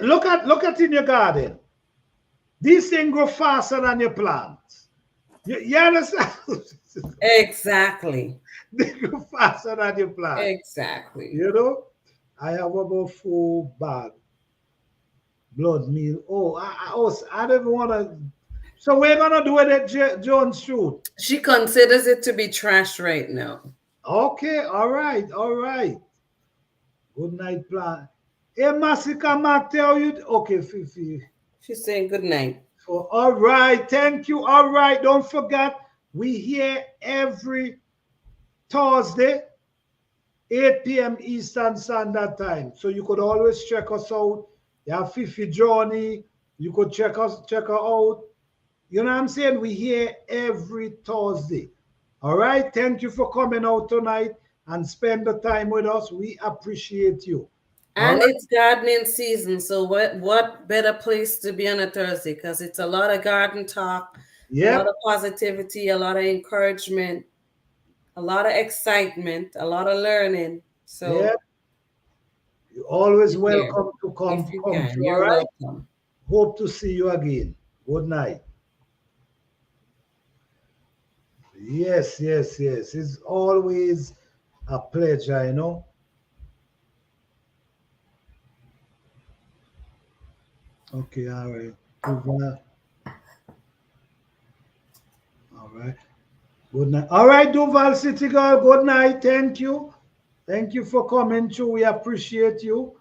Look at in your garden. These things grow faster than your plants. You understand? Exactly. They go faster than you plan. Exactly. You know, I have about 4 bag blood meal. Oh, I don't want to. So we're gonna do it at Jones shoot. She considers it to be trash right now. Okay, all right, all right. Good night plan. Hey, Masika, Mark, tell you. Okay, Fifi. She's saying good night. For all right, thank you. All right, don't forget we here every Thursday, 8 p.m. Eastern Standard Time. So you could always check us out. You have Fifi Johnny. You could check her out. You know what I'm saying? We here every Thursday. All right. Thank you for coming out tonight and spend the time with us. We appreciate you. All And right. it's gardening season, so what better place to be on a Thursday? Because it's a lot of garden talk, a lot Yep. of positivity, a lot of encouragement, a lot of excitement, a lot of learning. So Yep. You're always be here welcome to if you come can. through. All You're right. welcome. Hope to see you again. Good night. Yes, yes, yes. It's always a pleasure, you know. Okay, all right. Duval, all right. Good night. All right, Duval City Girl, good night. Thank you. Thank you for coming through. We appreciate you.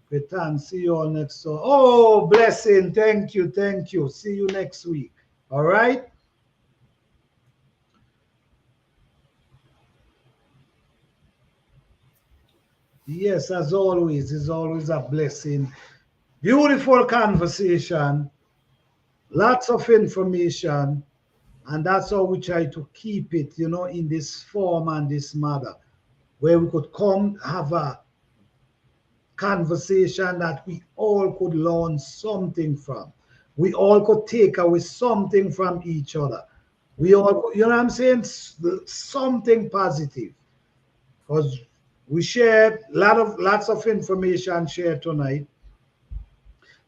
Return. See you all next week. Oh, blessing. Thank you. Thank you. See you next week. All right. Yes, as always, it's always a blessing. Beautiful conversation, lots of information, and that's how we try to keep it, you know, in this form and this matter, where we could come have a conversation that we all could learn something from. We all could take away something from each other. We all, you know what I'm saying? Something positive. Because we share lots of information shared tonight.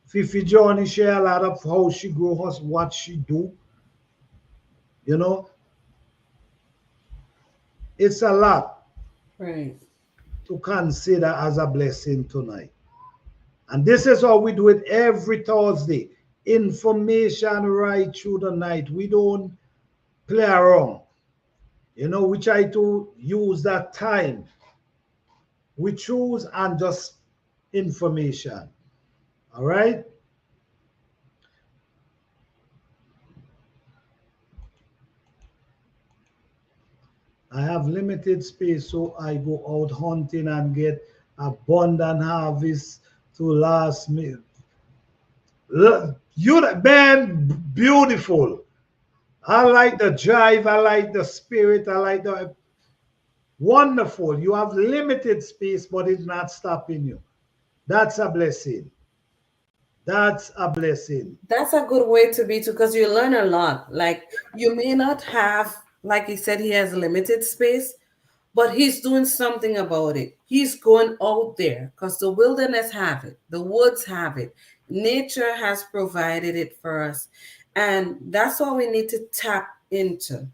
Fifi Johnny share a lot of how she grew up, what she do. You know, it's a lot Right. to consider as a blessing tonight. And this is how we do it every Thursday. Information right through the night. We don't play around. You know, we try to use that time. We choose and just information. All right. I have limited space, so I go out hunting and get abundant harvest to last me. You man, beautiful. I like the drive. I like the spirit. I like the wonderful. You have limited space, but it's not stopping you. That's a blessing. That's a blessing. That's a good way to be too, because you learn a lot. Like you may not have, like he said, he has limited space, but he's doing something about it. He's going out there because the wilderness have it, the woods have it, nature has provided it for us, and that's what we need to tap into.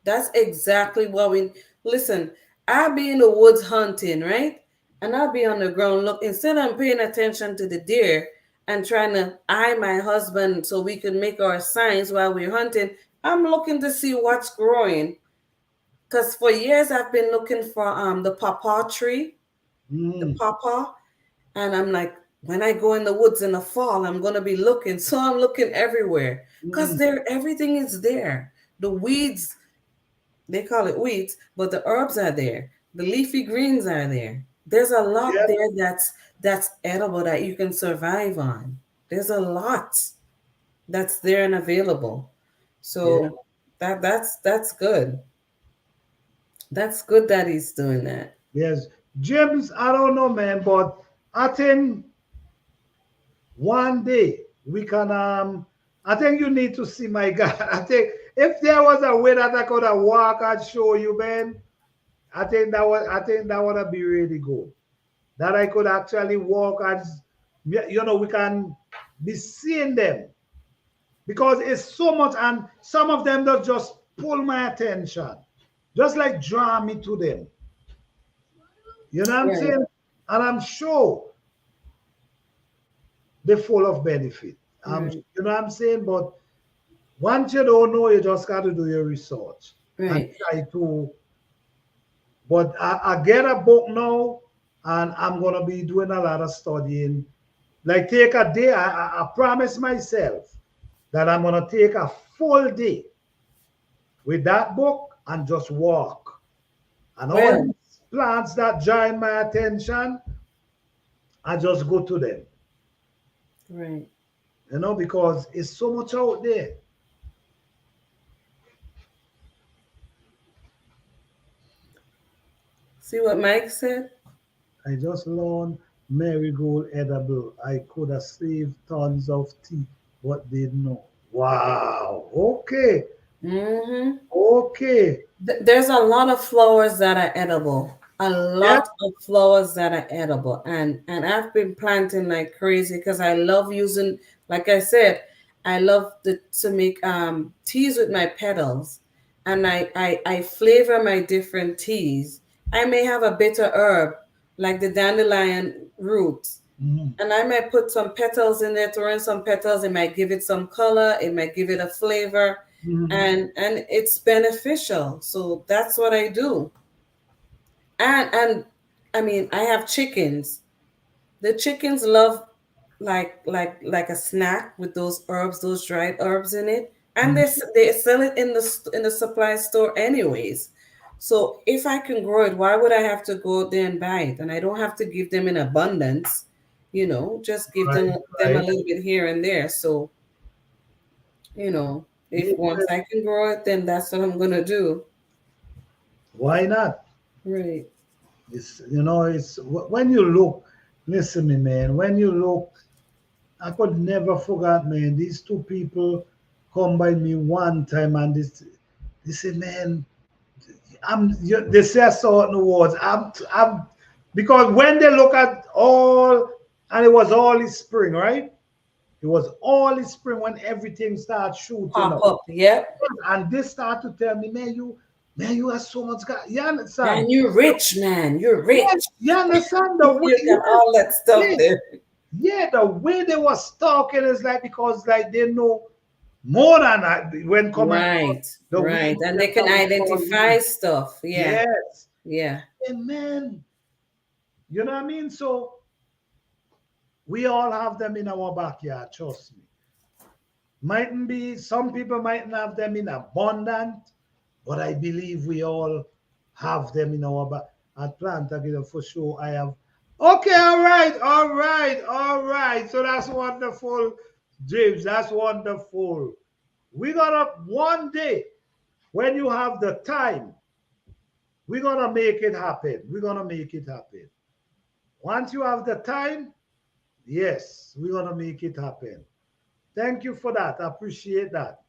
That's exactly what we listen. I'll be in the woods hunting, right? And I'll be on the ground look instead of paying attention to the deer and trying to eye my husband so we can make our signs while we're hunting. I'm looking to see what's growing. Because for years I've been looking for the pawpaw tree, the Mm, pawpaw. And I'm like, when I go in the woods in the fall, I'm gonna be looking. So I'm looking everywhere. Because mm. there everything is there. The weeds, they call it weeds, but the herbs are there. The leafy greens are there. There's a lot Yep. there that's edible that you can survive on. There's a lot that's there and available. Yeah. So that's good. That's good that he's doing that. Yes. James, I don't know, man, but I think one day we can I think you need to see my God. I think if there was a way that I could have walk and show you, man, I think that would be really good. That I could actually walk and you know we can be seeing them. because it's so much, and some of them that just pull my attention, just like draw me to them. You know what I'm Right. saying? And I'm sure they're full of benefit. Right. You know what I'm saying? But once you don't know, you just got to do your research and Right. try to. But I get a book now, and I'm gonna be doing a lot of studying. Like take a day. I promise myself that I'm gonna take a full day with that book and just walk. And all Well, these plants that join my attention, I just go to them. right. You know, because it's so much out there. See what Mike said? I just learned marigold edible. I could have saved tons of tea, but didn't know. Wow. Okay. Mm-hmm. Okay. There's a lot of flowers that are edible. A Yeah. lot of flowers that are edible. And I've been planting like crazy because I love using, like I said, I love to make teas with my petals. And I flavor my different teas. I may have a bitter herb like the dandelion roots. Mhm. And I might put some petals in there, throw in some petals. It might give it some color. It might give it a flavor, Mhm. and it's beneficial. So that's what I do. And I mean, I have chickens. The chickens love like a snack with those herbs, those dried herbs in it, and Mhm. they sell it in the supply store anyways. So if I can grow it, why would I have to go out there and buy it? And I don't have to give them in abundance, just give Right. them a Right. little bit here and there. So, if once Yeah. I can grow it, then that's what I'm gonna do. Why not? Right. It's when you look. Listen, me man. When you look, I could never forget, man. These two people come by me one time, and they say, man, they say certain words. Because when they look at all, and it was all in spring, right? It was all in spring when everything started shooting Pop up. up. Yep. And they start to tell me, man, you have so much God. You understand? Man, you're rich, man. You're rich. Yes, you understand the way, You got all that stuff yes, there. yeah, the way they was talking is like because like they know more than I when coming from Right, the way right. And they're they can coming from me. identify stuff. Yeah, Yes. yeah. And man, you know what I mean? So we all have them in our backyard, trust me. Mightn't be, some people mightn't have them in abundant, but I believe we all have them in our back. At Plantagenet for sure. I have. Okay, all right, all right, all right. So that's wonderful, James. That's wonderful. We gotta one day when you have the time, we're gonna make it happen. We're gonna make it happen. Once you have the time, yes, we're gonna make it happen. Thank you for that. I appreciate that.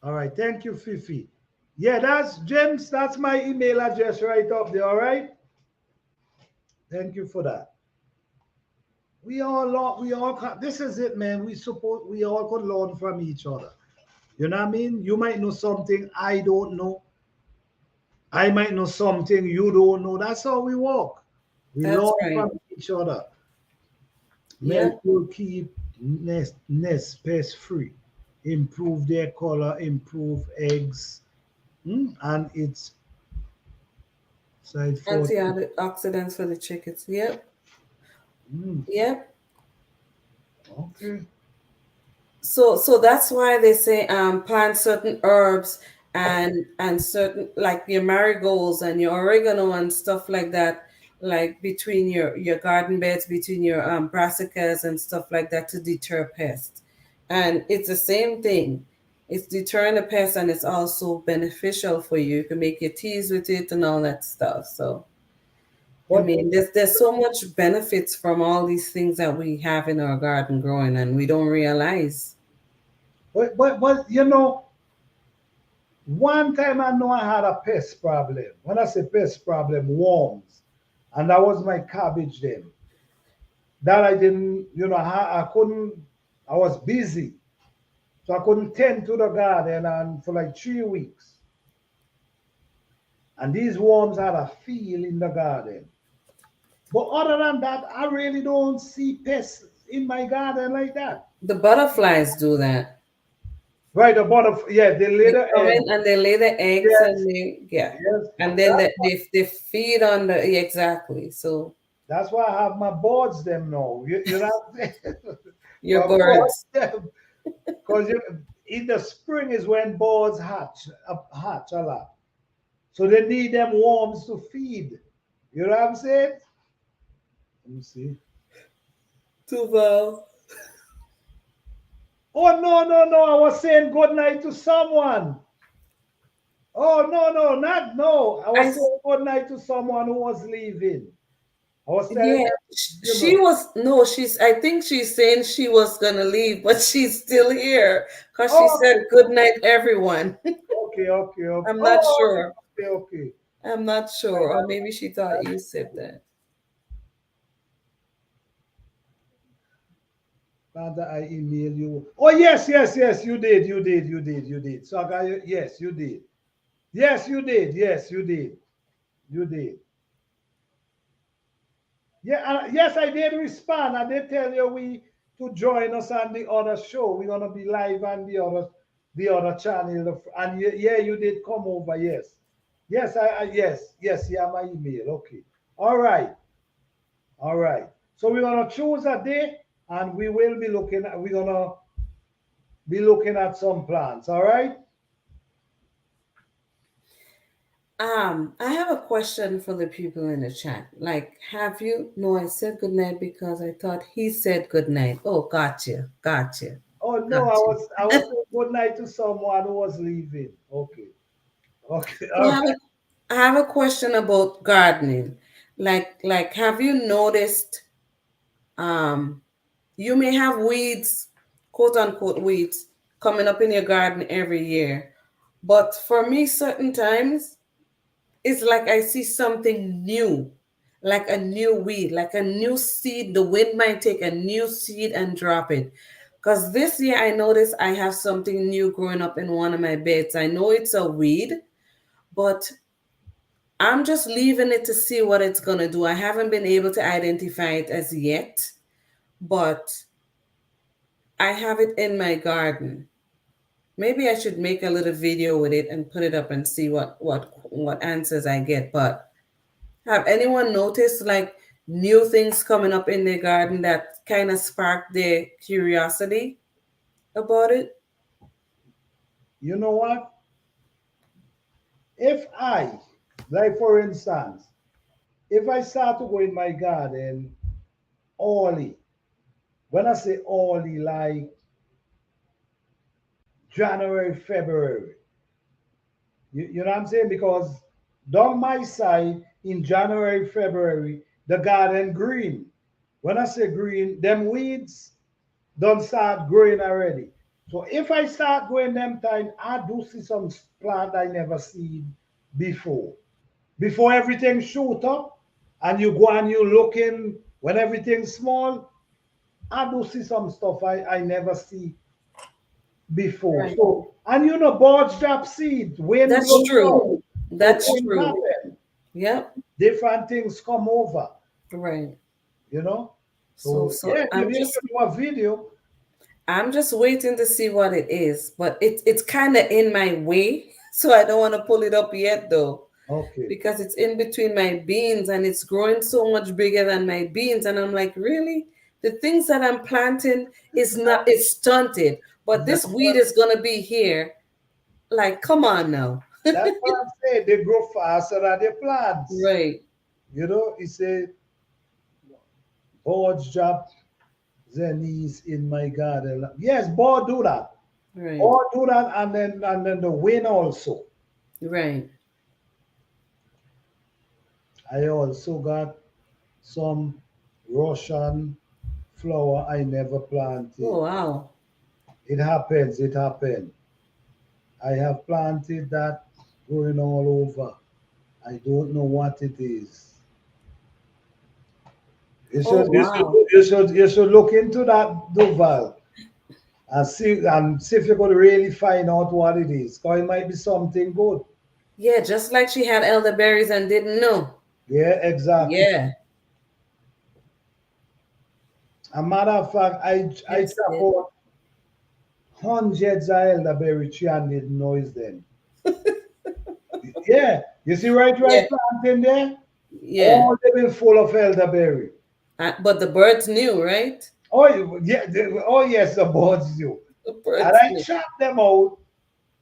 All right. Thank you, Fifi. Yeah, that's James. That's my email address right up there. All right. Thank you for that. This is it, man. We all could learn from each other. You know what I mean? You might know something I don't know. I might know something you don't know. That's how we work. We That's learn right. from each other. Yeah. Milk will keep nest pest free, improve their color, improve eggs, and it's side for. Antioxidants for the chickens. Yep. Mm, Yep. okay. So that's why they say plant certain herbs and certain like your marigolds and your oregano and stuff like that, like between your garden beds, between your brassicas and stuff like that to deter pests. And it's the same thing. It's deterring the pests and it's also beneficial for you. You can make your teas with it and all that stuff. So I But mean, there's so much benefits from all these things that we have in our garden growing and we don't realize. but one time I know I had a pest problem. When I say pest problem, worms, and that was my cabbage then. that I didn't, I couldn't, I was busy. So I couldn't tend to the garden and for like 3 weeks. And these worms had a field in the garden. But other than that, I really don't see pests in my garden like that. The butterflies do that. Right, the butterfly, yeah, they lay They the come egg. in and they lay the eggs Yes, and they, yeah. yes. And then they feed on the, yeah, exactly. So That's why I have my boards them now. You know what I'm saying? your My boards birds. them. Because in the spring is when boards hatch a lot. So they need them worms to feed. You know what I'm saying? Let me see. Tuval. Oh no, no, no. I was saying good night to someone. Oh no, no, not no. I I was saying good night to someone who was leaving. I was telling Yeah, them, she was no, I think she's saying she was gonna leave, but she's still here because she oh, said good night, everyone. okay, okay, okay. I'm not Oh, sure. okay, okay, okay. I'm not sure, or maybe she thought you said that. Father, I email you. Oh yes, yes, yes. You did, you did, you did, you did. So I got you. Yes, you did. Yes, you did. Yes, you did. You did. Yeah, yes, I did respond. I did tell you we to join us on the other show. We're gonna be live on the other channel. And yeah, you did come over. Yes, yes, yes, yes. Yeah, my email. Okay. All right, all right. So we're gonna choose a day, and we will be looking. We're gonna be looking at some plans. All right. I have a question for the people in the chat. Like, have you? No, I said good night because I thought he said good night. Oh, gotcha, gotcha, Oh no, I gotcha. was I was saying good night to someone who was leaving. Okay. Okay. So All right. I have a question about gardening. Like, have you noticed? Um, you may have weeds, quote unquote weeds, coming up in your garden every year. But for me, certain times, it's like I see something new, like a new weed, like a new seed. The wind might take a new seed and drop it. Because this year I noticed I have something new growing up in one of my beds. I know it's a weed, but I'm just leaving it to see what it's going to do. I haven't been able to identify it as yet, but I have it in my garden. Maybe I should make a little video with it and put it up and see what answers I get. But have anyone noticed like new things coming up in their garden that kind of sparked their curiosity about it? You know what? If I, like for instance, if I start to go in my garden early, when I say early, like January, February, you know what I'm saying? Because down my side in January, February, the garden green. When I say green, them weeds don't start growing already. So if I start growing them time, I do see some plant I never seen before. Before everything shoot up and you go and you looking when everything's small, I do see some stuff I never see before. Right. So and birds drop seed, wind That's blows true. up. So That's things true. happen. Yep. Different things come over, Right. you know. So So so yeah, I'm maybe you just should do a video. I'm just waiting to see what it is, but it's kind of in my way, so I don't want to pull it up yet though, Okay. because it's in between my beans and it's growing so much bigger than my beans, and I'm like, really? The things that I'm planting is stunted, but That's this weed what is gonna be here. Like, come on now. that's what I'm saying. They grow faster than the plants. Right, It's a birds drop their knees in my garden. Yes, bird do that. right, Or do that and then the wind also. right. I also got some Russian flower I never planted. Oh wow. It happens, it happened. I have planted that growing all over. I don't know what it is. You Oh should, you should, wow. you should look into that, Duval, and see if you could really find out what it is. Because it might be something good. Yeah, just like she had elderberries and didn't know. Yeah, exactly. Yeah. A matter of fact, I Yes. chop Yes. out hundreds of elderberry tree and didn't know it's them. Yeah, you see Yeah. right planting there? Yeah. All they been full of elderberry. But the birds knew, right? Oh yeah, oh yes, the birds do. The And birds I knew. chopped them out.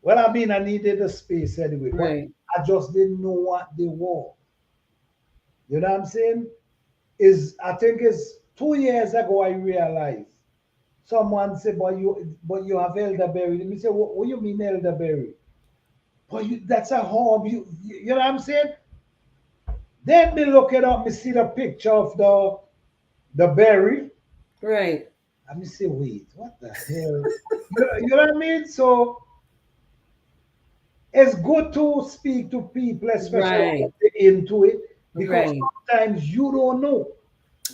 Well, I mean, I needed the space anyway, but Right. I just didn't know what they were. You know what I'm saying? Is I think it's 2 years ago I realized. Someone said, but you have elderberry. Let me say, what you mean elderberry? But that's a home. You know what I'm saying? Then me look it up, me see the picture of the berry. Right. And me say, wait, what the hell? You know what I mean? So it's good to speak to people, especially when Right. they're into it, because Right. sometimes you don't know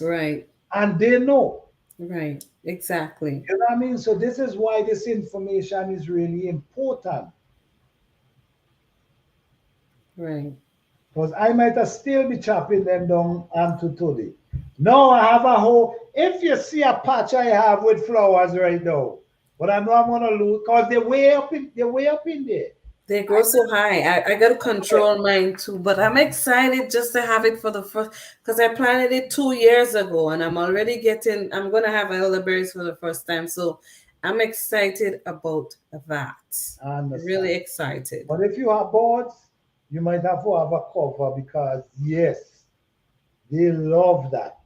Right. and they know. Right. Exactly. You know what I mean? So this is why this information is really important. Right. Because I might have still be chopping them down unto today. No, I have a whole. If you see a patch I have with flowers right now, but I know I'm gonna lose because they're way up in there. They grow so high. I got to control mine too, but I'm excited just to have it for the first because I planted it 2 years ago and I'm going to have elderberries for the first time. So I'm excited about that. I understand. Really excited. But if you have boards, you might have to have a cover because yes, they love that.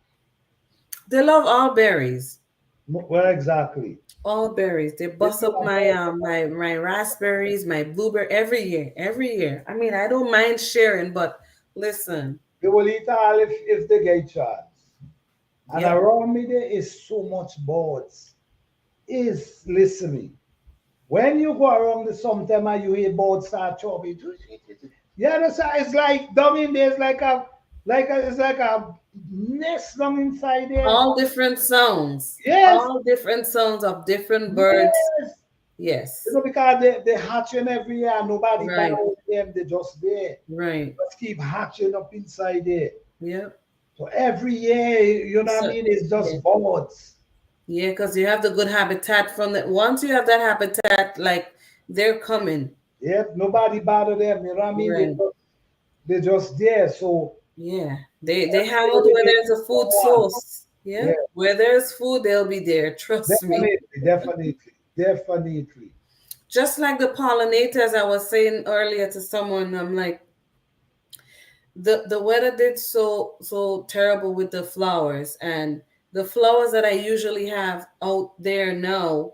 They love all berries. Well, exactly. All berries. They If bust you up have my boards, my raspberries, my blueberry every year. Every year. I mean, I don't mind sharing, but listen. they will eat all if they get chance. And Yep. around me there is so much boards. Is listening. When you go around the sometime and you hear boards start chopping, you understand? It's like down in there, it's like a nest down inside there. All different sounds. Yes, All different sounds of different birds. yes. Yes. Because they hatching every year, nobody Right. buys them, they just there. Right. Just keep hatching up inside there. Yep. So every year, you know what I So mean, it's yeah. just boards. Yeah, because you have the good habitat from the once you have that habitat, like they're coming. Yep, nobody bother them, you know what I mean? Right. They're just there. So Yeah. They hang out every where day there's a food someone. source. Yeah. Yeah, Where there's food, they'll be there. Trust me. definitely. Just like the pollinators I was saying earlier to someone, I'm like, the weather did so terrible with the flowers and the flowers that I usually have out there now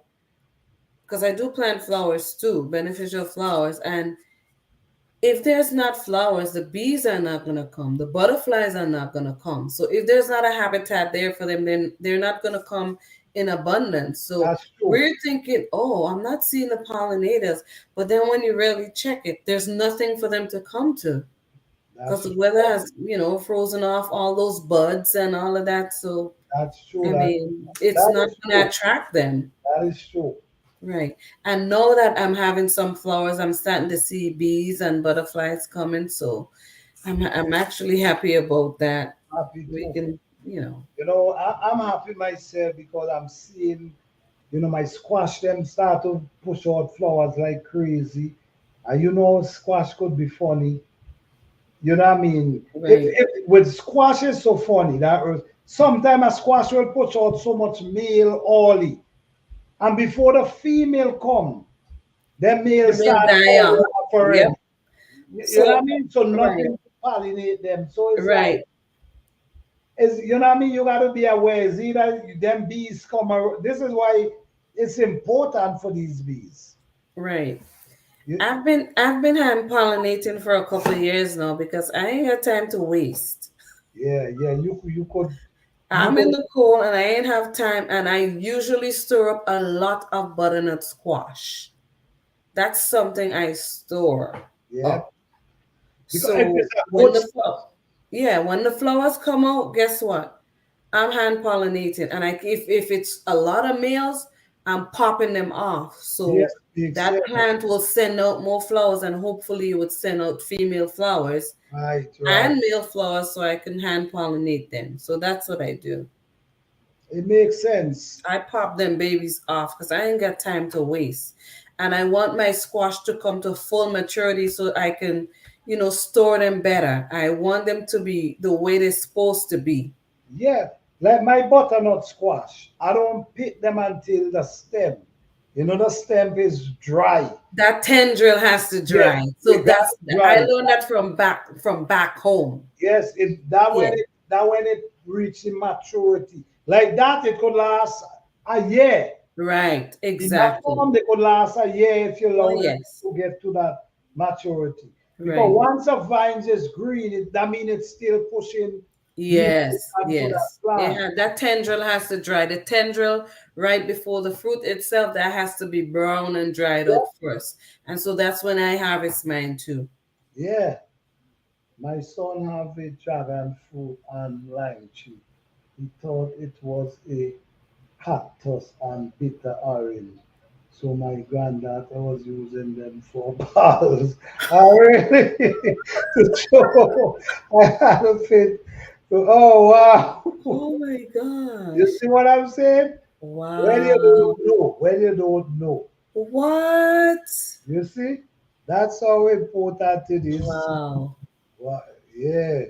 because I do plant flowers too, beneficial flowers. And if there's not flowers, the bees are not going to come, the butterflies are not going to come. So if there's not a habitat there for them, then they're not going to come in abundance. So That's true. we're thinking, oh, I'm not seeing the pollinators. But then when you really check it, there's nothing for them to come to because That's the true. weather has, frozen off all those buds and all of that. So, That's true. I That mean, it's that not is going to true. attract them. That is true. Right. And now that I'm having some flowers, I'm starting to see bees and butterflies coming. So I'm actually happy about that. Happy We too. can, I'm happy myself because I'm seeing, my squash them start to push out flowers like crazy. And squash could be funny. You know what I mean? right, If with squash is so funny that sometimes a squash will push out so much male early. And before the female come, the male the male start die falling off. off Yep. already. You know what I So, mean? So right, nothing to pollinate them. So it's like, right, you know what I mean? You got to be aware. It's either them bees come around. This is why it's important for these bees. right. You, I've been hand pollinating for a couple of years now because I ain't got time to waste. yeah. You I'm in could, the cold and I ain't have time, and I usually store up a lot of butternut squash. That's something I store yeah. up. Because if So it's a good, when the flowers come out, guess what? I'm hand pollinating, and if it's a lot of males, I'm popping them off. So Yes, makes that sense. plant will send out more flowers, and hopefully it would send out female flowers Right, right. and male flowers, so I can hand pollinate them. So that's what I do. It makes sense. I pop them babies off because I ain't got time to waste. And I want my squash to come to full maturity so I can, store them better. I want them to be the way they're supposed to be. Yeah, like my butternut squash. I don't pick them until the stem. You know, the stem is dry. That tendril has to Yes, dry. So it got that's I dry. learned that from back home. Yes, Yeah. that when it reaches maturity. Like that, it could last a year. Right. In that Exactly. form, they could last a year if you Oh allow them yes. to get to that maturity. Because Right. once a vine is green, that means it's still pushing new Yes, plant to that yes. plant. That tendril has to dry. The tendril right before the fruit itself, that has to be brown and dried Yeah, out first. And so that's when I harvest mine too. yeah. My son have a dragon fruit and lime tree. He thought it was a cactus and bitter orange. So my granddaughter was using them for balls. I really to show I had a fit. Oh wow. Oh my You gosh. see what I'm saying? When you Wow. don't know, when you don't know. What? You see? That's how important it is. Wow. Wow. Yeah,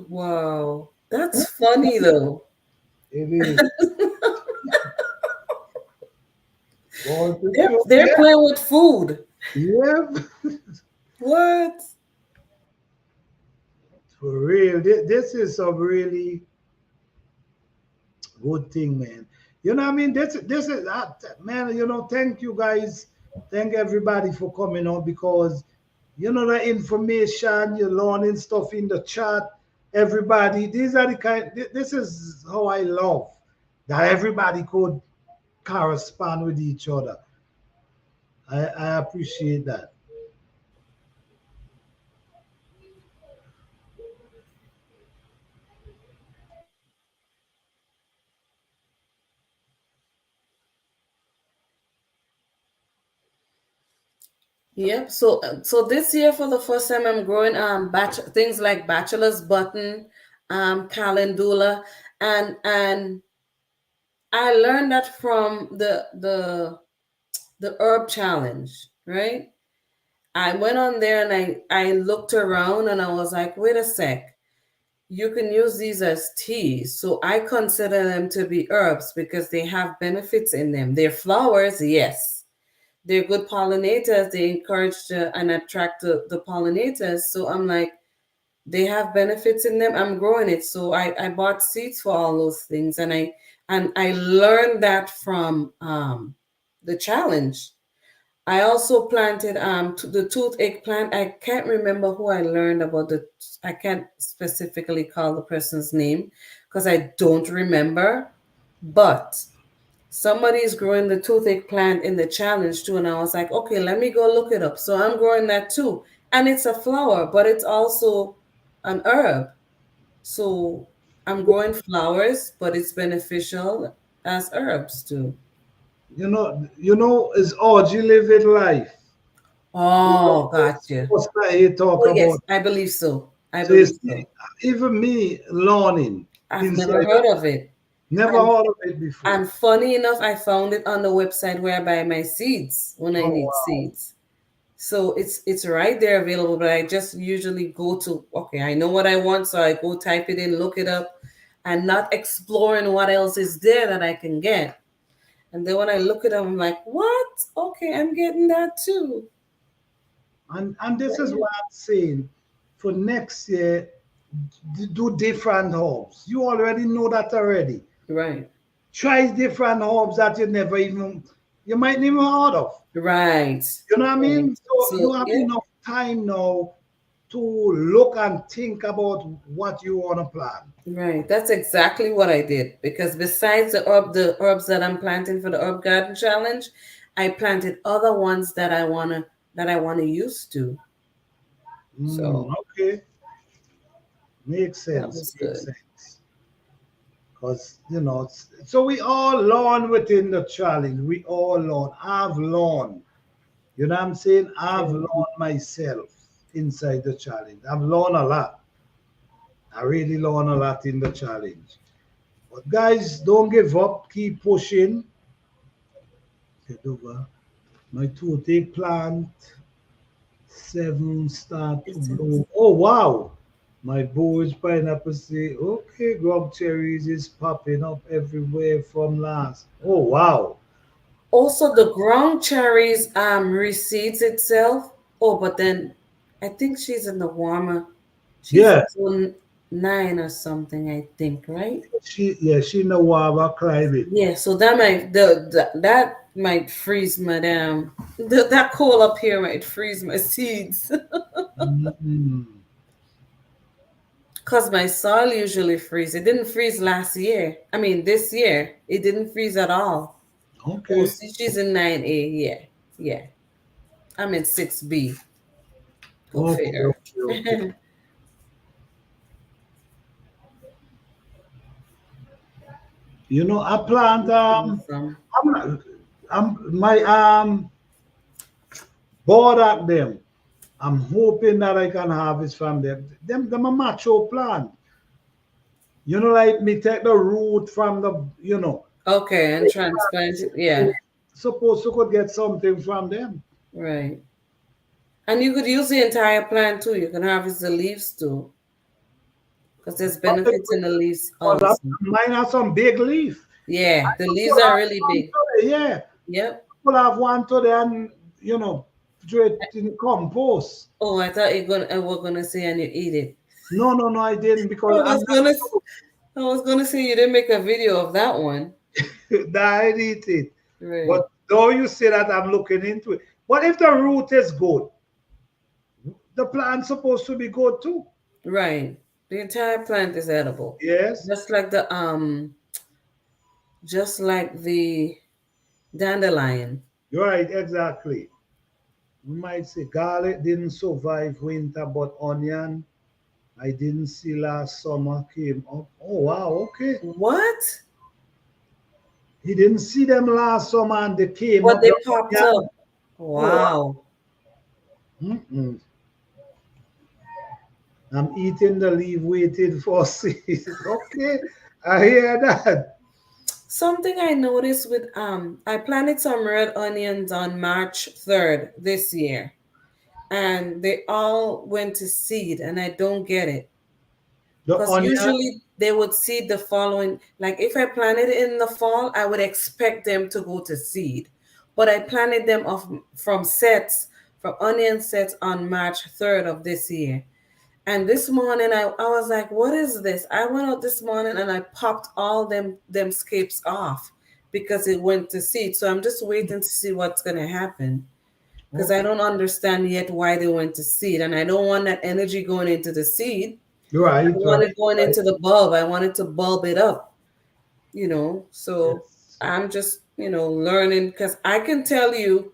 Wow. That's funny though. it is. Going to They're, show. they're Yeah, playing with food. yeah. What? For real. This is a really good thing, man. You know what I mean? This is man, thank you guys. Thank everybody for coming on because the information, you're learning stuff in the chat. Everybody, these are the this is how I love that everybody could correspond with each other. I appreciate that. Yep. So this year for the first time I'm growing things like bachelor's button, calendula, and I learned that from the herb challenge, right? I went on there and I looked around and I was like, wait a sec, you can use these as teas. So I consider them to be herbs because they have benefits in them. They're flowers, yes. They're good pollinators. They encourage and attract the pollinators. So I'm like, they have benefits in them. I'm growing it. So I bought seeds for all those things. And I learned that from the challenge. I also planted the toothache plant. I can't remember who I learned about I can't specifically call the person's name because I don't remember. But somebody's growing the toothache plant in the challenge too. And I was like, okay, let me go look it up. So I'm growing that too. And it's a flower, but it's also an herb. So I'm growing flowers, but it's beneficial as herbs too. It's orgy living life. Oh, gotcha. What's that he talk Oh, yes, about? I believe so. I So you believe see, so. even me learning I've never inside, heard of it. never And, heard of it before. and funny enough, I found it on the website where I buy my seeds when I Oh need wow. seeds. So it's right there available, but I just usually go to, okay, I know what I want, so I go type it in, look it up, and not exploring what else is there that I can get. And then when I look it up, I'm like, what? Okay, I'm getting that too. And this is what I'm saying. For next year, do different herbs. You already know that already. Right. Try different herbs that you might never heard of. Right. You know what I Right. mean? So you So have yeah. enough time now to look and think about what you want to plant. Right, that's exactly what I did because besides the herbs that I'm planting for the herb garden challenge, I planted other ones that I wanna use too. So Okay, makes that sense. was Makes good. sense. Because, so we all learn within the challenge. We all learn. I've learned. You know what I'm saying? I've Yeah. learned myself inside the challenge. I've learned a lot. I really learned a lot in the challenge. But guys, don't give up. Keep pushing. Get over. My toothache plant, 7 start to It's in- bloom. Oh, wow. My Bowish pineapple say, okay, grub cherries is popping up everywhere from last. Oh, wow. Also, the ground cherries reseeds itself. Oh, but then I think she's in the warmer. She's Yeah, on 9 or something, I think, right? she in the Wawa climate. Yeah, so that might that might freeze my damn that coal up here might freeze my seeds. Mm, Cause my soil usually freeze. It didn't freeze last year. I mean this year. It didn't freeze at all. Oh, okay. see, she's in 9A, yeah. Yeah. I'm in 6B. Go Okay, figure. okay, okay. I plant From my board at them. I'm hoping that I can harvest from them. Them a macho plant. Like me take the root from okay, and transplant it. Yeah, suppose you could get something from them. right. And you could use the entire plant too. You can harvest the leaves too. Because there's benefits in the leaves Because also. mine have some big leaf. Yeah, the leaves People are have really one big. today, yeah. Yep. People have one today and do it in compost. Oh, I thought we're gonna say and you eat it. No, I didn't I because I'm was gonna I was gonna say you didn't make a video of that one. not I eat it. Right. But though you say that, I'm looking into it. But if the root is good, the plant's supposed to be good too. Right. The entire plant is edible. Yes. Just like the dandelion. You're right, exactly. You might say garlic didn't survive winter, but onion I didn't see last summer came up. Oh wow, okay. What? He didn't see them last summer and they came But up. they The popped onion. up. Oh wow. Wow. Mm-mm. I'm eating the leaf, waiting for seeds. Okay, I hear that. Something I noticed with I planted some red onions on March 3rd this year, and they all went to seed, and I don't get it. The Because onion. usually they would seed the following, like if I planted it in the fall, I would expect them to go to seed. But I planted them off from sets, from onion sets on March 3rd of this year. And this morning I was like, what is this? I went out this morning and I popped all them scapes off because it went to seed. So I'm just waiting to see what's gonna happen. Because I Okay. don't understand yet why they went to seed. And I don't want that energy going into the seed. I Right, want right, it going right. into the bulb. I want it to bulb it up, So Yes. I'm just, learning because I can tell you,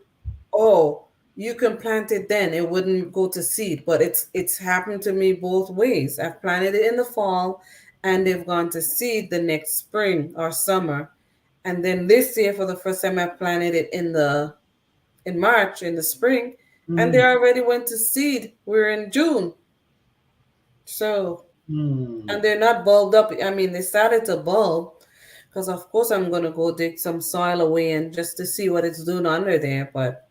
oh, you can plant it then. It wouldn't go to seed, but it's happened to me both ways. I've planted it in the fall and they've gone to seed the next spring or summer. And then this year for the first time I planted it in March in the spring and they Mm, already went to seed. We're in June. So mm. and they're not bulbed up. I mean, they started to bulb because, of course, I'm gonna go dig some soil away and just to see what it's doing under there. But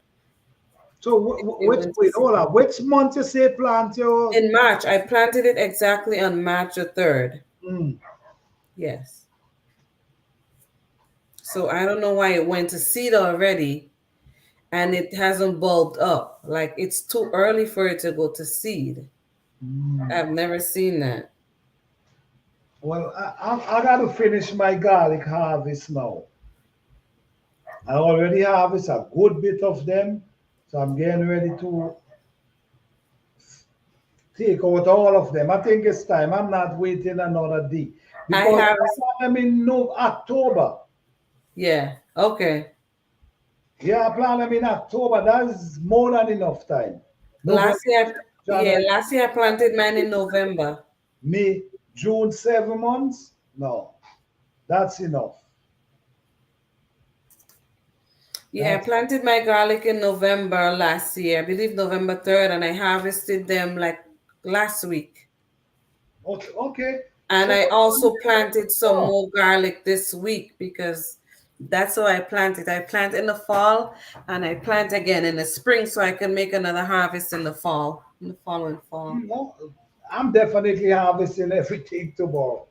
So it which went to wait, seed. hold on. Which month you say plant your? In March, I planted it exactly on March the 3rd. Mm, Yes. So I don't know why it went to seed already and it hasn't bulbed up. Like it's too early for it to go to seed. mm. I've never seen that. Well, I got to finish my garlic harvest now. I already harvest a good bit of them, so I'm getting ready to take out all of them. I think it's time. I'm not waiting another day I because have, I plant them in no October. yeah, okay. Yeah, I plant them in October. That's more than enough time. November, Last year, yeah, January, last year I planted mine in November. May, June, 7 months. No. That's enough. Yeah, I planted my garlic in November last year, I believe November 3rd, and I harvested them like last week. Okay, okay. And So I what also you planted some want? more garlic this week because that's how I plant it. I plant in the fall and I plant again in the spring so I can make another harvest in the fall, in the following fall. No, I'm definitely harvesting everything tomorrow.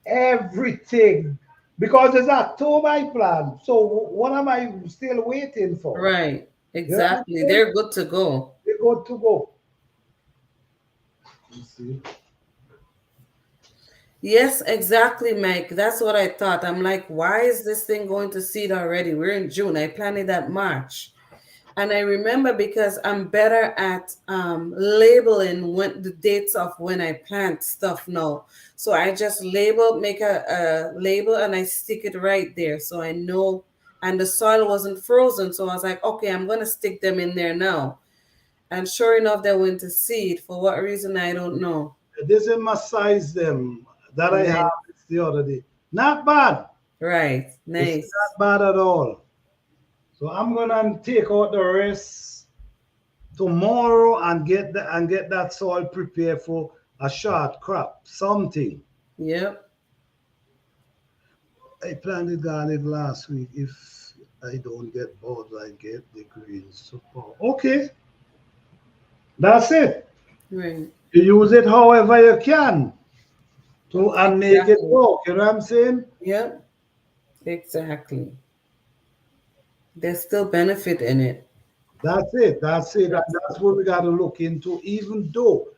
Everything. Because it's October I plan. So what am I still waiting for? Right, You know what I'm exactly. saying? They're good to go. They're good to go. You see? Yes, exactly, Mike. That's what I thought. I'm like, why is this thing going to seed already? We're in June. I planted that March. And I remember because I'm better at labeling when the dates of when I plant stuff now. So I just make a label and I stick it right there. So I know, and the soil wasn't frozen. So I was like, okay, I'm going to stick them in there now. And sure enough, they went to seed. For what reason, I don't know. This is my size them that I Nice. harvested the other day. Not bad. Right. It's Nice. not bad at all. So I'm gonna take out the rest tomorrow and get that soil prepared for a short crop, something. Yep. I planted garlic last week. If I don't get buds, I get the green support. Okay, that's it. Right. You use it however you can to and make it Exactly. work. You know what I'm saying? Yep. Exactly. There's still benefit in it. That's it. That's it. And that's what we got to look into. Even though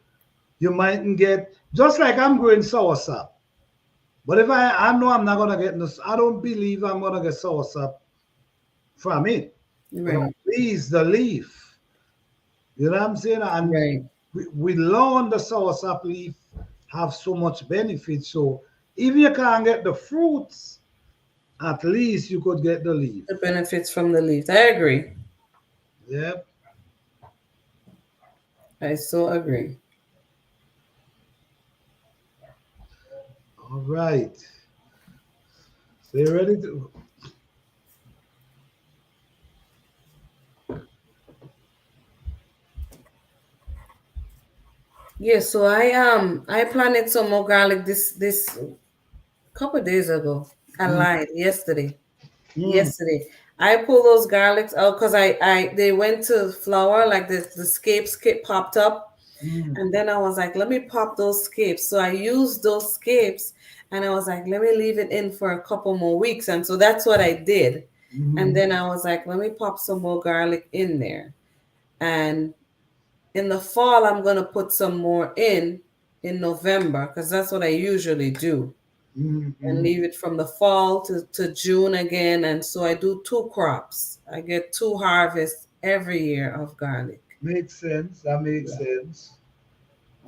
you mightn't get, just like I'm growing soursop. But if I know I'm not gonna get this, I don't believe I'm gonna get soursop from it. But at Right. least the leaf. You know what I'm saying? And Right. we learn the soursop leaf have so much benefit. So if you can't get the fruits, at least you could get the leaf. The benefits from the leaves. I agree. Yep. I so agree. All right. So you ready to? Yeah, so I planted some more garlic this couple days ago. I Mm, lied yesterday. mm, Yesterday. I pulled those garlics out because I they went to flower, like the scape popped up. mm, And then I was like, let me pop those scapes. So I used those scapes and I was like, let me leave it in for a couple more weeks. And so that's what I did. And mm, then I was like, let me pop some more garlic in there. And in the fall, I'm going to put some more in November because that's what I usually do mm, and mm. leave it from the fall to June again. And so I do two crops. I get two harvests every year of garlic. Makes sense. That makes Yeah. sense.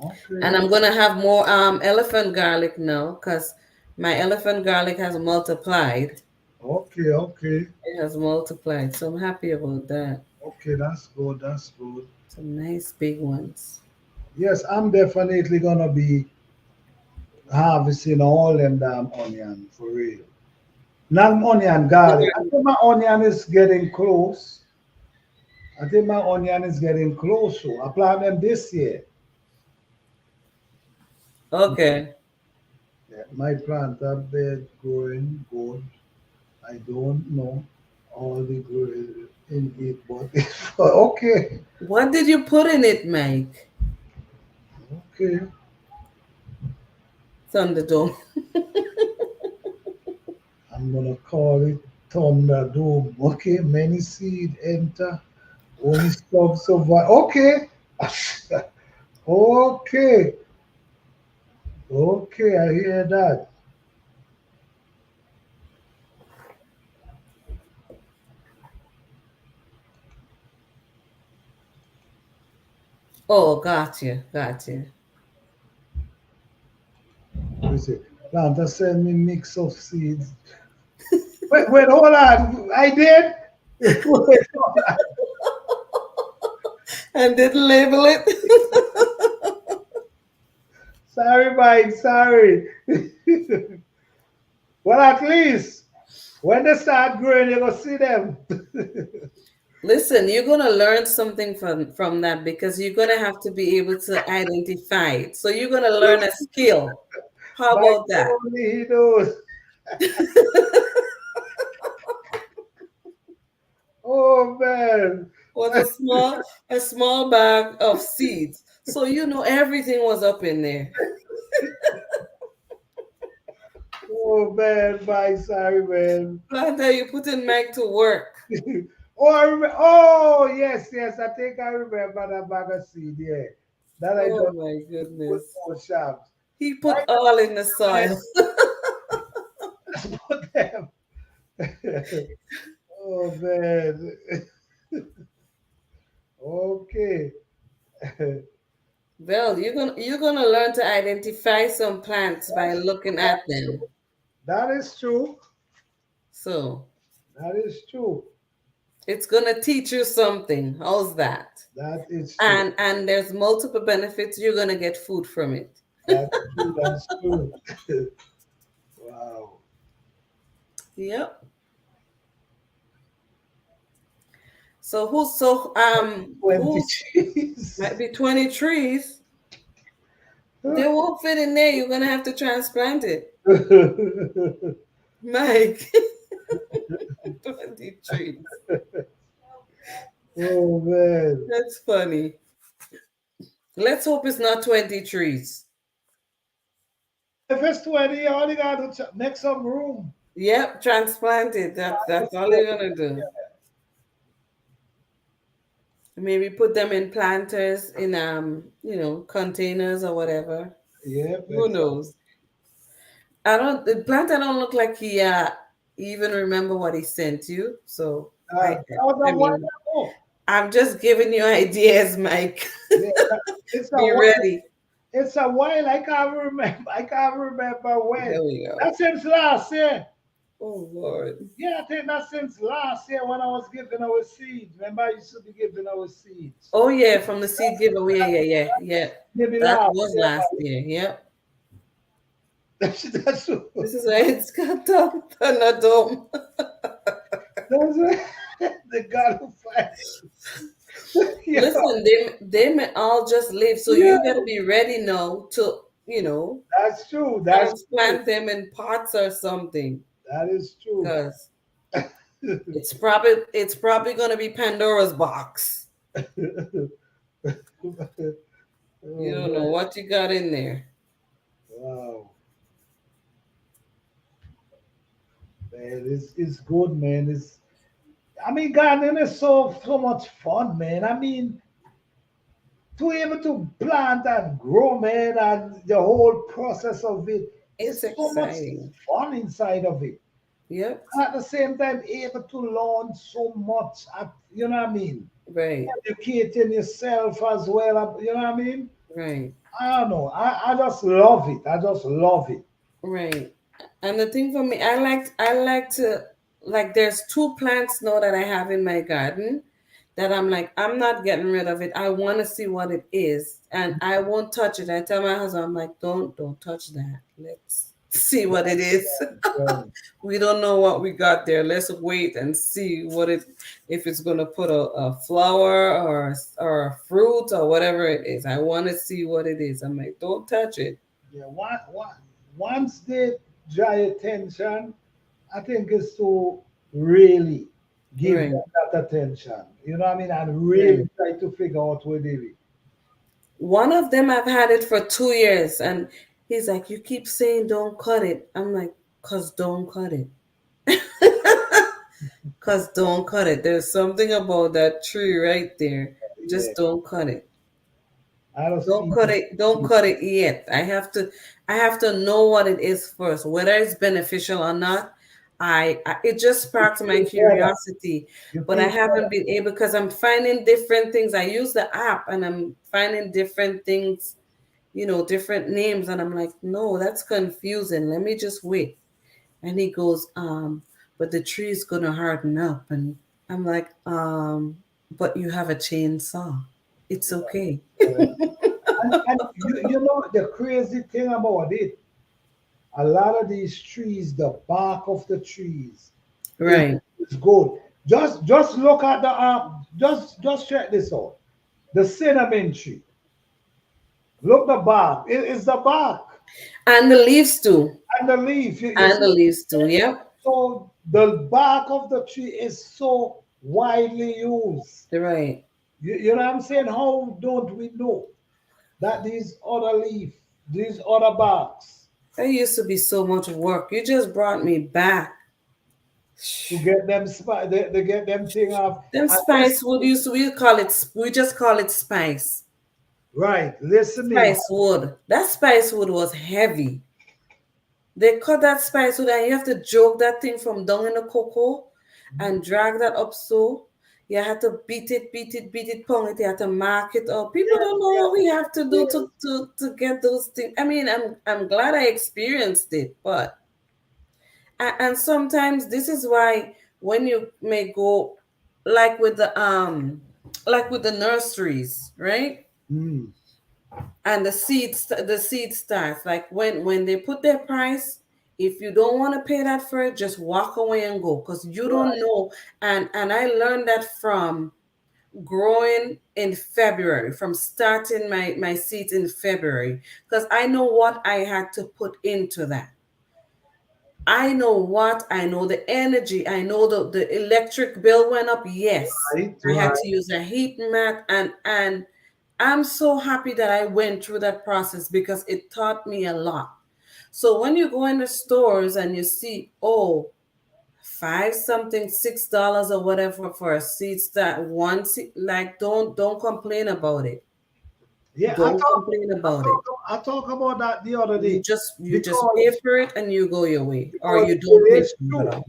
And Okay. I'm gonna have more elephant garlic now because my elephant garlic has multiplied. Okay. Okay. It has multiplied, so I'm happy about that. Okay. That's good. That's good. Some nice big ones. Yes, I'm definitely gonna be harvesting all them damn onion for real. Not onion, garlic. I think my onion is getting close. I think my onion is getting close. So I plant them this year. Okay. Yeah, my planter bed growing good. I don't know all the growing in it, but it's okay. What did you put in it, Mike? Okay. Thunderdome. I'm gonna call it Thunderdome. Okay, many seed enter, only some survive. Okay. Okay. Okay, I hear that. Oh, gotcha, gotcha. You see, planter send me mix of seeds. Wait, hold on. I did. Wait, hold on. And didn't label it. Sorry, Mike. Sorry. Well, at least when they start growing, you're gonna see them. Listen, you're gonna learn something from that because you're gonna have to be able to identify it. So you're gonna learn a skill. How By about that? only he knows. Oh man. Was a small bag of seeds. So you know everything was up in there. Oh man, bye, sorry man. Planter, you putting Meg to work. Oh, oh yes, yes. I think I remember that bag of seed. Yeah, that I Oh just my put goodness. more shafts. He put all in the soil. Put them. Oh man. Okay. Well, you're gonna learn to identify some plants by looking at them. That is true. So That is true. it's gonna teach you something. How's that? That is true. And there's multiple benefits. You're gonna get food from it. That's true. That's true. Wow. Yep. Who 20 trees. might be 20 trees? They won't fit in there. You're gonna have to transplant it. Mike. 20 trees. Oh man. That's funny. Let's hope it's not 20 trees. If it's 20, you only got to make some room. Yep, transplant it. That's all you're gonna do. Maybe put them in planters in containers or whatever. Yeah. Who knows? The planter don't look like he even remember what he sent you. So That was I a while mean ago. I'm just giving you ideas, Mike. Yeah, it's a Be while. ready. It's a while. I can't remember. I can't remember when. There we go. That's since last year. Oh Lord. Yeah, I think that's since last year when I was giving our seeds. Remember, I used to be giving our seeds. Oh yeah, from the seed giveaway. Yeah. Maybe That last was year. last year. Yep. That's true. This is why it's got Thunderdome. That's it. The God of fire. Yeah. Listen, they may all just live. So Yeah. you gotta be ready now to, That's true. That's true. transplant them in pots or something. That is true. Because it's probably gonna be Pandora's box. You don't know what you got in there. Wow. Man, it's good, man. Gardening is so much fun, man. To be able to plant and grow, man, and the whole process of it, It's so much exciting. fun inside of it. Yep. At the same time, able to learn so much. You know what I mean? Right. Educating yourself as well. You know what I mean? Right. I don't know. I just love it. I just love it. Right. And the thing for me, I like to there's two plants now that I have in my garden that I'm like, I'm not getting rid of it. I want to see what it is. And I won't touch it. I tell my husband, I'm like, don't touch that. Let's see what it is. We don't know what we got there. Let's wait and see if it's gonna put a flower or a fruit or whatever it is. I want to see what it is. I'm like, don't touch it. Yeah, once they draw your attention, I think it's to really give Right. them that attention. You know what I mean? And really try to figure out what they do. One of them, I've had it for 2 years, and he's like, you keep saying don't cut it. I'm like, cause don't cut it. Cause don't cut it. There's something about that tree right there. Just Yeah. don't cut it. I don't Don't see cut it. Don't cut it yet. I have to know what it is first, whether it's beneficial or not. It just sparked my curiosity, you but I think haven't been able because I'm finding different things. I use the app and I'm finding different things, different names, and I'm like, no, that's confusing. Let me just wait. And he goes, but the tree is gonna harden up, and I'm like, but you have a chainsaw. It's okay. and you know the crazy thing about it, a lot of these trees, the bark of the trees is, Right. is good. Just look at the just check this out. The cinnamon tree. Look the bark. It's the bark And the leaves too. and the leaf. You And see, the leaves too. Yep. so the bark of the tree is so widely used. Right. You know what I'm saying? How don't we know that these other leaf, these other barks, That used to be so much work. You just brought me back. to get them they get them thing off. Them And spice wood used to, we just call it spice. right, listening. Spice wood. That spice wood was heavy. They cut that spice wood and you have to joke that thing from down in the cocoa and drag that up so. You had to beat it, pound it, you had to mark it up. People Yes, don't know what we have to do yes, to get those things. I mean, I'm glad I experienced it, but and sometimes this is why when you may go like with the nurseries, right? mm, And the seed starts like when they put their price, if you don't want to pay that for it, just walk away and go because you don't right. know. And I learned that from growing in February, from starting my seeds in February, because I know what I had to put into that. I know the energy, I know the electric bill went up. Yes, Right, I had right. to use a heat mat, and I'm so happy that I went through that process because it taught me a lot. So when you go in the stores and you see, oh, five something, $6 or whatever for a seat that one seat, like don't complain about it. Yeah, Don't complain about it. I talk about that the other You day just you just pay because for it and you go your way, or because you don't it pay is for it at true. all.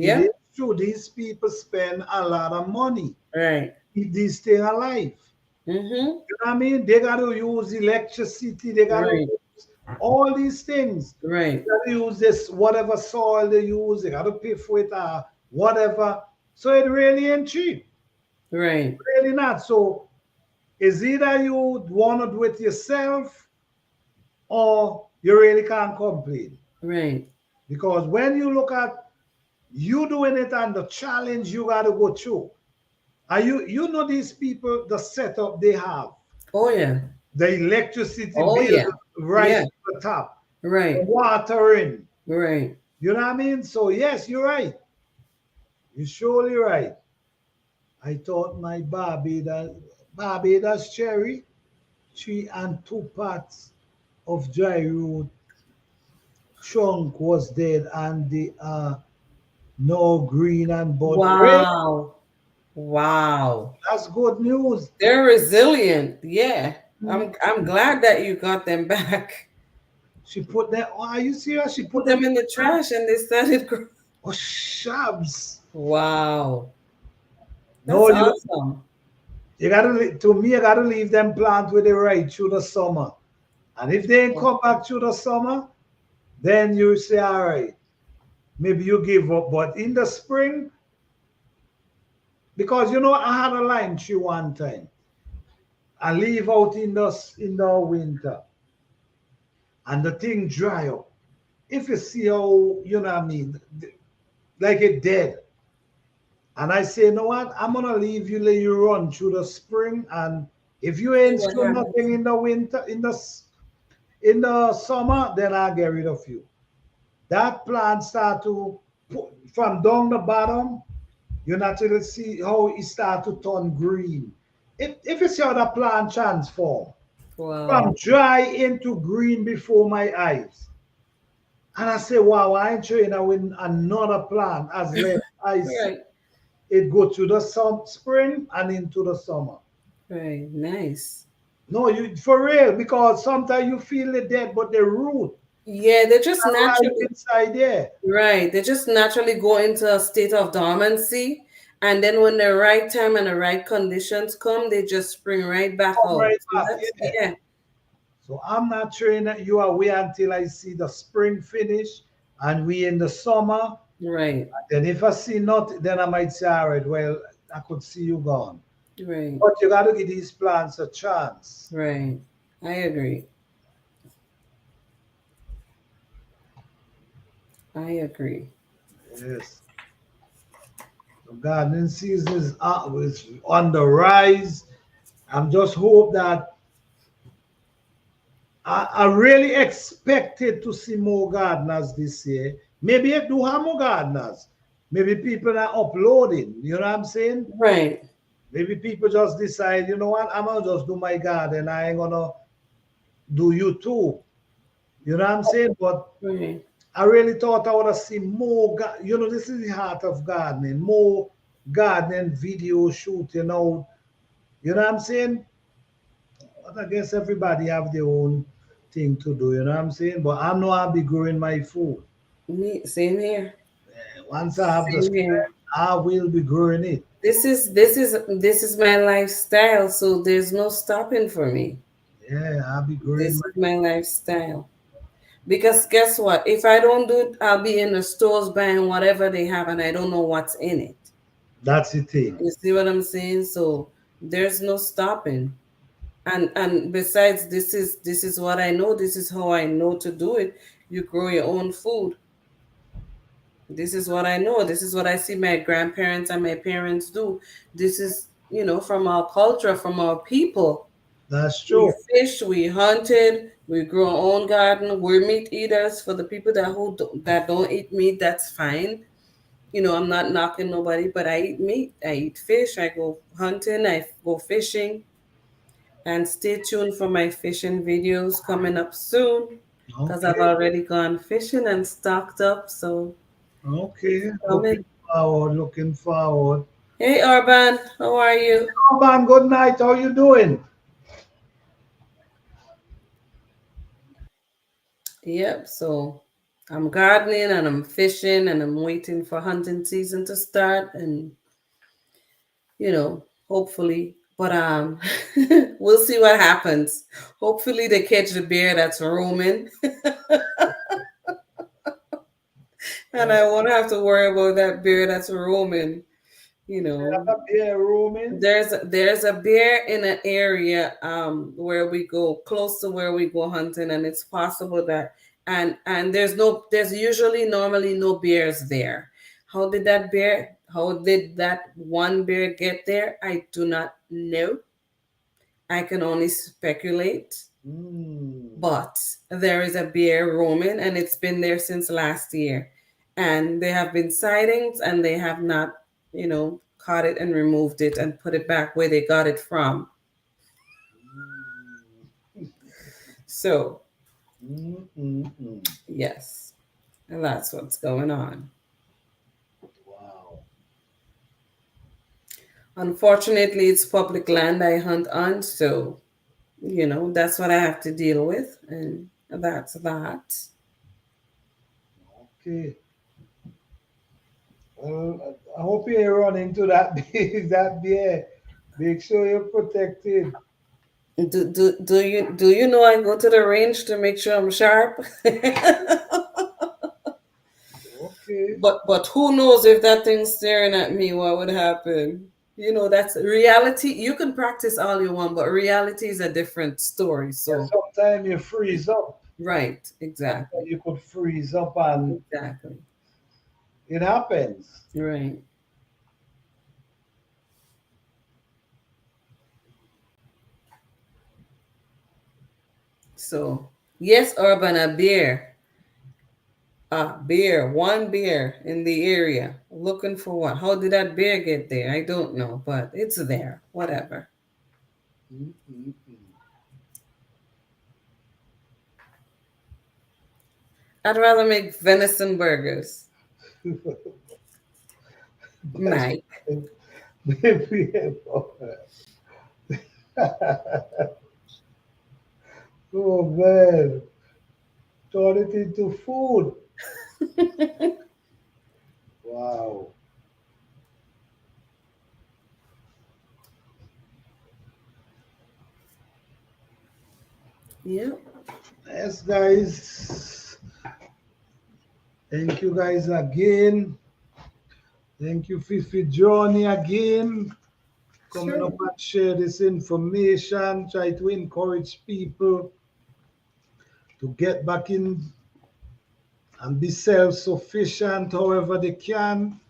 It Yeah. is true. These people spend a lot of money Right. keep this thing alive. Mm-hmm. You know what I mean? They got to use electricity. They got to Right. use all these things. Right. They got to use this whatever soil they use. They got to pay for it, whatever. So it really ain't cheap. Right. Really not. So it's either you want to do it yourself or you really can't complain. Right. Because when you look at you doing it and the challenge you got to go through, and you know these people, the setup they have, Oh yeah. the electricity Oh bill yeah. right Yeah. to the top, the Right. watering. Right. You know what I mean? So yes, you're right. You're surely right. I thought my Barbados cherry, 3 and 2 parts of dry root trunk was dead and the no green and bud. Really? Wow. Wow. That's good news. They're resilient. Yeah. Mm. I'm glad that you got them back. She put them. Oh, are you serious? She Put put them them in in the the trash. trash and they started growing. Oh, shabs. Wow. No, That's you awesome. you gotta to me. You gotta leave them plant with the right through the summer. And if they ain't come back through the summer, then you say, all right, maybe you give up. But in the spring, because you know I had a lime tree one time. I leave out in the winter, and the thing dry up. If you see how you know what I mean, like it dead. And I say, you know what? I'm gonna leave you let you run through the spring, and if you See ain't what show happens. nothing in the winter, in the summer, then I'll get rid of you. That plant start to from down the bottom, you naturally see how it start to turn green. If you see how the plant transform from Wow. dry into green before my eyes. And I say, wow, I ain't sure when another plant has left. I see Right. it go to the spring and into the summer. Right. Nice. No, you for real, because sometimes you feel it dead, but the root Yeah, they just alive naturally inside there. right. They just naturally go into a state of dormancy. And then when the right time and the right conditions come, they just spring right back Come out. right So back. that's Yeah. yeah. So I'm not trained that you are wait until I see the spring finish and we in the summer. Right. Then if I see not, then I might say, all right, well, I could see you gone. Right. But you got to give these plants a chance. Right. I agree. I agree. Yes. The gardening season is on the rise. I'm just hope that I really expected to see more gardeners this year. Maybe I do have more gardeners. Maybe people are uploading. You know what I'm saying? Right. Maybe people just decide, you know what, I'm gonna just do my garden. I ain't gonna do YouTube. You know what I'm saying? But Right. I really thought I would have seen more. You know, this is the heart of gardening. More gardening video shooting out. You know what I'm saying? But I guess everybody have their own thing to do. You know what I'm saying? But I know I'll be growing my food. Me, same here. Once I have the Same here. strength, I will be growing it. This is my lifestyle, so there's no stopping for me. Yeah, I'll be growing This my. is my lifestyle. Because guess what? If I don't do it, I'll be in the stores buying whatever they have and I don't know what's in it. That's the thing. You see what I'm saying? So there's no stopping. And besides, this is what I know. This is how I know to do it. You grow your own food. This is what I know. This is what I see my grandparents and my parents do. This is, from our culture, from our people. That's We true. fish, we hunted, we grow our own garden. We're meat eaters. For the people that don't eat meat, that's fine. I'm not knocking nobody, but I eat meat. I eat fish. I go hunting. I go fishing. And stay tuned for my fishing videos coming up soon because I've Okay. already gone fishing and stocked up. So it's Okay. Looking coming. forward. Looking forward. Hey, Urban, how are you? Oh, man, good night. How you doing? Yep. So I'm gardening and I'm fishing and I'm waiting for hunting season to start and hopefully. But we'll see what happens. Hopefully they catch the bear that's roaming, and I won't have to worry about that bear that's roaming. You know, Yeah, roaming. there's a bear in an area where we go close to where we go hunting, and it's possible that and there's usually normally no bears there. How did that one bear get there? I do not know. I can only speculate. Mm. But there is a bear roaming, and it's been there since last year. And there have been sightings, and they have not, caught it and removed it and put it back where they got it from. So, Mm, mm, mm. yes, and that's what's going on. Wow. Unfortunately, it's public land I hunt on, so, that's what I have to deal with. And that's that. Okay. Well, I hope you run into that that bear. Make sure you're protected. Do you know I go to the range to make sure I'm sharp? Okay. But who knows if that thing's staring at me, what would happen? That's reality. You can practice all you want, but reality is a different story. Yeah, So, sometimes you freeze up. right, exactly. Sometimes you could freeze up and Exactly. it happens. Right. So, yes, Urban, one bear in the area. Looking for what? How did that bear get there? I don't know, but it's there. Whatever. Mm, mm, I'd rather make venison burgers. mm. Mike. Oh man, turn it into food. Wow. Yep. Yes, guys. Thank you guys again. Thank you, Fifi Johnny again. Coming up Sure. and share this information, try to encourage people to get back in and be self-sufficient however they can.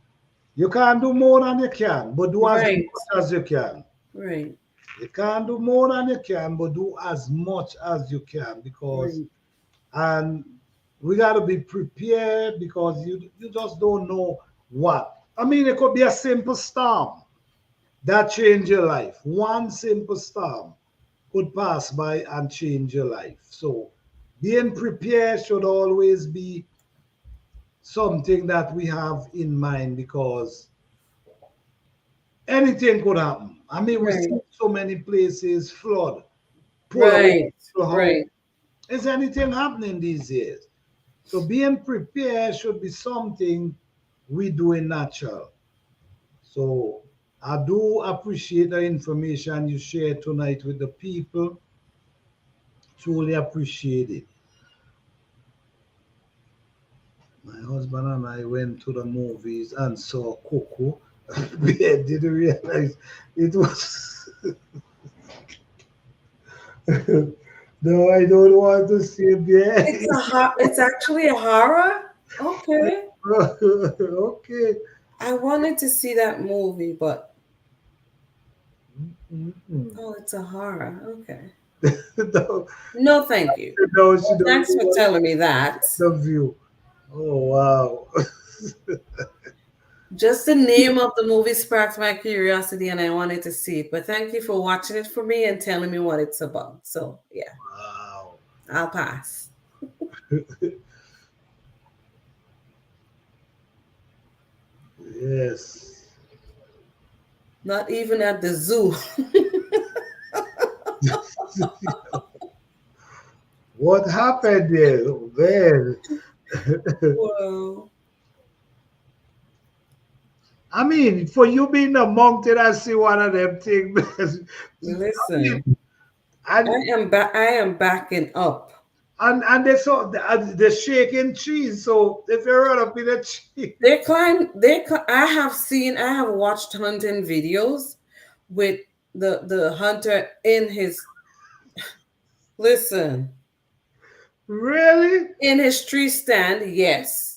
You can't do more than you can, but do as Right. much as you can. Right. You can't do more than you can, but do as much as you can because Right. and we got to be prepared because you just don't know what. I mean, it could be a simple storm that change your life. One simple storm could pass by and change your life. So being prepared should always be something that we have in mind because anything could happen. I mean, we Right. see so many places flood, pull away Right. the house. Right. Is anything happening these days? So being prepared should be something we do in natural. So I do appreciate the information you shared tonight with the people. Truly appreciate it. My husband and I went to the movies and saw Coco. We didn't realize it was. No, I don't want to see it It's yet. it's actually a horror. Okay. Okay. I wanted to see that movie, but Mm-mm. oh, it's a horror. Okay. No, No, thank you. no, she don't Thanks for want telling me that. the view. Oh wow. Just the name of the movie sparked my curiosity and I wanted to see it. But thank you for watching it for me and telling me what it's about. So, yeah, Wow. I'll pass. Yes. Not even at the zoo. What happened there? Oh, man. Well, I mean, for you being a monk, did I see one of them things? I listen, mean, and I am backing up. and they saw the shaking trees. So if you run up in a tree, I have watched hunting videos with the hunter in his, listen, really? in his tree stand, yes.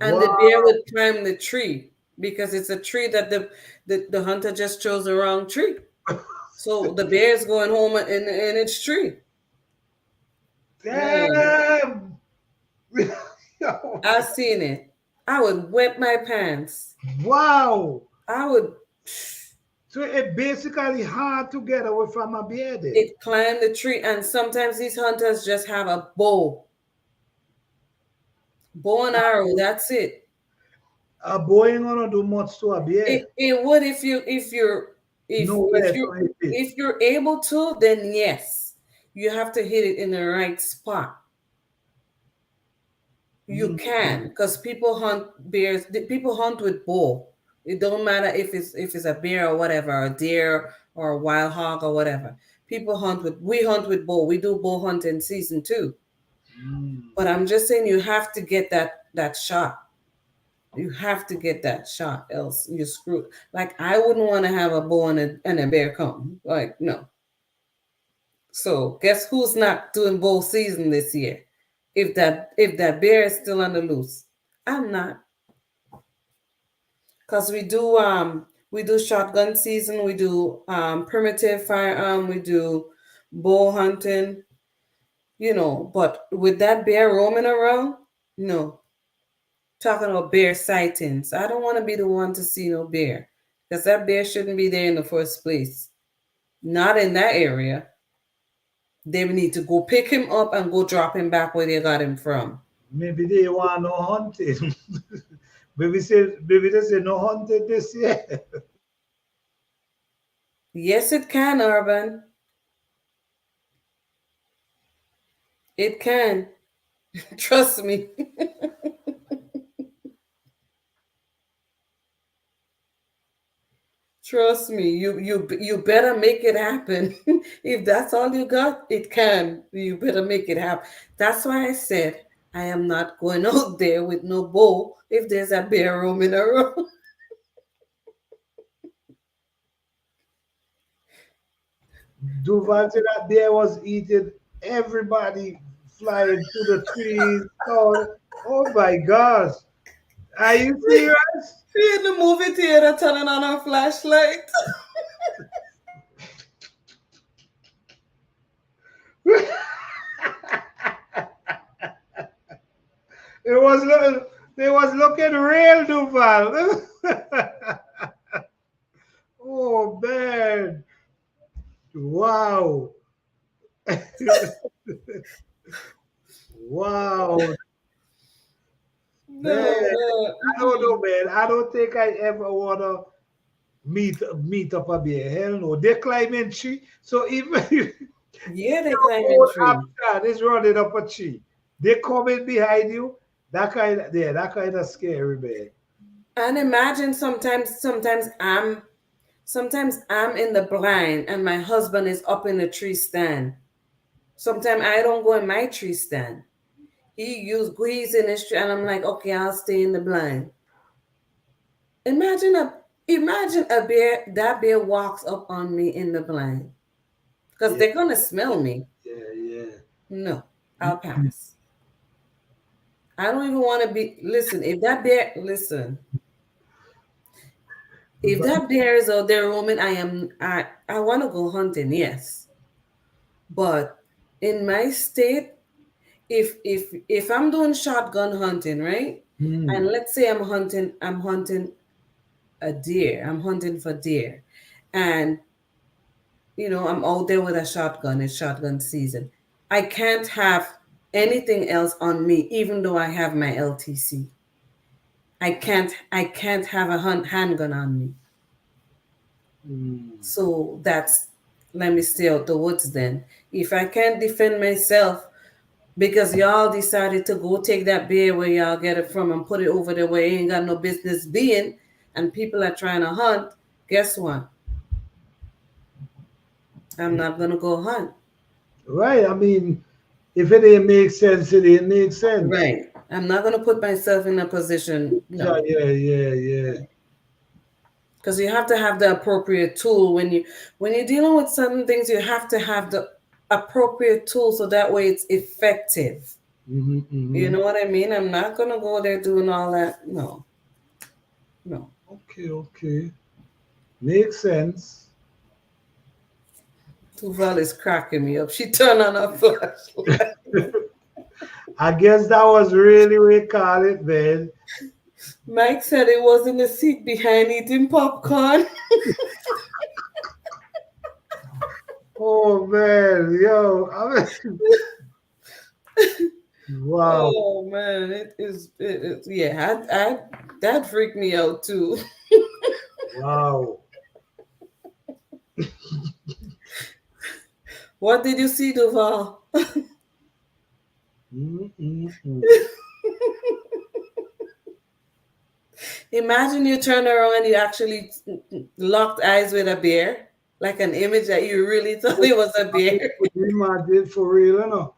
And the bear Wow. would climb the tree because it's a tree that the hunter just chose the wrong tree. So the bear is going home in its tree. Man, Damn. Yo. I seen it. I would wet my pants. Wow. I would. So it basically hard to get away from a bear then. It climbed the tree, and sometimes these hunters just have a bow and arrow. That's it. A boy ain't gonna do much to a bear. It would if you if you're if Nowhere you to hit it. if you're able to, then yes, you have to hit it in the right spot. You Mm. can, because people hunt bears. People hunt with bow. It don't matter if it's a bear or whatever, a deer or a wild hog or whatever. People hunt with we hunt with bow. We do bow hunting season too. Mm. But I'm just saying you have to get that shot. You have to get that shot, else you're screwed. Like I wouldn't want to have a bow and a bear come. Like no. So guess who's not doing bow season this year? If that bear is still on the loose, I'm not. Cause we do shotgun season, we do primitive firearm, we do bow hunting, but with that bear roaming around, no. Talking about bear sightings. I don't want to be the one to see no bear. Because that bear shouldn't be there in the first place. Not in that area. They need to go pick him up and go drop him back where they got him from. Maybe they want no hunting. Maybe they say no hunting this year. Yes, it can, Urban. It can. Trust me. Trust me. You better make it happen. If that's all you got, it can. You better make it happen. That's why I said I am not going out there with no bow if there's a bear roaming around. Duval said that bear was eating everybody flying to the trees. Oh my gosh. Are you serious? She in the movie theater turning on her flashlight. It was looking, they was looking real, Duval. Oh man. Wow. Wow. Man, No, I don't know, man. I don't think I ever wanna meet up a bear. Hell no. They're climbing tree. So even if yeah, they your climbing own tree. option is running up a tree, they coming behind you. That kind of scary, man. And imagine sometimes I'm in the blind and my husband is up in the tree stand. Sometimes I don't go in my tree stand. He's in his tree and I'm like, okay, I'll stay in the blind. Imagine a imagine a bear that bear walks up on me in the blind. Because Yeah, they're gonna smell me. yeah. No, I'll pass. I don't even want to be listen, if But that bear is out there roaming, I want to go hunting, yes. But in my state, if I'm doing shotgun hunting, right? And hmm, let's say I'm hunting a deer. I'm hunting for deer. And I'm out there with a shotgun. It's shotgun season. I can't have anything else on me, even though I have my LTC. I can't have a handgun on me. hmm. So that's let me stay out the woods then. If I can't defend myself because y'all decided to go take that beer where y'all get it from and put it over there where it ain't got no business being, and people are trying to hunt, guess what? I'm not gonna go hunt. Right. I mean, if it didn't make sense, it didn't make sense. Right. I'm not gonna put myself in a position, Yeah, no. yeah. Because you have to have the appropriate tool when you're dealing with certain things, you have to have the appropriate tool so that way it's effective. You Hmm. know what I mean? I'm not gonna go there doing all that. No, no. Okay. Makes sense. Tuval is cracking me up. She turned on her flashlight. I guess that was really we call it, man. Mike said it was in the seat behind eating popcorn. Oh man, yo, wow, Oh man, it is yeah, I that freaked me out too. wow. What did you see, Duval? Mm-mm-mm. Imagine you turn around and you actually locked eyes with a bear, like an image that you really thought it was a bear. Imagine for real, you know.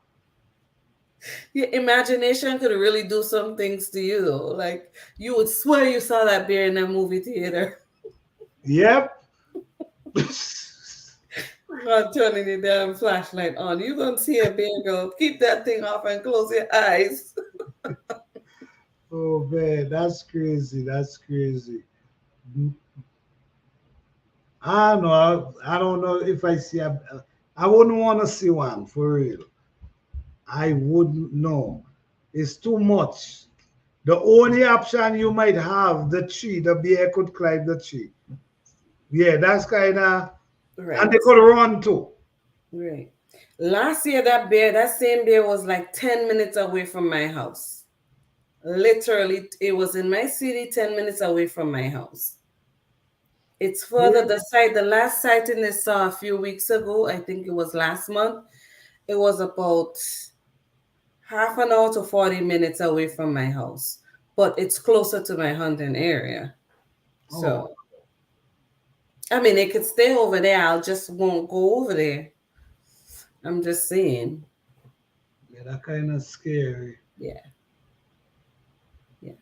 Your imagination could really do some things to you, though. Like you would swear you saw that bear in a movie theater. Yep. Not turning your damn flashlight on. You're gonna see a bear go, keep that thing off and close your eyes. Oh man, that's crazy. That's crazy. I don't know. I don't know if I see a. I wouldn't want to see one for real. I wouldn't know. It's too much. The only option you might have, the tree, the bear could climb the tree. Yeah, that's kind of, and Right, they could run too. right. Last year, that same bear was like 10 minutes away from my house. Literally, it was in my city, 10 minutes away from my house. It's further, the last sighting they saw a few weeks ago, I think it was last month, it was about half an hour to 40 minutes away from my house, but it's closer to my hunting area. Oh, So, I mean, it could stay over there. I just won't go over there. I'm just saying. yeah, that kind of scary. Yeah, yeah.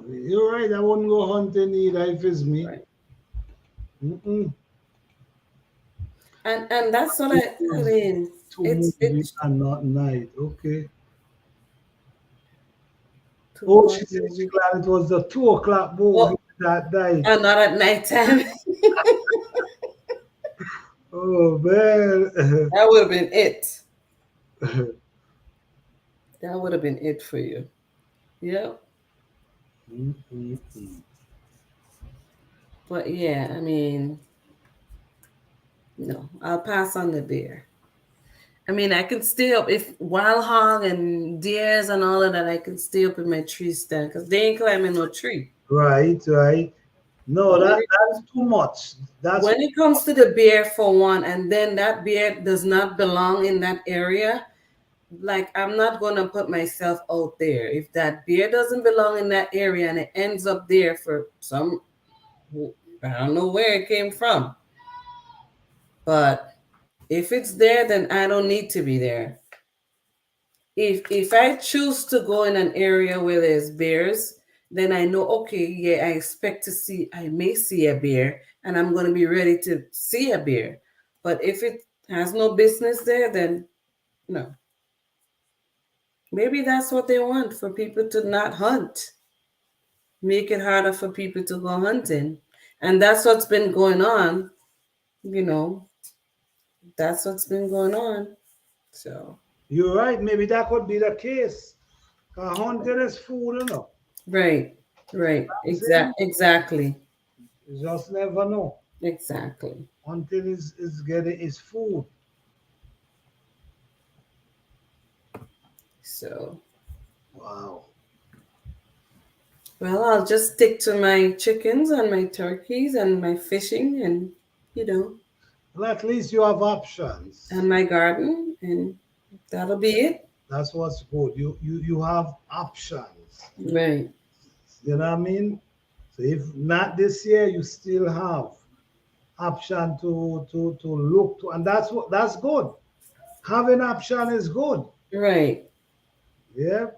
You're right. I wouldn't go hunting either if it's me. Right. Mm-mm. And that's what I mean. Two It's movie and not night. Okay. Oh, two-part she said she movie. glad it was the 2 o'clock movie Oh, that night. and not at nighttime. Oh man. That would have been it. That would have been it for you. Yeah. But yeah, I mean, no, I'll pass on the bear. I mean, I can stay up if wild hog and deers and all of that. I can stay up in my tree stand because they ain't climbing no tree. Right, right. No, But when that's too much. That's when it comes to the bear, for one, and then that bear does not belong in that area, like I'm not gonna put myself out there. If that beer doesn't belong in that area and it ends up there for some, I don't know where it came from, but if it's there, then I don't need to be there. If I choose to go in an area where there's bears, then I know, okay, yeah, I expect to see, I may see a bear, and I'm gonna be ready to see a bear. But if it has no business there, then no. Maybe that's what they want, for people to not hunt, make it harder for people to go hunting. And that's what's been going on, you know, that's what's been going on. So, you're right. Maybe that could be the case. Hunting is food, you know. right, right, I'm saying exactly, you just never know. exactly. Hunting is getting is food. So, Wow. well, I'll just stick to my chickens and my turkeys and my fishing and, you know, Well, at least you have options. and my garden, and that'll be it. That's what's good. You have options. Right, You know what I mean? So if not this year, you still have option to look to, and that's good. Having option is good. right. Yeah.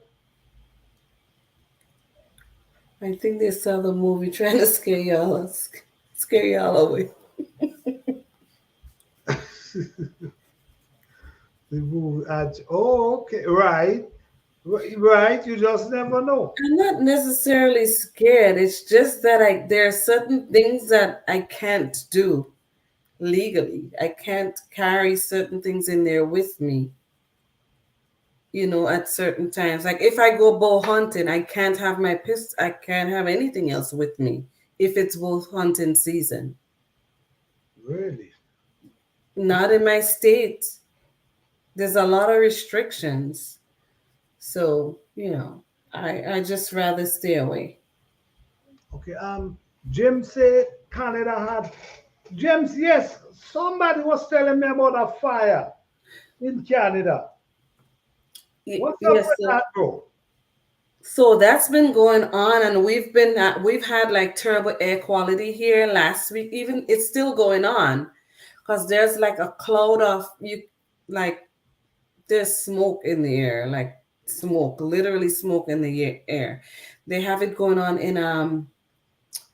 I think they saw the movie trying to scare y'all away. The move at oh okay right right you just never know. I'm not necessarily scared. It's just that there are certain things that I can't do legally. I can't carry certain things in there with me, at certain times. Like if I go bow hunting, I can't have my pistol. I can't have anything else with me if it's bow hunting season. Really? Not in my state. There's a lot of restrictions. So, I just rather stay away. Okay. Jim say Canada had James. Yes, somebody was telling me about a fire in Canada. What's up Yes, with that, bro? so that's been going on, and we've had like terrible air quality here last week. Even it's still going on because there's like a cloud of like there's smoke in the air, like smoke, literally smoke in the air. They have it going on in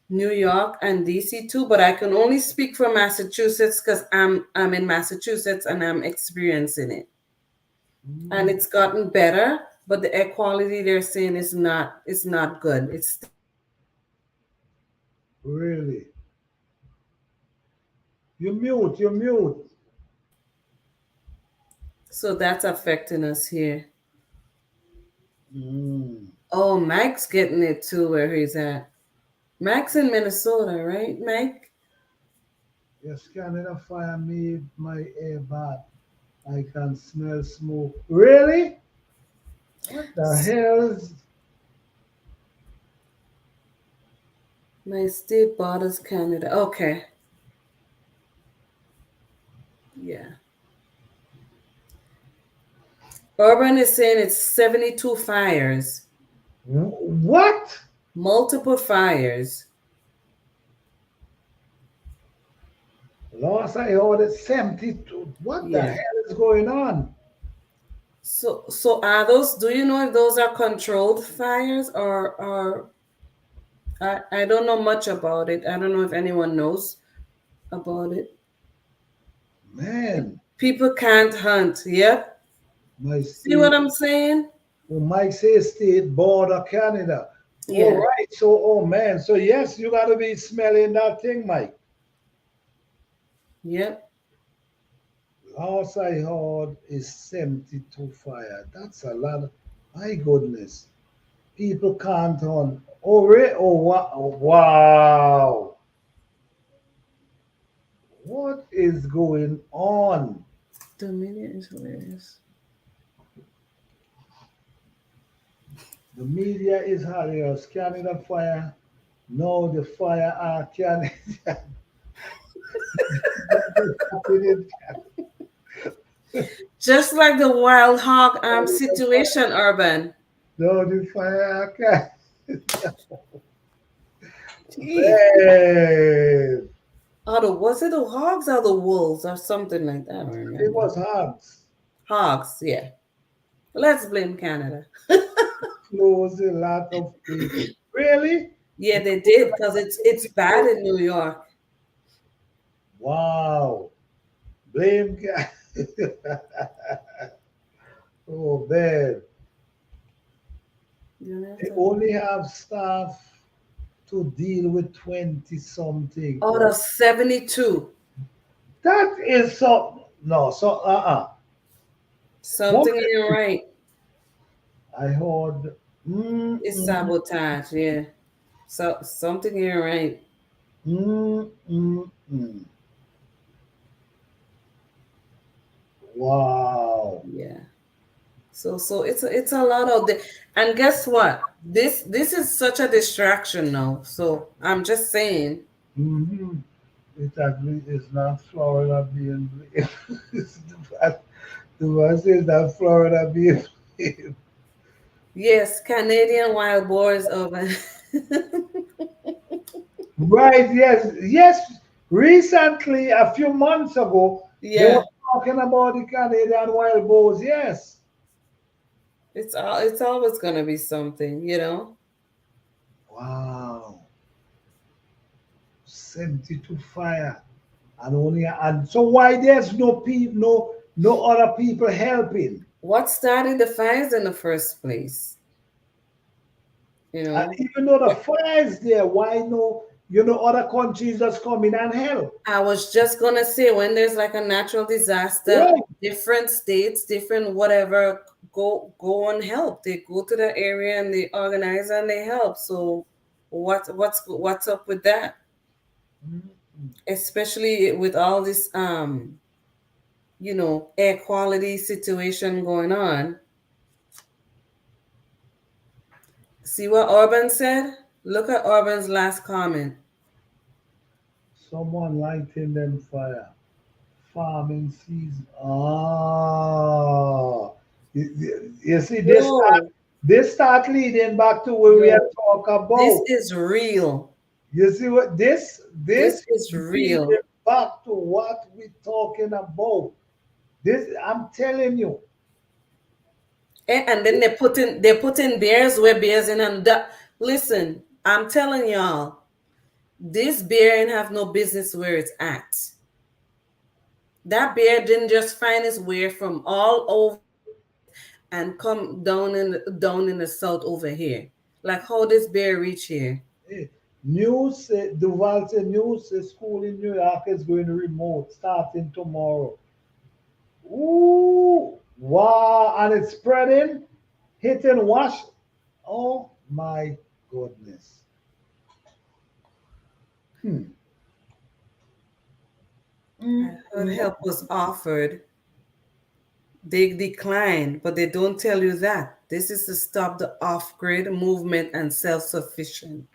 New York and DC too, but I can only speak for Massachusetts because I'm in Massachusetts and I'm experiencing it. And Mm, it's gotten better, but the air quality they're saying is not good. It's really? You mute. so that's affecting us here. Mm. Oh, Mike's getting it too where he's at. Mike's in Minnesota, right, Mike? Yes, Canada fire made my air bad. I can smell smoke. Really? What the hell is My state borders Canada. Okay. Yeah. Urban is saying it's 72 fires, what? multiple fires. Last I heard it 72. What the Yeah. hell is going on? So are those, do you know if those are controlled fires or I don't know much about it. I don't know if anyone knows about it. Man, People can't hunt. Yep. My See what state, I'm saying? my state border Canada. All Yeah. right. So, oh man. So yes, you gotta be smelling that thing, Mike. Yep. Last I heard is 72 fire. That's a lot. My goodness. People can't hunt. Oh, really? Oh, wow. What is going on? Dominion is hilarious. The media is hilarious. Canada fire. No, the fire are Canada. Just like the wild hog situation, Urban. No, the fire are Canada. Jeez. Man, Was it the hogs or the wolves or something like that? I don't it remember. was hogs. Hogs, yeah. Let's blame Canada. Close a lot of people. Really? Yeah, they did because it's bad in New York. Wow. Blame Canada. Oh man. You know, They only have staff to deal with 20 something. out of 72, That is so no, so What something ain't right. I heard It's mm, sabotage, yeah. So something ain't right. mm, mm, mm. Wow. Yeah. So it's a lot out there. And guess what? This is such a distraction now. So I'm just saying, Mm-hmm. It actually is not Florida being blamed. It's the one says that Florida being blamed. yes, Canadian wild boars over. Right, yes, yes. Recently, a few months ago, they were Yeah, talking about the Canadian wild boars. Yes. it's always gonna be something, you know. Wow. 72 fire. And only and so why there's no people, no other people helping? What started the fires in the first place? You And know, even though the fire is there, why no, other countries just come in and help? I was just gonna say when there's like a natural disaster, Right. different states, different whatever, go and help. They go to the area and they organize and they help. So what's up with that? Especially with all this air quality situation going on. See what Orban said? Look at Orban's last comment. Someone lighting them fire. Farming season. Ah, you see, Yo, this start leading back to what we yo, are talk this about. is real. You see what This this is leading real. back to what we talking about. This I'm telling you. And then they put in bears where bears in and that. Listen, I'm telling y'all, this bear ain't have no business where it's at. That bear didn't just find his way from all over and come down in the south over here. Like how this bear reach here? eh, News Duval said news school in New York is going remote starting tomorrow. Ooh, wow, and it's spreading, hitting wash. Oh my goodness. Hmm. I heard help was offered. They declined, but they don't tell you that. This is to stop the off-grid movement and self-sufficient.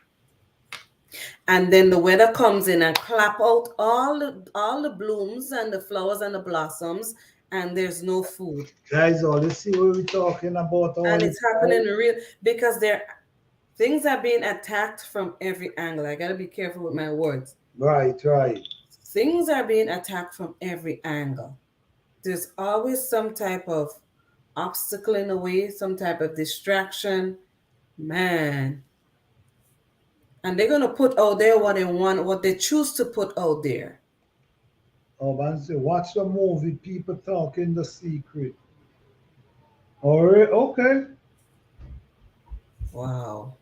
And then the weather comes in and clap out all the blooms and the flowers and the blossoms, and there's no food. Guys, all you see what we're talking about all And the it's happening time. real because things are being attacked from every angle. I gotta be careful with my words. Right, right. Things are being attacked from every angle. There's always some type of obstacle in the way, some type of distraction. Man. And they're gonna put out there what they want, what they choose to put out there. Oh, man, say, watch the movie, people talking the secret. All right, okay. Wow.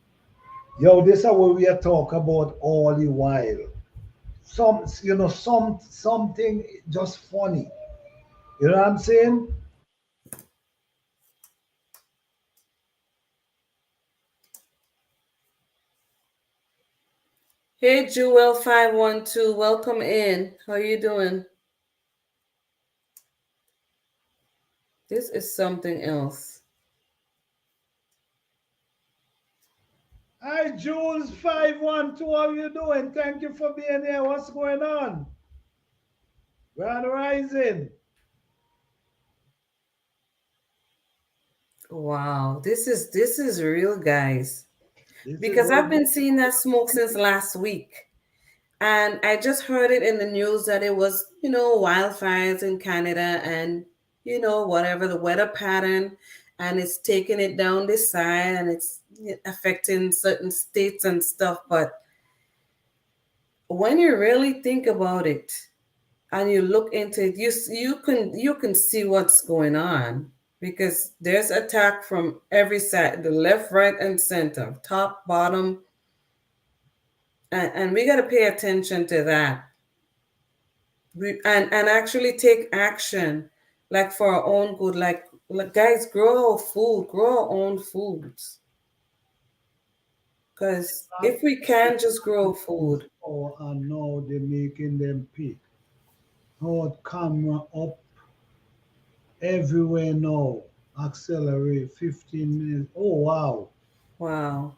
Yo, this is what we are talking about all the while. Something just funny. You know what I'm saying? Hey, Jewel 512, welcome in. How you doing? This is something else. Hi, Jules 512. How you doing? Thank you for being here. What's going on? Grand Rising. Wow, this is real, guys. This is Because what I've been seeing that smoke since last week. And I just heard it in the news that it was, wildfires in Canada and, whatever the weather pattern, and it's taking it down this side and it's affecting certain states and stuff. But when you really think about it and you look into it, you can see what's going on because there's attack from every side, the left, right, and center, top, bottom, and we got to pay attention to that. And actually take action, like for our own good, like guys, grow our food, grow our own foods, because if we can just grow food. oh, and now they're making them pick. Oh, camera up everywhere now. Accelerate 15 minutes. Oh, wow. Wow.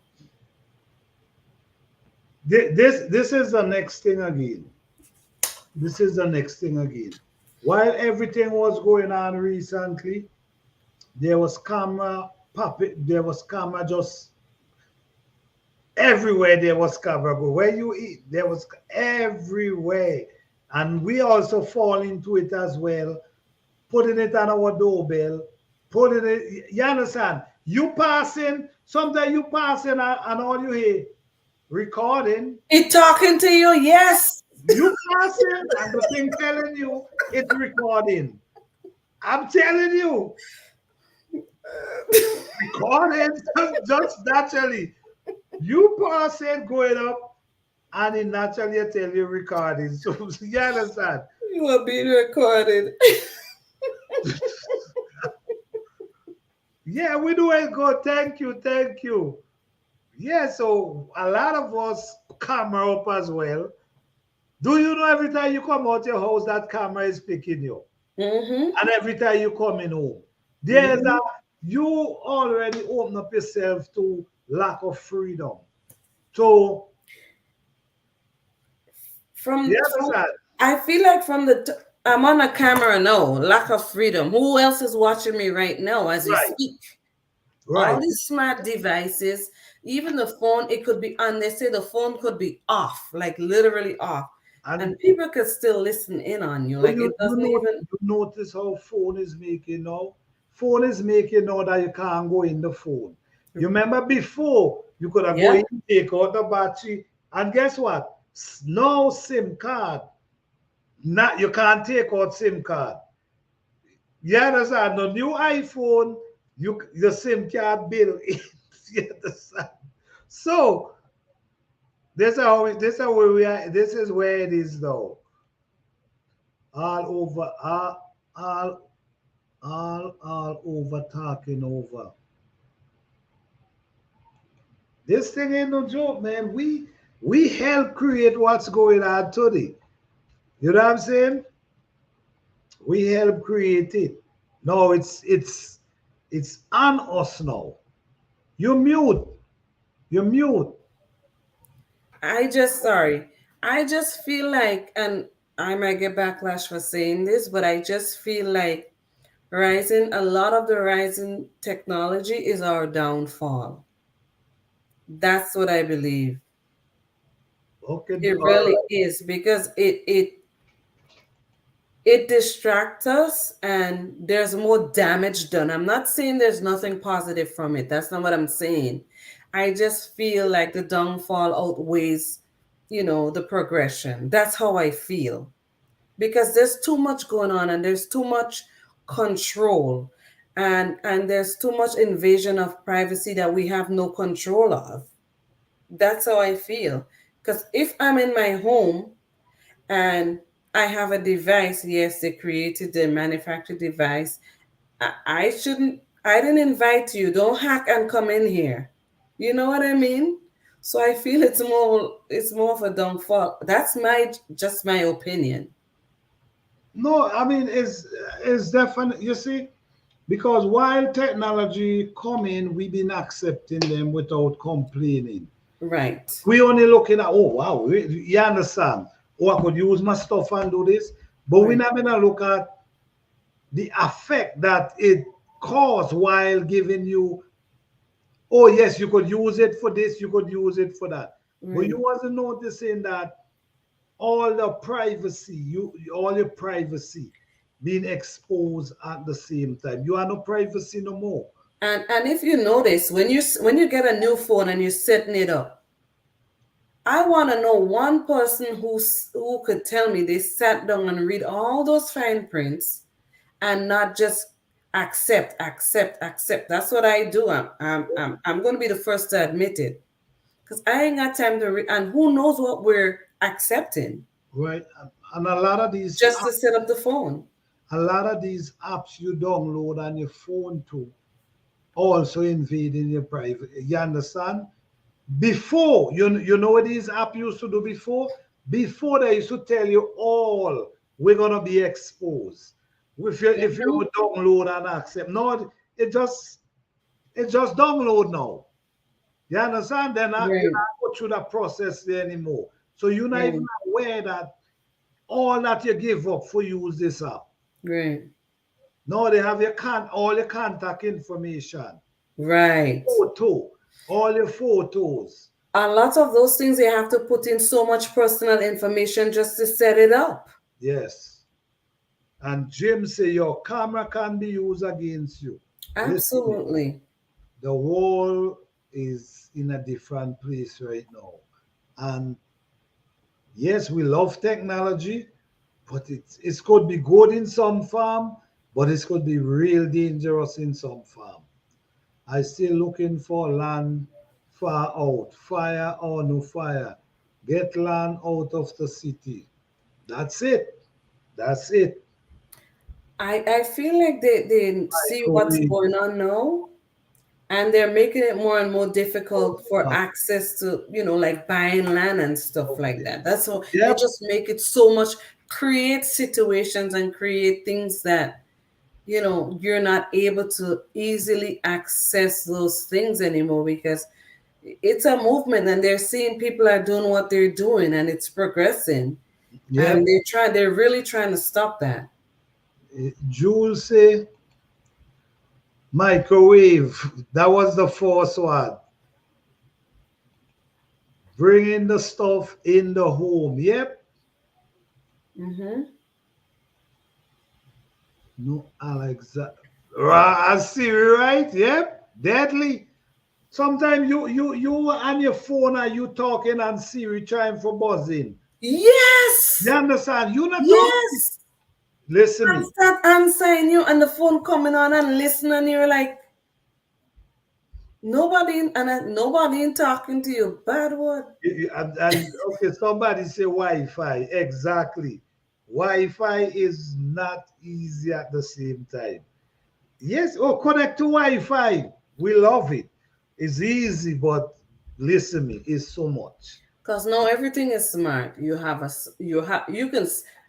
This is the next thing again. This is the next thing again. While everything was going on recently, there was camera puppet, there was camera just everywhere. There was camera go where you eat, there was everywhere. And we also fall into it as well, putting it on our doorbell, putting it, you understand? You passing, sometimes you passing and all you hear, recording. It talking to you, yes. You passing and the thing telling you it's recording. I'm telling you, recording just naturally. You passing going up and it naturally tell you recording. So you understand? You are being recorded. Yeah, we do it good. Thank you, thank you. Yeah, so a lot of us camera up as well. Do you know every time you come out your house, that camera is picking you? Mm-hmm. And every time you coming home, there's Mm-hmm. a you already open up yourself to lack of freedom. So you From understand? I feel like I'm on a camera now, lack of freedom. Who else is watching me right now as we Right, speak? All right. these smart devices, even the phone, it could be on. They say the phone could be off, like literally off, And and people could still listen in on you. do Like you it doesn't even. you notice how phone is making now? Phone is making now that you can't go in the phone. You remember before you could have go Yeah, in, take out the battery, and guess what? No SIM card. Not you can't take out SIM card. You understand? The new iPhone, you the SIM card bill. You understand? So this is where we are. This is where it is now. All over, all, all over talking over. This thing ain't no joke, man. We help create what's going on today. You know what I'm saying? We help create it. No, it's on us now. You mute. You mute. sorry. I just feel like, and I might get backlash for saying this, but I just feel like a lot of the rising technology is our downfall. That's what I believe. Okay, It all really right. is because it distracts us and there's more damage done. I'm not saying there's nothing positive from it. That's not what I'm saying. I just feel like the downfall outweighs, the progression. That's how I feel. because there's too much going on and there's too much control, and there's too much invasion of privacy that we have no control of. That's how I feel. Because if I'm in my home and I have a device, yes, they created the manufactured device. I shouldn't, I didn't invite you. Don't hack and come in here. You know what I mean? So I feel it's more of a downfall. That's just my opinion. No, I mean it's definitely, you see, because while technology come in, we've been accepting them without complaining. Right. We only looking at, oh wow, you understand? Oh, I could use my stuff and do this, but we're Right. not gonna look at the effect that it caused while giving you, oh yes, you could use it for this, you could use it for that. But Right. you wasn't noticing that all the privacy, all your privacy being exposed at the same time. You have no privacy no more. And if you notice, when you get a new phone and you're setting it up, I want to know one person who could tell me they sat down and read all those fine prints and not just accept, accept, accept. That's what I do. I'm going to be the first to admit it, because I ain't got time to read. And who knows what we're accepting Right? And a lot of these just to set up the phone. apps you download on your phone too also invading your private. You understand? Before, you know what these apps used to do before? Before they used to tell you all we're gonna be exposed. If you would download and accept. No, it just download now. You understand? You're Right. not go through that process there anymore. So you're not Right. even aware that all that you give up for use this app. Right. No, they have all your contact information, Right. photo, all your photos. A lot of those things you have to put in so much personal information just to set it up. Yes. And Jim say your camera can be used against you. Listen, Absolutely. the world is in a different place right now. And yes, we love technology, but it could be good in some farm, but it could be real dangerous in some farm. I still looking for land far out, fire or no fire. Get land out of the city. That's it. That's it. I feel like they see what's Microwave. going on now, and they're making it more and more difficult for Uh, access to, like buying land and stuff like that. That's how they Yep. just make it so much, create situations and create things that, you're not able to easily access those things anymore, because it's a movement and they're seeing people are doing what they're doing and it's progressing, Yep. and they're really trying to stop that. Jules say microwave. That was the first one. Bringing the stuff in the home. Yep. Mm-hmm. No, Alexa. I see, right? Yep. Deadly. Sometimes you on your phone are you talking and Siri trying for buzzing. Yes. You understand? You not talking. Yes. Listen And me. start answering you and the phone coming on and listening, and you're like, nobody in talking to you. Bad word. And okay, somebody say Wi-Fi. Exactly. Wi-Fi is not easy at the same time. Yes, oh, connect to Wi-Fi. We love it. It's easy, but listen me, it's so much. Because now everything is smart.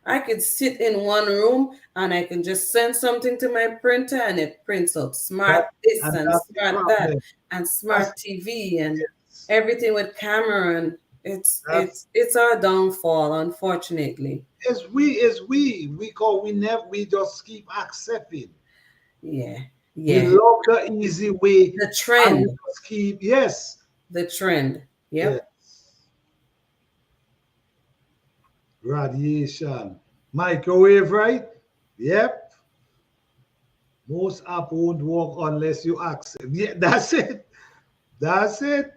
I could sit in one room and I can just send something to my printer and it prints out smart That, this and and that's the smart that problem. and That's, smart TV and yes, everything with camera, and that's it's our downfall, unfortunately. we just keep accepting. Yeah, We yeah. love the easy way The and we trend, just keep, yes, the trend. yes. Yep. Radiation. Microwave, right? Yep. Most app won't work unless you accept. Yeah, that's it. That's it.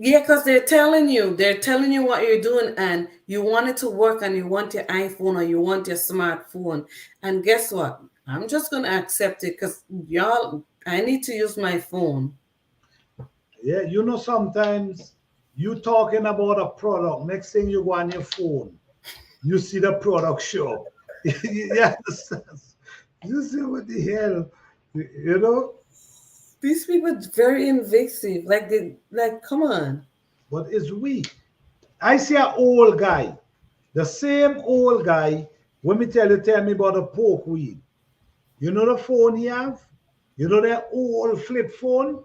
Yeah, because they're telling you what you're doing, and you want it to work, and you want your iPhone or you want your smartphone. And guess what? I'm just gonna accept it because y'all, I need to use my phone. Yeah, you know, sometimes you talking about a product, next thing you go on your phone, you see the product show up. You understand? You see what the hell, you know? These people are very invasive. Come on. But it's we. I see an old guy, the same old guy. When me tell me about the pork weed. You know the phone he have? You know that old flip phone?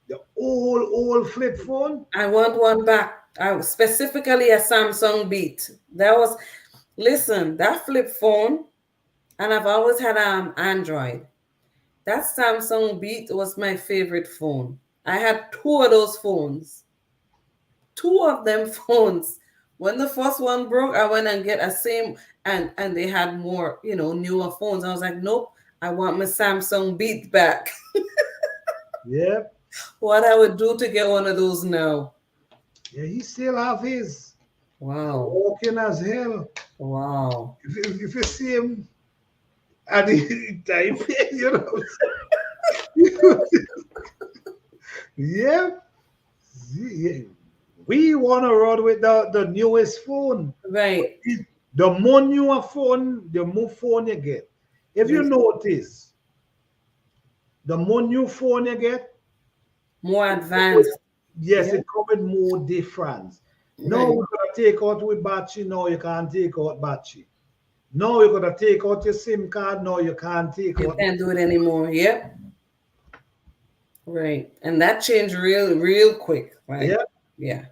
The old flip phone? I want one back. I specifically a Samsung Beat. That was listen, that flip phone, and I've always had Android. That Samsung Beat was my favorite phone. I had two of those phones. Two of them phones. When the first one broke, I went and get a same and they had more, newer phones. I was like, nope, I want my Samsung Beat back. Yeah. What I would do to get one of those now. Yeah, he still have his. Wow. Walking as hell. Wow. If you see him and he type, you know. Yeah. Yeah. We want to run with the newest phone. Right. The more newer phone, the more phone you get. If you Yes. notice, the more new phone you get, More advanced. yes, Yeah. it come with more difference. No, Right. we're gonna take out with battery. No, you can't take out battery. No, you're gonna take out your SIM card. No, you can't take You out. can't do it anymore. Yep. Right. And that changed real quick. Right. Yeah, Yeah.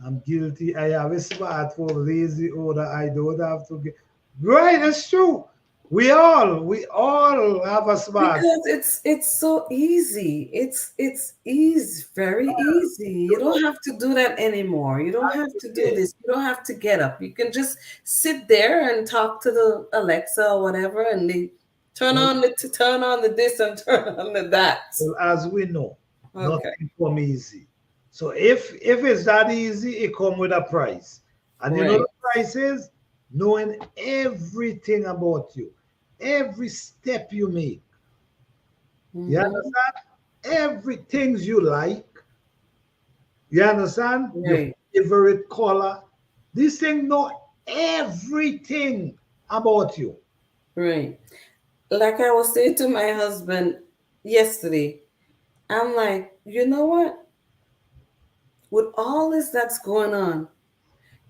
I'm guilty. I have a smartphone, lazy owner. I don't have to get. Right, that's true. We all have a smartphone. Because it's so easy. It's easy, very easy. You don't have to do that anymore. You don't have to do this. You don't have to get up. You can just sit there and talk to the Alexa or whatever, and they turn on the this and turn on the that. Well, as we know, Okay. nothing come easy. So if it's that easy, it come with a price. And you know Right. the price is knowing everything about you, every step you make. You Mhm. understand? Everything you like. You understand? Your Right. favorite color. This thing know everything about you. Right. Like I was saying to my husband yesterday, I'm like, you know what? With all this that's going on,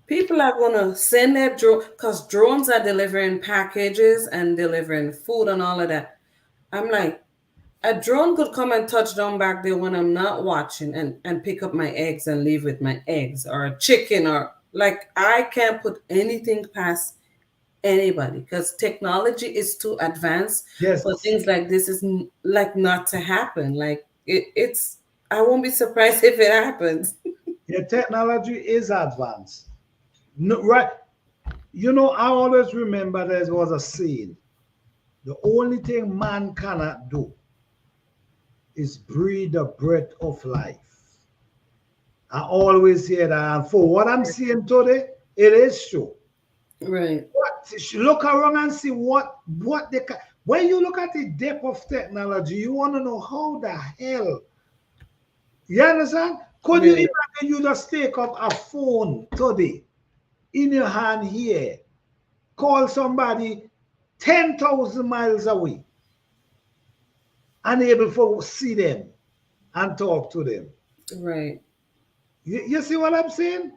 people are gonna send their drone because drones are delivering packages and delivering food and all of that. I'm like, a drone could come and touch down back there when I'm not watching and pick up my eggs and leave with my eggs or a chicken or like I can't put anything past anybody because technology is too advanced Yes. for things like this is like not to happen. Like it's I won't be surprised if it happens. Your technology is advanced. No, right. You know, I always remember there was a saying. The only thing man cannot do is breathe the breath of life. I always hear that. And for what I'm seeing today, it is true. Right. Look around and see what they can. When you look at the depth of technology, you want to know how the hell. You understand? Could you Right. imagine you just take up a phone today in your hand here, call somebody 10,000 miles away, unable to see them and talk to them. Right. You see what I'm saying?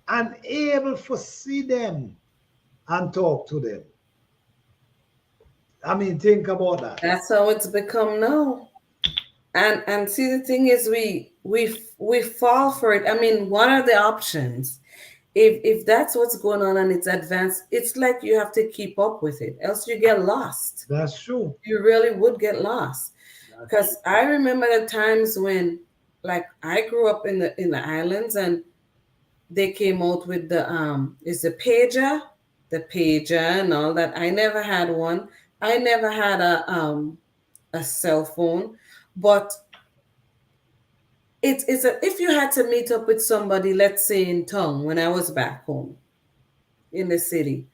Unable to see them and talk to them. I mean, think about that. That's how it's become now. And see the thing is we fall for it. I mean, what are the options? If that's what's going on and it's advanced, it's like you have to keep up with it, else you get lost. That's true. You really would get lost. That's Because I remember the times when like I grew up in the islands and they came out with is the pager and all that. I never had one. I never had a cell phone, but If you had to meet up with somebody, let's say in town when I was back home in the city,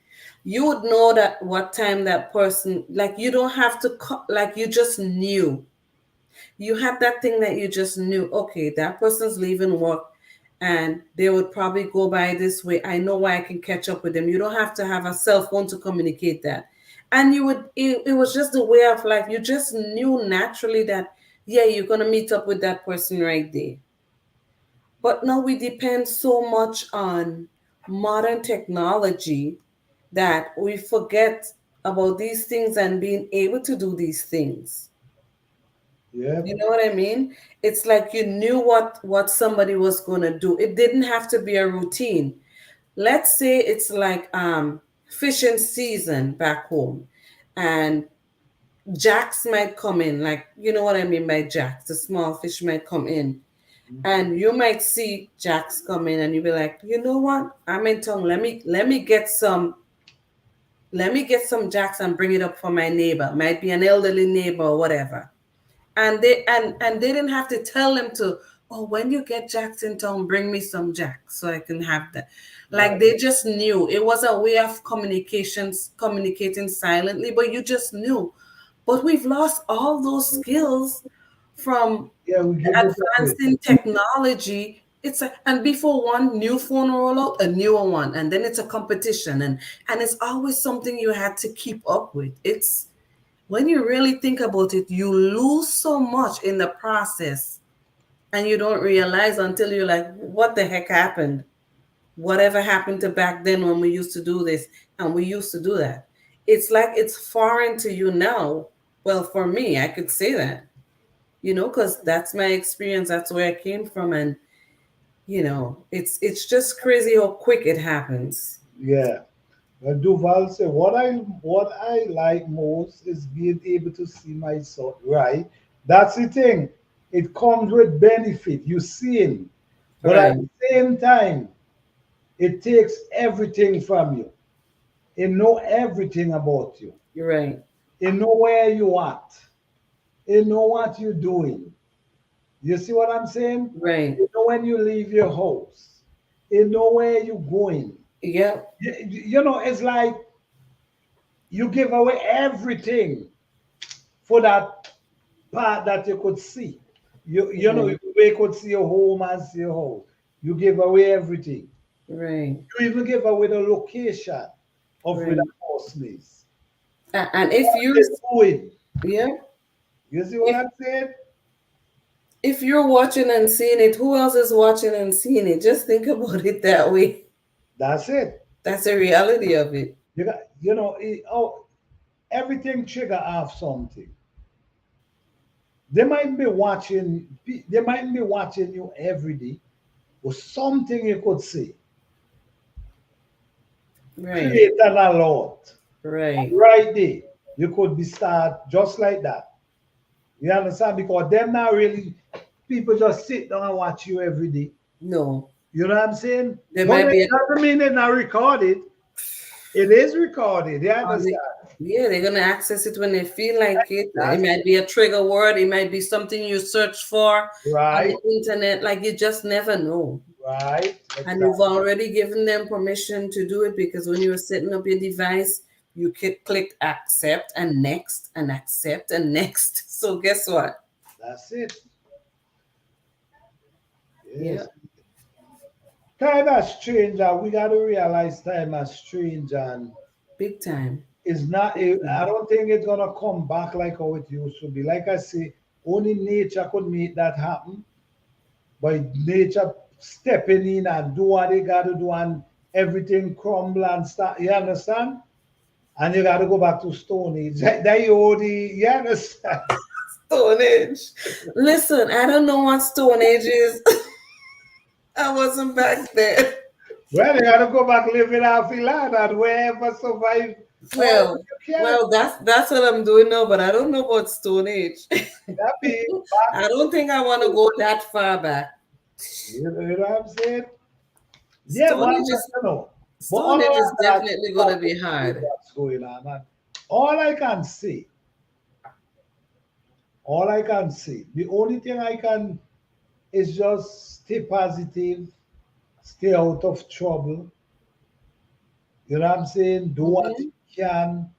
you would know that what time that person, like you don't have to like you just knew. You had that thing that you just knew, okay, that person's leaving work and they would probably go by this way. I know why I can catch up with them. You don't have to have a cell phone to communicate that. And it was just the way of life. You just knew naturally that, yeah, you're going to meet up with that person right there. But now we depend so much on modern technology that we forget about these things and being able to do these things. Yeah. You know what I mean? It's like you knew what somebody was going to do. It didn't have to be a routine. Let's say it's like fishing season back home and jacks might come in, like, you know what I mean by jacks, the small fish might come in and you might see jacks come in and you'll be like, you know what, I'm in town, let me get some jacks and bring it up for my neighbor, might be an elderly neighbor or whatever. And they didn't have to tell him to, oh, when you get jacks in town, bring me some jacks so I can have that. Like Right. they just knew. It was a way of communicating silently, but you just knew. But we've lost all those skills from Yeah, we give it away. advancing technology. And before one new phone roll out, a newer one, and then it's a competition, and it's always something you had to keep up with. It's when you really think about it, you lose so much in the process, and you don't realize until you're like, what the heck happened? Whatever happened to back then when we used to do this and we used to do that? It's like it's foreign to you now. Well, for me, I could say that, because that's my experience. That's where I came from. And, it's just crazy how quick it happens. Yeah. But Duval said, what I like most is being able to see myself, right? That's the thing. It comes with benefit. You see him. But at Right. the same time, it takes everything from you. It know everything about you. You're right. It know where you at. It know what you're doing. You see what I'm saying? Right. It know when you leave your house. It know where you're going. Yep. It's like you give away everything for that part that you could see. Right. We could see your home and see your house. You give away everything. Right. You even give away the location of where Right. the house is. And if What you're, they're doing. yeah, You see what if I'm saying? if you're watching and seeing it, who else is watching and seeing it? Just think about it that way. That's it. That's the reality of it. You got, everything trigger off something. They might be watching. They might be watching you every day, or something you could see. Right. Create an alert Right. right there. You could be start just like that. You understand? Because them not really people just sit down and watch you every day. No. You know what I'm saying? There But might be it doesn't mean it's not recorded. It is recorded. You understand? yeah, they're gonna access it when they feel like it. It That's might be a trigger word, it might be something you search for on right, the internet. Like you just never know. right. And Exactly. you've already given them permission to do it because when you were setting up your device, you click accept and next and accept and next. So guess what? That's it. Yeah, Yes. Time has changed, and we got to realize time has changed, and big time. it's not. I don't think it's gonna come back like how it used to be. Like I say, only nature could make that happen. By nature stepping in and do what they got to do, and everything crumble and start. You understand? And you got to go back to Stone Age. That you already. You understand? Stone Age. Listen, I don't know what Stone Age is. I wasn't back there. Well, you got to go back living off the land and wherever survive. Wherever Well, you can. well, that's what I'm doing now, but I don't know about Stone Age. That be I don't think I want to go that far back. you know what I'm saying? Yeah, Stone but Age is you know. But Stone Age is of that, definitely going to be hard. what's going on. And all I can say, the only thing I can is just stay positive, stay out of trouble. You know what I'm saying? Do what Mm-hmm. you can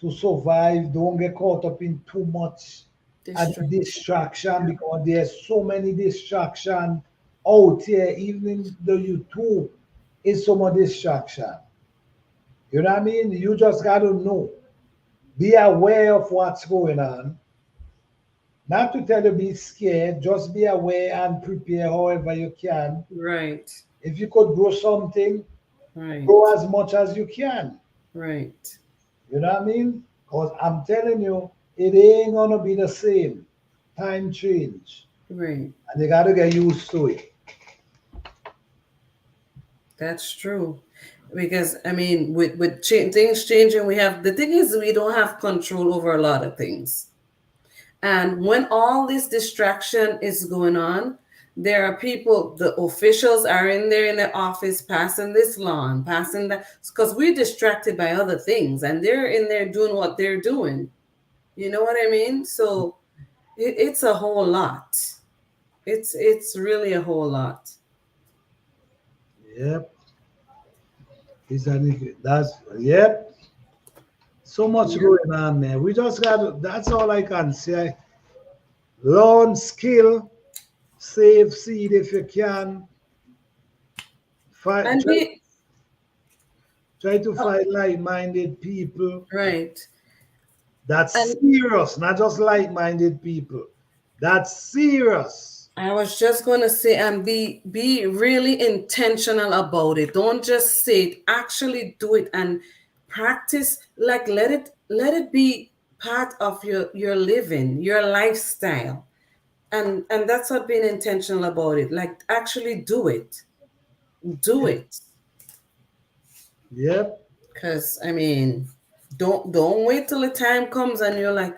to survive. Don't get caught up in too much and Distraction. distraction Yeah. because there's so many distraction out here. Even in the YouTube, is so much distraction. You know what I mean? You just got to know. Be aware of what's going on. Not to tell you be scared, just be aware and prepare however you can. Right. If you could grow something, grow Right. as much as you can. Right. You know what I mean? Because I'm telling you, it ain't gonna be the same. Time change. Right. And you gotta get used to it. That's true. Because I mean, things changing, we have the thing is we don't have control over a lot of things. And when all this distraction is going on, there are people, the officials are in there in the office passing this law and passing that, because we're distracted by other things and they're in there doing what they're doing. You know what I mean? So it's a whole lot. It's really a whole lot. Yep. That's yep. So much Yeah. going on, man. We just gotta that's all I can say. Learn skill, save seed if you can. Fight, And we, try to oh, find like-minded people. right. That's And serious, not just like-minded people. That's serious. I was just gonna say, and be really intentional about it. Don't just say it. Actually do it and practice. Like let it be part of your living, your lifestyle. And that's what being intentional about it. Like actually do it. Do it. Yep. Because I mean, don't wait till the time comes and you're like,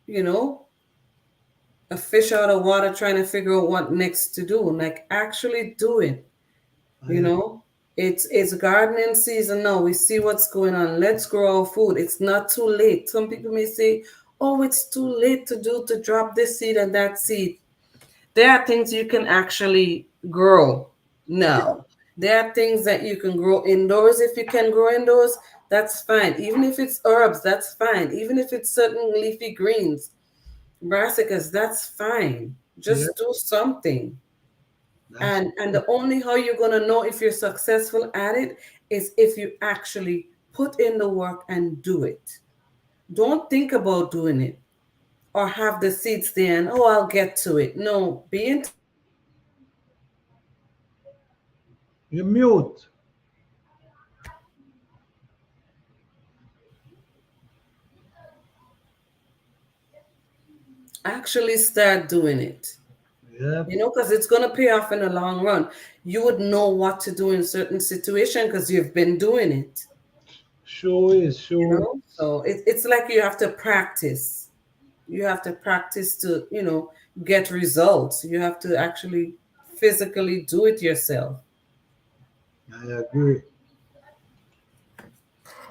you know, a fish out of water trying to figure out what next to do. Like actually do it. You I, know, it's gardening season now. We see what's going on. Let's grow our food. It's not too late. Some people may say, oh, it's too late to drop this seed and that seed. There are things you can actually grow now. There are things that you can grow indoors. If you can grow indoors, that's fine. Even if it's herbs, that's fine. Even if it's certain leafy greens, brassicas, that's fine. yep. Just do something. That's And the only how you're going to know if you're successful at it is if you actually put in the work and do it. Don't think about doing it or have the seeds there and, oh, I'll get to it. No, be intentional about it. you mute. Actually start doing it. Yep. You know, because it's going to pay off in the long run. You would know what to do in certain situation because you've been doing it. Sure is, You sure know, so it's like you have to practice. You have to practice to, get results. You have to actually physically do it yourself. I agree.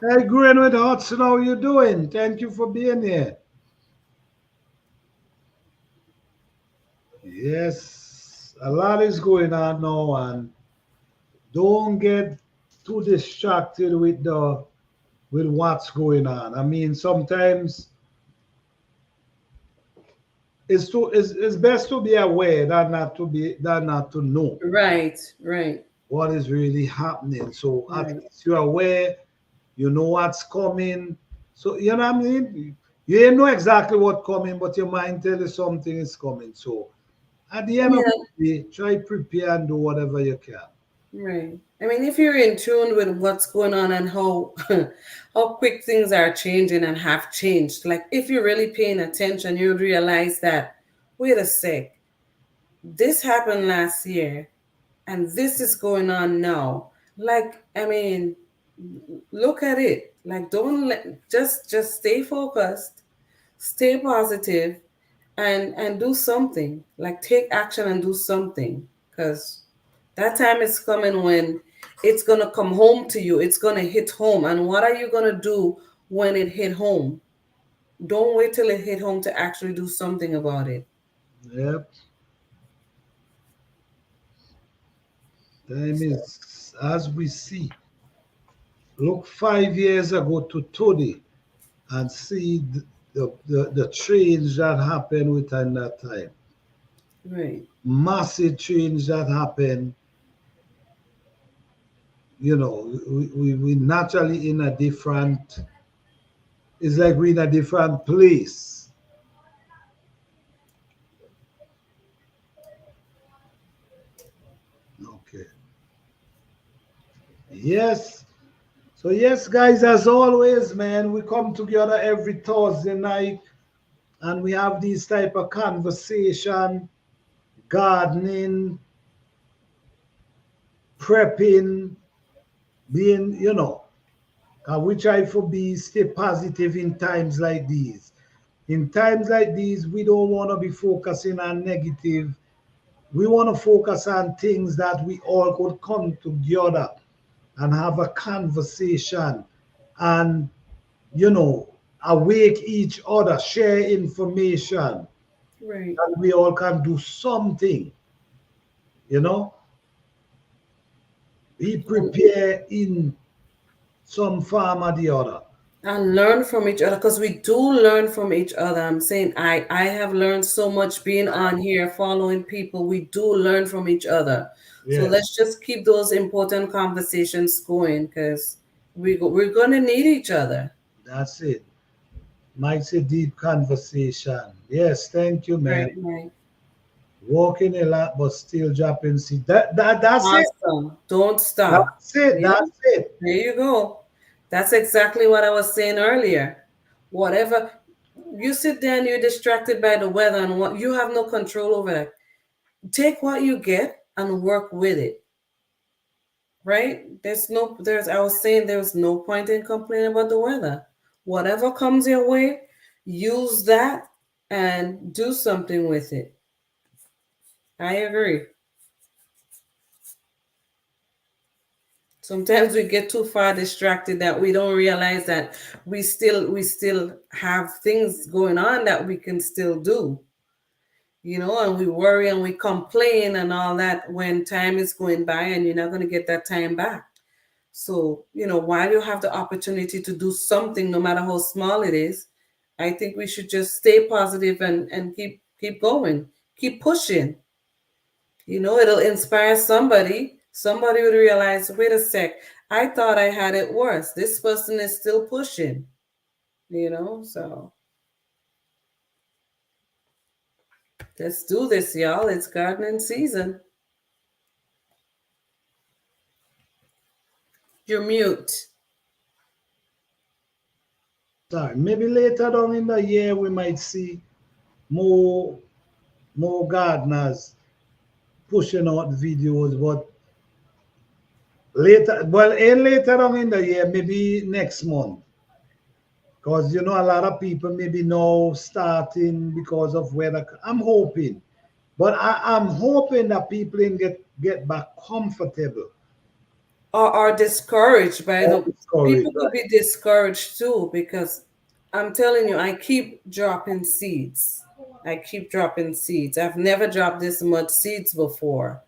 Hey, Greenwood Hudson, how you doing? Thank you for being here. Yes, a lot is going on now, and don't get too distracted with what's going on. I mean, sometimes it's best to be aware than not to know Right, right, what is really happening. So at right. least you're aware, you know what's coming. So you know what I mean? You ain't know exactly what's coming, but your mind tell you something is coming. So at the end of Yeah, the day, try prepare and do whatever you can. right. I mean, if you're in tune with what's going on and how how quick things are changing and have changed, like if you're really paying attention, you'll realize that, wait a sec, this happened last year and this is going on now. Like, I mean, look at it. Like, don't let just stay focused, stay positive, and do something. Like, take action and do something, because that time is coming when it's gonna come home to you. It's gonna hit home. And what are you gonna do when it hit home? Don't wait till it hit home to actually do something about it. Yep. Time is as we see. Look 5 years ago to today and see the change that happened within that time. Right. Massive change that happened. We naturally in a different, it's like we're in a different place. Okay. Yes. So yes, guys, as always, man, we come together every Thursday night and we have these type of conversation, gardening, prepping, being, we try for be stay positive in times like these. In times like these, we don't want to be focusing on negative. We want to focus on things that we all could come together and have a conversation and, you know, awake each other, share information, Right. and we all can do something, you know, be prepared in some form or the other. And learn from each other, because we do learn from each other. I'm saying I have learned so much being on here, following people. We do learn from each other. So Yes, let's just keep those important conversations going, because we're gonna need each other. that's it. Mike's a deep conversation. Yes, thank you, man. Right, right. Walking a lot, but still dropping seed. That's it. Awesome. Don't stop. That's it. Yeah, That's it. there you go. That's exactly what I was saying earlier. Whatever you sit there and you're distracted by the weather and what you have no control over that. Take what you get and work with it. Right? There's I was saying there's no point in complaining about the weather. Whatever comes your way, use that and do something with it. I agree. Sometimes we get too far distracted that we don't realize that we still have things going on that we can still do. And we worry and we complain and all that when time is going by and you're not going to get that time back. So, while you have the opportunity to do something, no matter how small it is, I think we should just stay positive and keep going, keep pushing. It'll inspire somebody. Somebody would realize, wait a sec, I thought I had it worse. This person is still pushing, so let's do this, y'all. It's gardening season. You're mute. Sorry. Maybe later on in the year we might see more gardeners pushing out videos, but later on in the year, maybe next month. Because a lot of people maybe now starting because of weather. I'm hoping. But I'm hoping that people can get back comfortable. Are discouraged by Or the discouraged, people could be discouraged too, because I'm telling you, I keep dropping seeds. I keep dropping seeds. I've never dropped this much seeds before.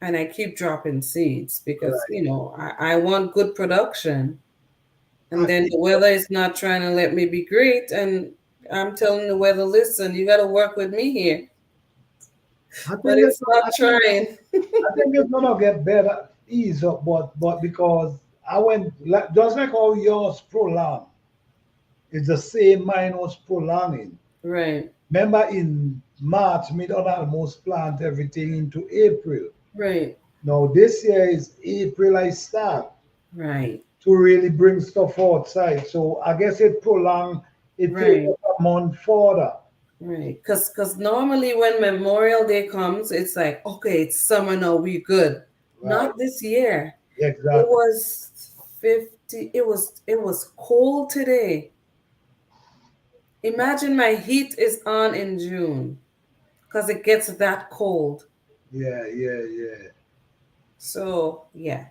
And I keep dropping seeds because, right. I want good production. And I then think the weather is not trying to let me be great. And I'm telling the weather, listen, you got to work with me here. I But think it's not trying. I think it's gonna get better, ease up, but because I went just like how yours prolonged, it's the same mine was prolonging. Right, Remember in March, me done almost plant everything into April. right, Now this year is April I start right, to really bring stuff outside. So I guess it prolonged, it takes right, a month further. right. Because normally when Memorial Day comes, it's like, okay, it's summer now, we good. Right. Not this year. It Exactly. was 50, it was cold today. Imagine my heat is on in June because it gets that cold. Yeah, yeah, yeah. So, yeah,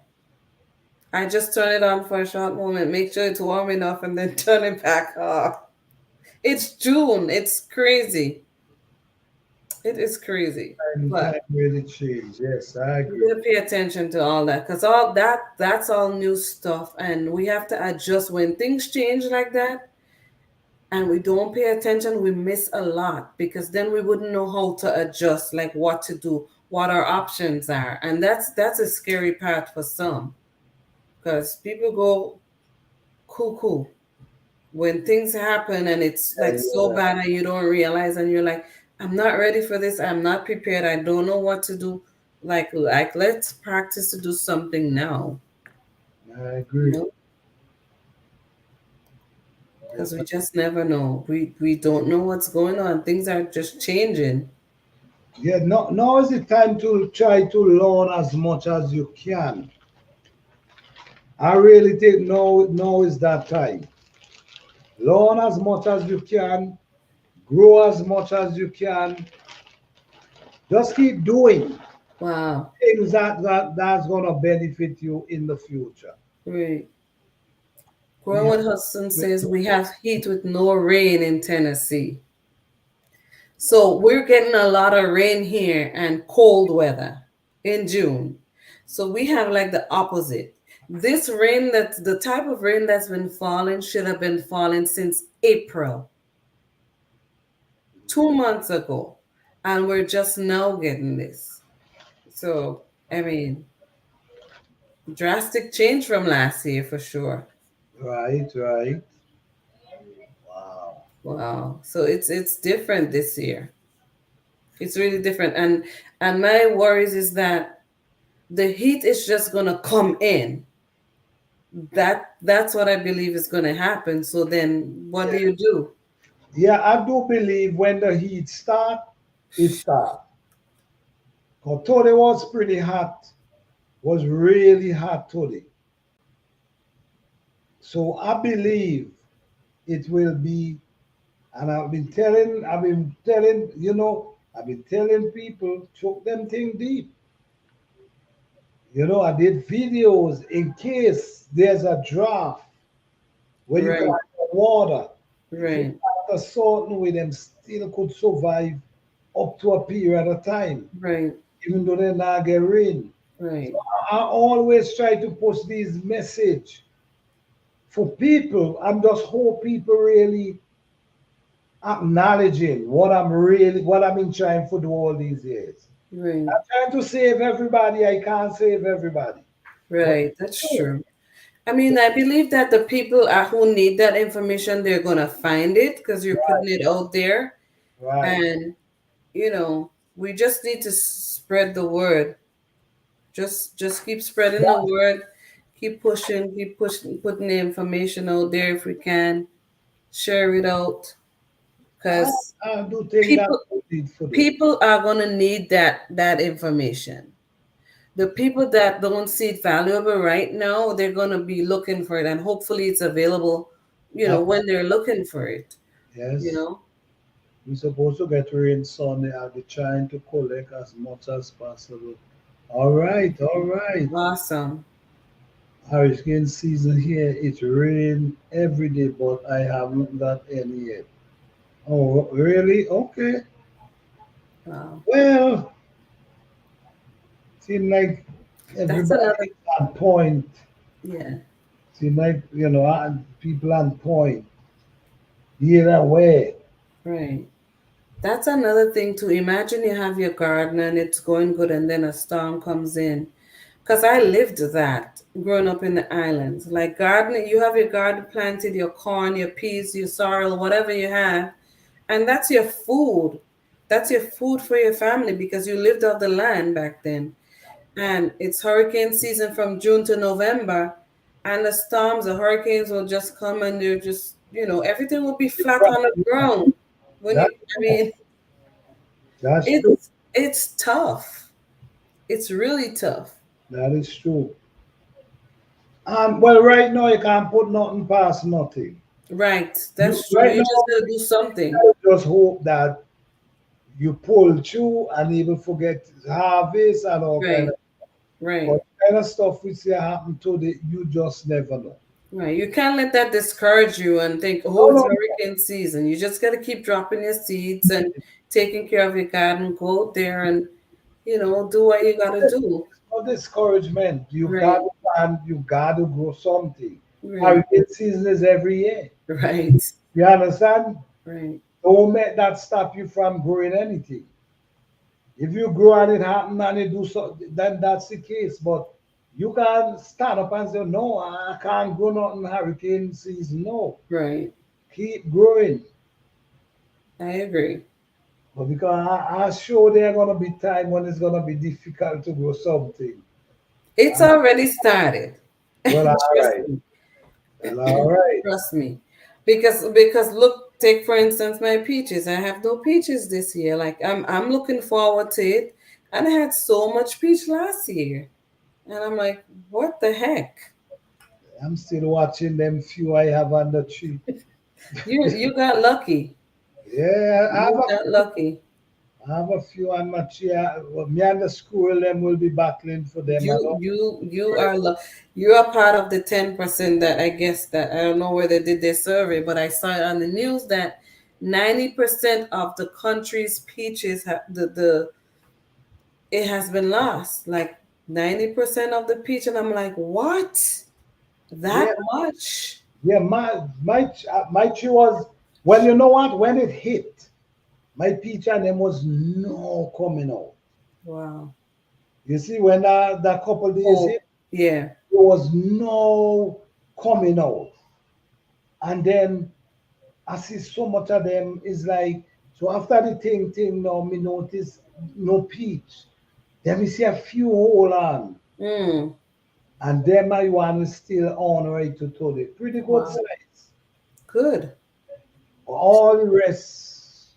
I just turn it on for a short moment, make sure it's warm enough, and then turn it back off. It's June. It's crazy. It is crazy. Time But really changed. Yes, I we agree. gotta pay attention to all that because all that's all new stuff and we have to adjust when things change like that and we don't pay attention, we miss a lot because then we wouldn't know how to adjust, like what to do, what our options are. And that's a scary part for some because people go cuckoo when things happen and it's like so Yeah, bad and you don't realize and you're like, I'm not ready for this, I'm not prepared, I don't know what to do. Like let's practice to do something now, I you agree. know, because we just never know. We don't know what's going on. Things are just changing. Yeah, no, now is the time to try to learn as much as you can. I really think now is that time. Learn as much as you can, grow as much as you can. Just keep doing Wow. things that's gonna benefit you in the future. Right. We have Growing Hudson says we have heat with no rain in Tennessee. So we're getting a lot of rain here and cold weather in June. So we have like the opposite. This rain, that's the type of rain that's been falling, should have been falling since April, 2 months ago. And we're just now getting this. So, I mean, drastic change from last year for sure. right. Wow. Wow. So it's different this year. It's really different. And my worries is that the heat is just gonna come in. That's what I believe is gonna happen. So then what do Yeah, you do? yeah, I do believe when the heat start, it start. Cause today was pretty hot, was really hot today. So I believe it will be, and I've been telling people, choke them thing deep. I did videos in case there's a draft where you Right, got water. If you right, got a certain way, them still could survive up to a period of time, right, even though they not get rain. So right, I always try to push these message for people. I'm just hope people really acknowledging what I've been trying for all these years. right, I'm trying to save everybody. I can't save everybody. But right. That's true. I mean, I believe that the people who need that information, they're gonna find it because you're putting it out there, right. and we just need to spread the word. Just keep spreading the word, keep pushing, putting the information out there if we can, share it out, I, because I do think that's people what we need to do. people are gonna need that information. The people that don't see it valuable right now, they're gonna be looking for it, and hopefully it's available, Uh, when they're looking for it, you yes. know. We're supposed to get rain Sunday. I'll be trying to collect as much as possible. All right, all right. Awesome. Hurricane season here. It's rain every day, but I haven't got any yet. Oh, really? Okay. Wow. Well, seem like That's everybody another. is on point. Yeah. Seem like people on point. Either way. Right. That's another thing to imagine. You have your garden and it's going good, and then a storm comes in. Because I lived that growing up in the islands. Like gardening, you have your garden planted, your corn, your peas, your sorrel, whatever you have, and that's your food. That's your food for your family because you lived off the land back then. And it's hurricane season from June to November, and the storms, the hurricanes will just come and they're just, everything will be flat on the ground. When That, I mean, that's true. it's tough. It's really tough. That is true. Well, right now you can't put nothing past nothing. Right. That's true. Right You now, just gotta do something. I just hope that you pull through and even forget harvest and all kind Right. of, Right. but kind of stuff which will happen to the you just never know. Right. You can't let that discourage you and think, No, oh, it's no, hurricane season. You just gotta keep dropping your seeds and taking care of your garden, go out there and do what you gotta do. No discouragement. You got Right, to plant, you got to grow something. right, Hurricane season is every year. right, You understand? right, Don't let that stop you from growing anything. If you grow and it happen and it do so, then that's the case. But you can't stand up and say, no, I can't grow nothing hurricane season. No, right. keep growing. I agree. But because I'm sure there are gonna be time when it's gonna be difficult to grow something. It's And already started. well, all Trust right. me. Well, all right. Trust me. Because look, take for instance my peaches. I have no peaches this year. Like I'm looking forward to it. And I had so much peach last year. And I'm like, what the heck? I'm still watching them few I have on the tree. You got lucky. Yeah, You got lucky. I have a few on my tree. Well, me and the squirrel them will be battling for them. I don't. You are part of the 10% that I guess that I don't know where they did their survey, but I saw it on the news that 90% of the country's peaches the it has been lost. Like 90% of the peach, and I'm like, what? That Yeah, much? yeah. My tree was, well. You know what? When it hit, my peach and them was no coming out. Wow. You see, when that couple days Oh, hit, yeah. there was no coming out. And then I see so much of them is like, so after the thing now, me notice no peach. Then we see a few hold on. Mm, And then my one is still on right to total. Pretty good wow. size. Good. All the rest,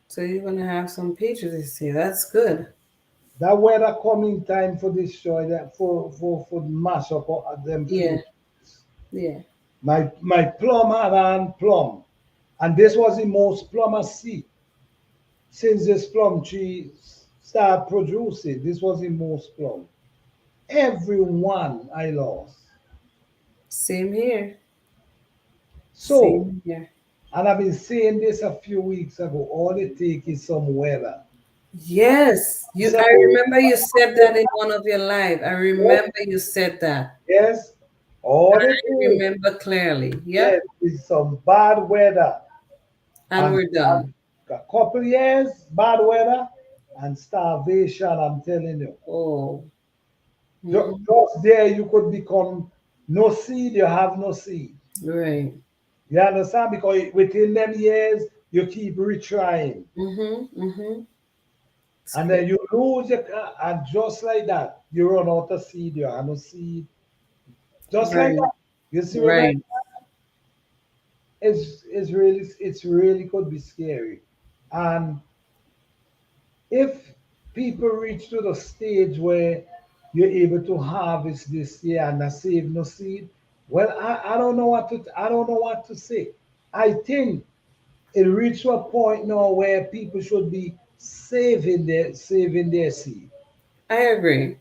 So you're gonna have some peaches this year. That's good. that weather coming time for destroy that for mash up all of them Yeah. fruit. Yeah. My plum had on plum. And this was the most plum I see since this plum tree started producing. This was the most plum. Every one I lost. Same here. So, Same here. and I've been saying this a few weeks ago, all it takes is some weather. Yes, I So, remember you said that in one of your live. I remember you said that. yes, all it I takes, remember clearly. Yep. yes, is some bad weather. And And we're done. a couple years, bad weather, and starvation, I'm telling you. Oh. Mhm. Just there, you could become no seed, you have no seed. Right. You understand? Because within them years, you keep retrying. Mm-hmm. Mm-hmm. And then you lose your, and just like that, you run out of seed, you have no seed. Just like Right. that. You see what I Right. it's really could be scary. And if people reach to the stage where you're able to harvest this year and not save no seed, well, I don't know I don't know what to say. I think it reached to a point now where people should be saving their seed. I agree.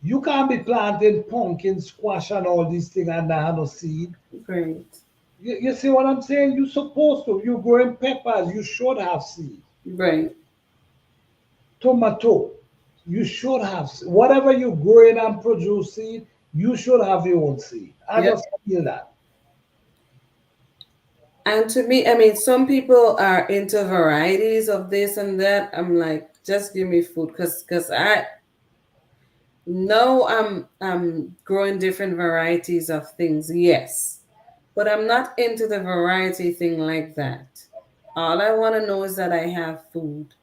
You can't be planting pumpkin, squash, and all these things and not have no seed. Great. You see what I'm saying? You're supposed to. You're growing peppers, you should have seed. Right. Tomato, you should have whatever you're growing and producing, you should have your own seed. I Yep. just feel that. And to me, I mean, some people are into varieties of this and that. I'm like, just give me food, because I know I'm growing different varieties of things. Yes, but I'm not into the variety thing like that. All I want to know is that I have food.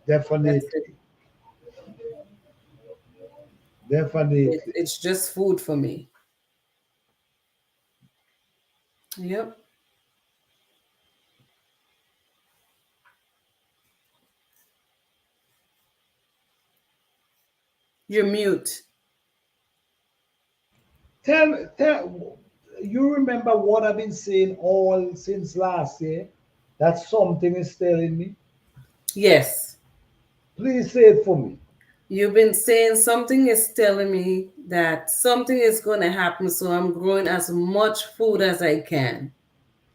Definitely, That's it. definitely. It's just food for me. Yep. You're mute. Tell you remember what I've been saying all since last year? That something is telling me. Yes. Please say it for me. You've been saying something is telling me that something is going to happen, so I'm growing as much food as I can.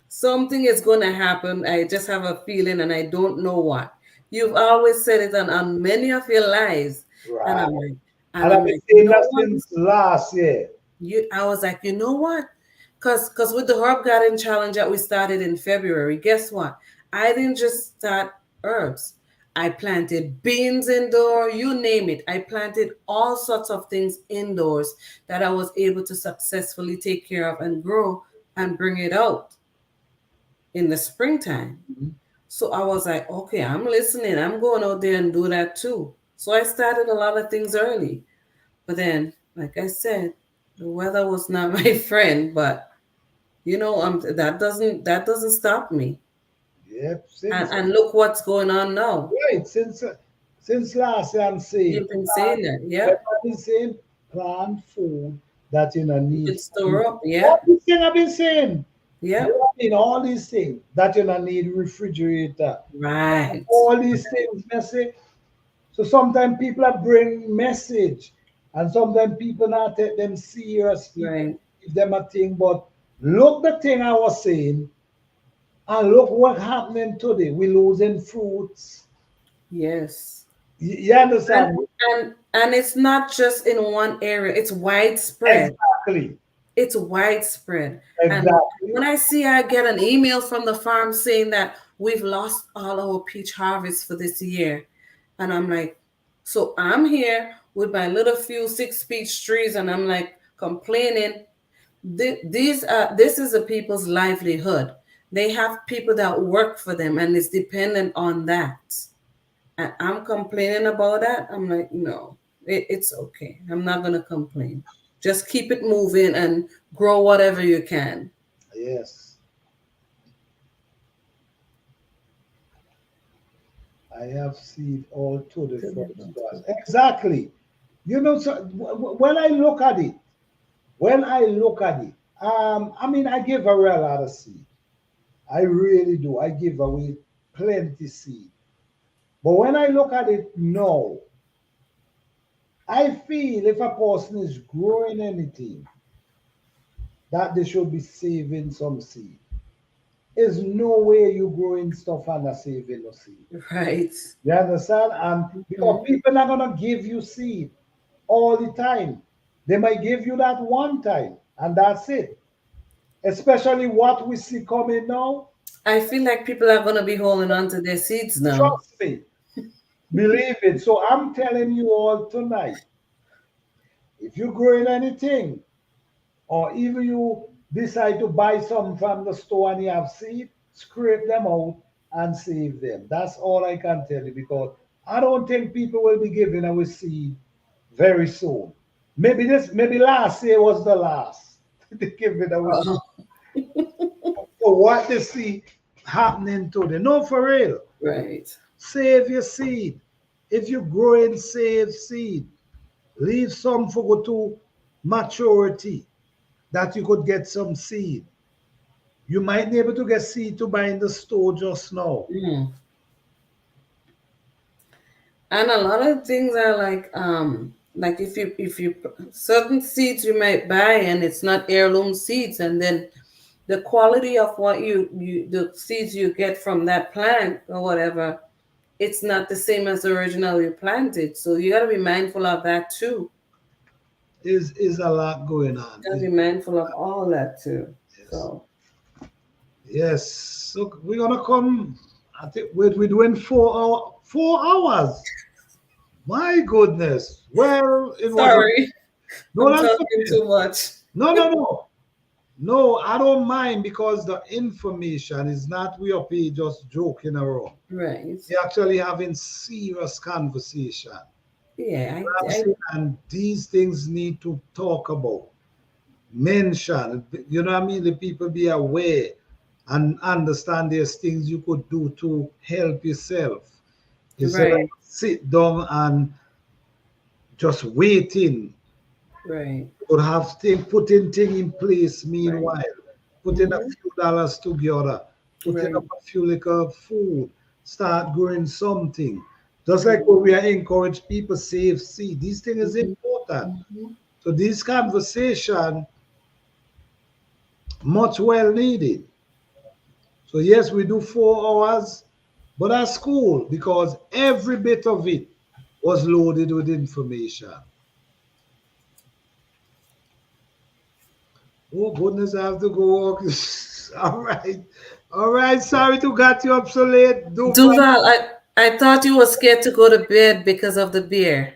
Something is going to happen. I just have a feeling and I don't know what. You've always said it on many of your lives. And Right. I'm like, and And I'm I've been like, you saying know that what? since last year. I was like, you know what? Cause with the Herb Garden Challenge that we started in February, guess what? I didn't just start herbs. I planted beans indoor, you name it. I planted all sorts of things indoors that I was able to successfully take care of and grow and bring it out in the springtime. Mhm. So I was like, okay, I'm listening. I'm going out there and do that too. So I started a lot of things early. But then, like I said, the weather was not my friend, but that doesn't stop me. Yep. And look what's going on now. Right, since last year I'm saying, You've been saying that, I've yeah. been saying plant food that you know You need can store up, all yeah, these things I've been saying. yeah, You know what I mean? All these things that you know need refrigerator. right, All these things, messy. So sometimes people are bring message, and sometimes people not take them serious. People right, give them a thing, but look the thing I was saying, and look what happening today. We losing fruits. yes. You And understand? and it's not just in one area; it's widespread. Exactly. It's widespread. And Exactly. when I get an email from the farm saying that we've lost all our peach harvest for this year, and I'm like, so I'm here with my little few 6 peach trees, and I'm like complaining. This is the people's livelihood. They have people that work for them, and it's dependent on that. And I'm complaining about that. I'm like, no, it's okay. I'm not gonna complain. Just keep it moving and grow whatever you can. Yes, I have seen all to the first class. Exactly. You know, so when I look at it, I mean, I give away a lot of seed. I really do. I give away plenty seed. But when I look at it now, I feel if a person is growing anything, that they should be saving some seed. There's no way you growing stuff and not saving no seed. Right. You understand? And because Mhm. people are gonna give you seed all the time. They might give you that one time, and that's it. Especially what we see coming now. I feel like people are gonna be holding on to their seeds now. Trust me, believe it. So I'm telling you all tonight, if you're growing anything, or even you decide to buy some from the store and you have seed, scrape them out and save them. That's all I can tell you because I don't think people will be giving away seed very soon. Maybe last year was the last. They give it away. Uh, For what they see happening to them. No, for real. right. Save your seed. If you're growing, save seed. Leave some for go to maturity that you could get some seed. You might be able to get seed to buy in the store just now. Mm. And a lot of things are like if you certain seeds you might buy and it's not heirloom seeds, and then the quality of what you the seeds you get from that plant or whatever, it's not the same as the original you planted. So you got to be mindful of that too. Is a lot going on. You got to be mindful of all that too. Yes. So Yes. So we're gonna come. I think we're doing 4 hour 4 hours. My goodness. Well, it was a sorry, no, I'm that's talking okay. too much. No. No, I don't mind because the information is not we up here just joking around. Right. We're actually having serious conversation. Yeah, I'm I saying, and these things need to talk about, mention. You know what I mean? The people be aware and understand there's things you could do to help yourself instead of right, sit down and just waiting. right, Could have putting thing in place right. meanwhile, putting a Hmm. few dollars together, putting Right. up a few liquor food, start growing something. Just Right. like when we are encourage people save seed. These things is Mhm, important. mhm. So this conversation much well needed. So yes, we do 4 hours. But that's cool because every bit of it was loaded with information. Oh goodness, I have to go walk. All right. All right. Sorry to got you up so late. Do Duval, I thought you were scared to go to bed because of the beer.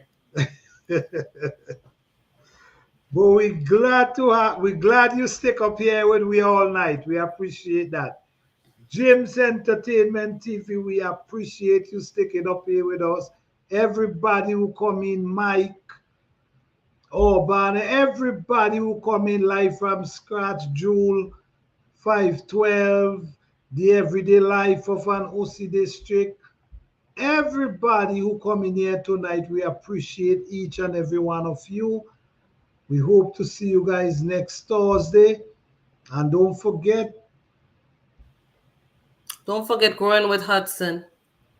But we're glad you stick up here with we all night. We appreciate that. James Entertainment TV, we appreciate you sticking up here with us. Everybody who come in, Mike, Banner, everybody who come in live from scratch, Jewel, 512, the everyday life of an OC district. Everybody who come in here tonight, we appreciate each and every one of you. We hope to see you guys next Thursday. And don't forget Growing with Hudson.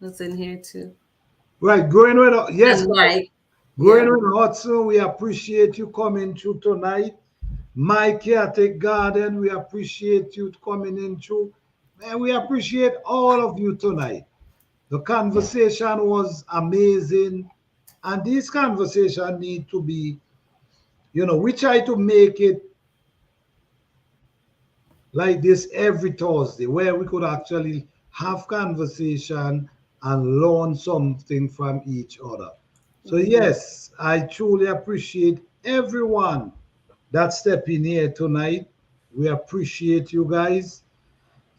That's in here too. right, growing with yes, And Mike. growing Yeah. with Hudson, we appreciate you coming through tonight. Mike Chaotic Garden, we appreciate you coming in through. Man, we appreciate all of you tonight. The conversation was amazing. And this conversation need to be, we try to make it like this every Thursday, where we could actually have conversation and learn something from each other. So yes, I truly appreciate everyone that stepped in here tonight. We appreciate you guys.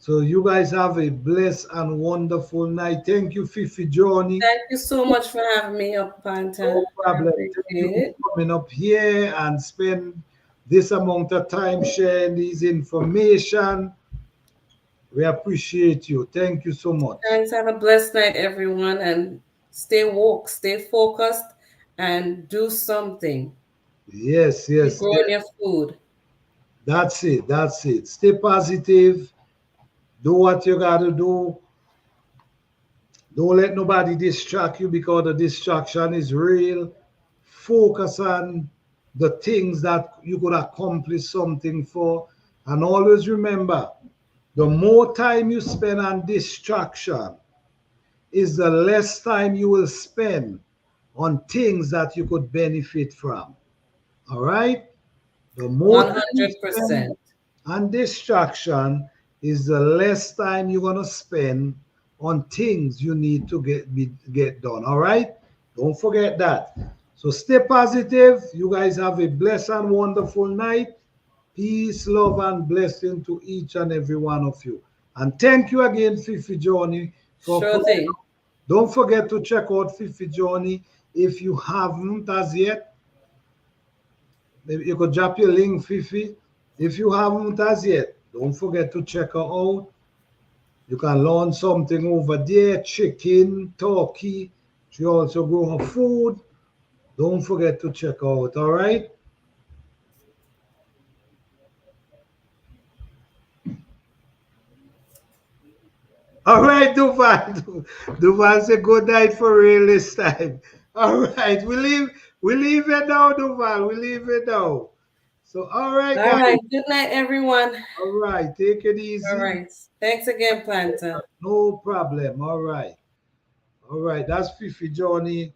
So you guys have a blessed and wonderful night. Thank you, Fifi Johnny. Thank you so much for having me up, Panta. No problem. Thank you for coming up here and spend this amount of time sharing this information. We appreciate you. Thank you so much. Thanks. Have a blessed night, everyone, and stay woke, stay focused, and do something. Yes. Keep growing your food. That's it. Stay positive. Do what you got to do. Don't let nobody distract you because the distraction is real. Focus on the things that you could accomplish something for. And always remember, the more time you spend on distraction is the less time you will spend on things that you could benefit from. All right? The more 100%. on distraction is the less time you're going to spend on things you need to get done. All right? Don't forget that. So stay positive. You guys have a blessed and wonderful night. Peace, love, and blessing to each and every one of you. And thank you again, Fifi Johnny. Sure thing. Don't forget to check out Fifi Johnny if you haven't as yet. Maybe you could drop your link, Fifi. If you haven't as yet, don't forget to check her out. You can learn something over there, chicken, turkey. She also grow her food. Don't forget to check out, all right? All right, Duval. Duval say good night for real this time. All right, we leave it now, Duval. We leave it now. So all right, guys. All right. Good night, everyone. All right, take it easy. All right. Thanks again, Planta. No problem. All right. All right. That's Fifi Johnny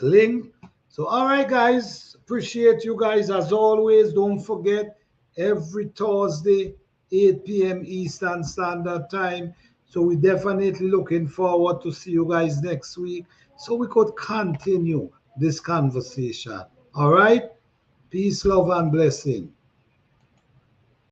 link. So all right, guys. Appreciate you guys as always. Don't forget every Thursday, 8 p.m. Eastern Standard Time. So we're definitely looking forward to see you guys next week so we could continue this conversation. All right? Peace, love, and blessing.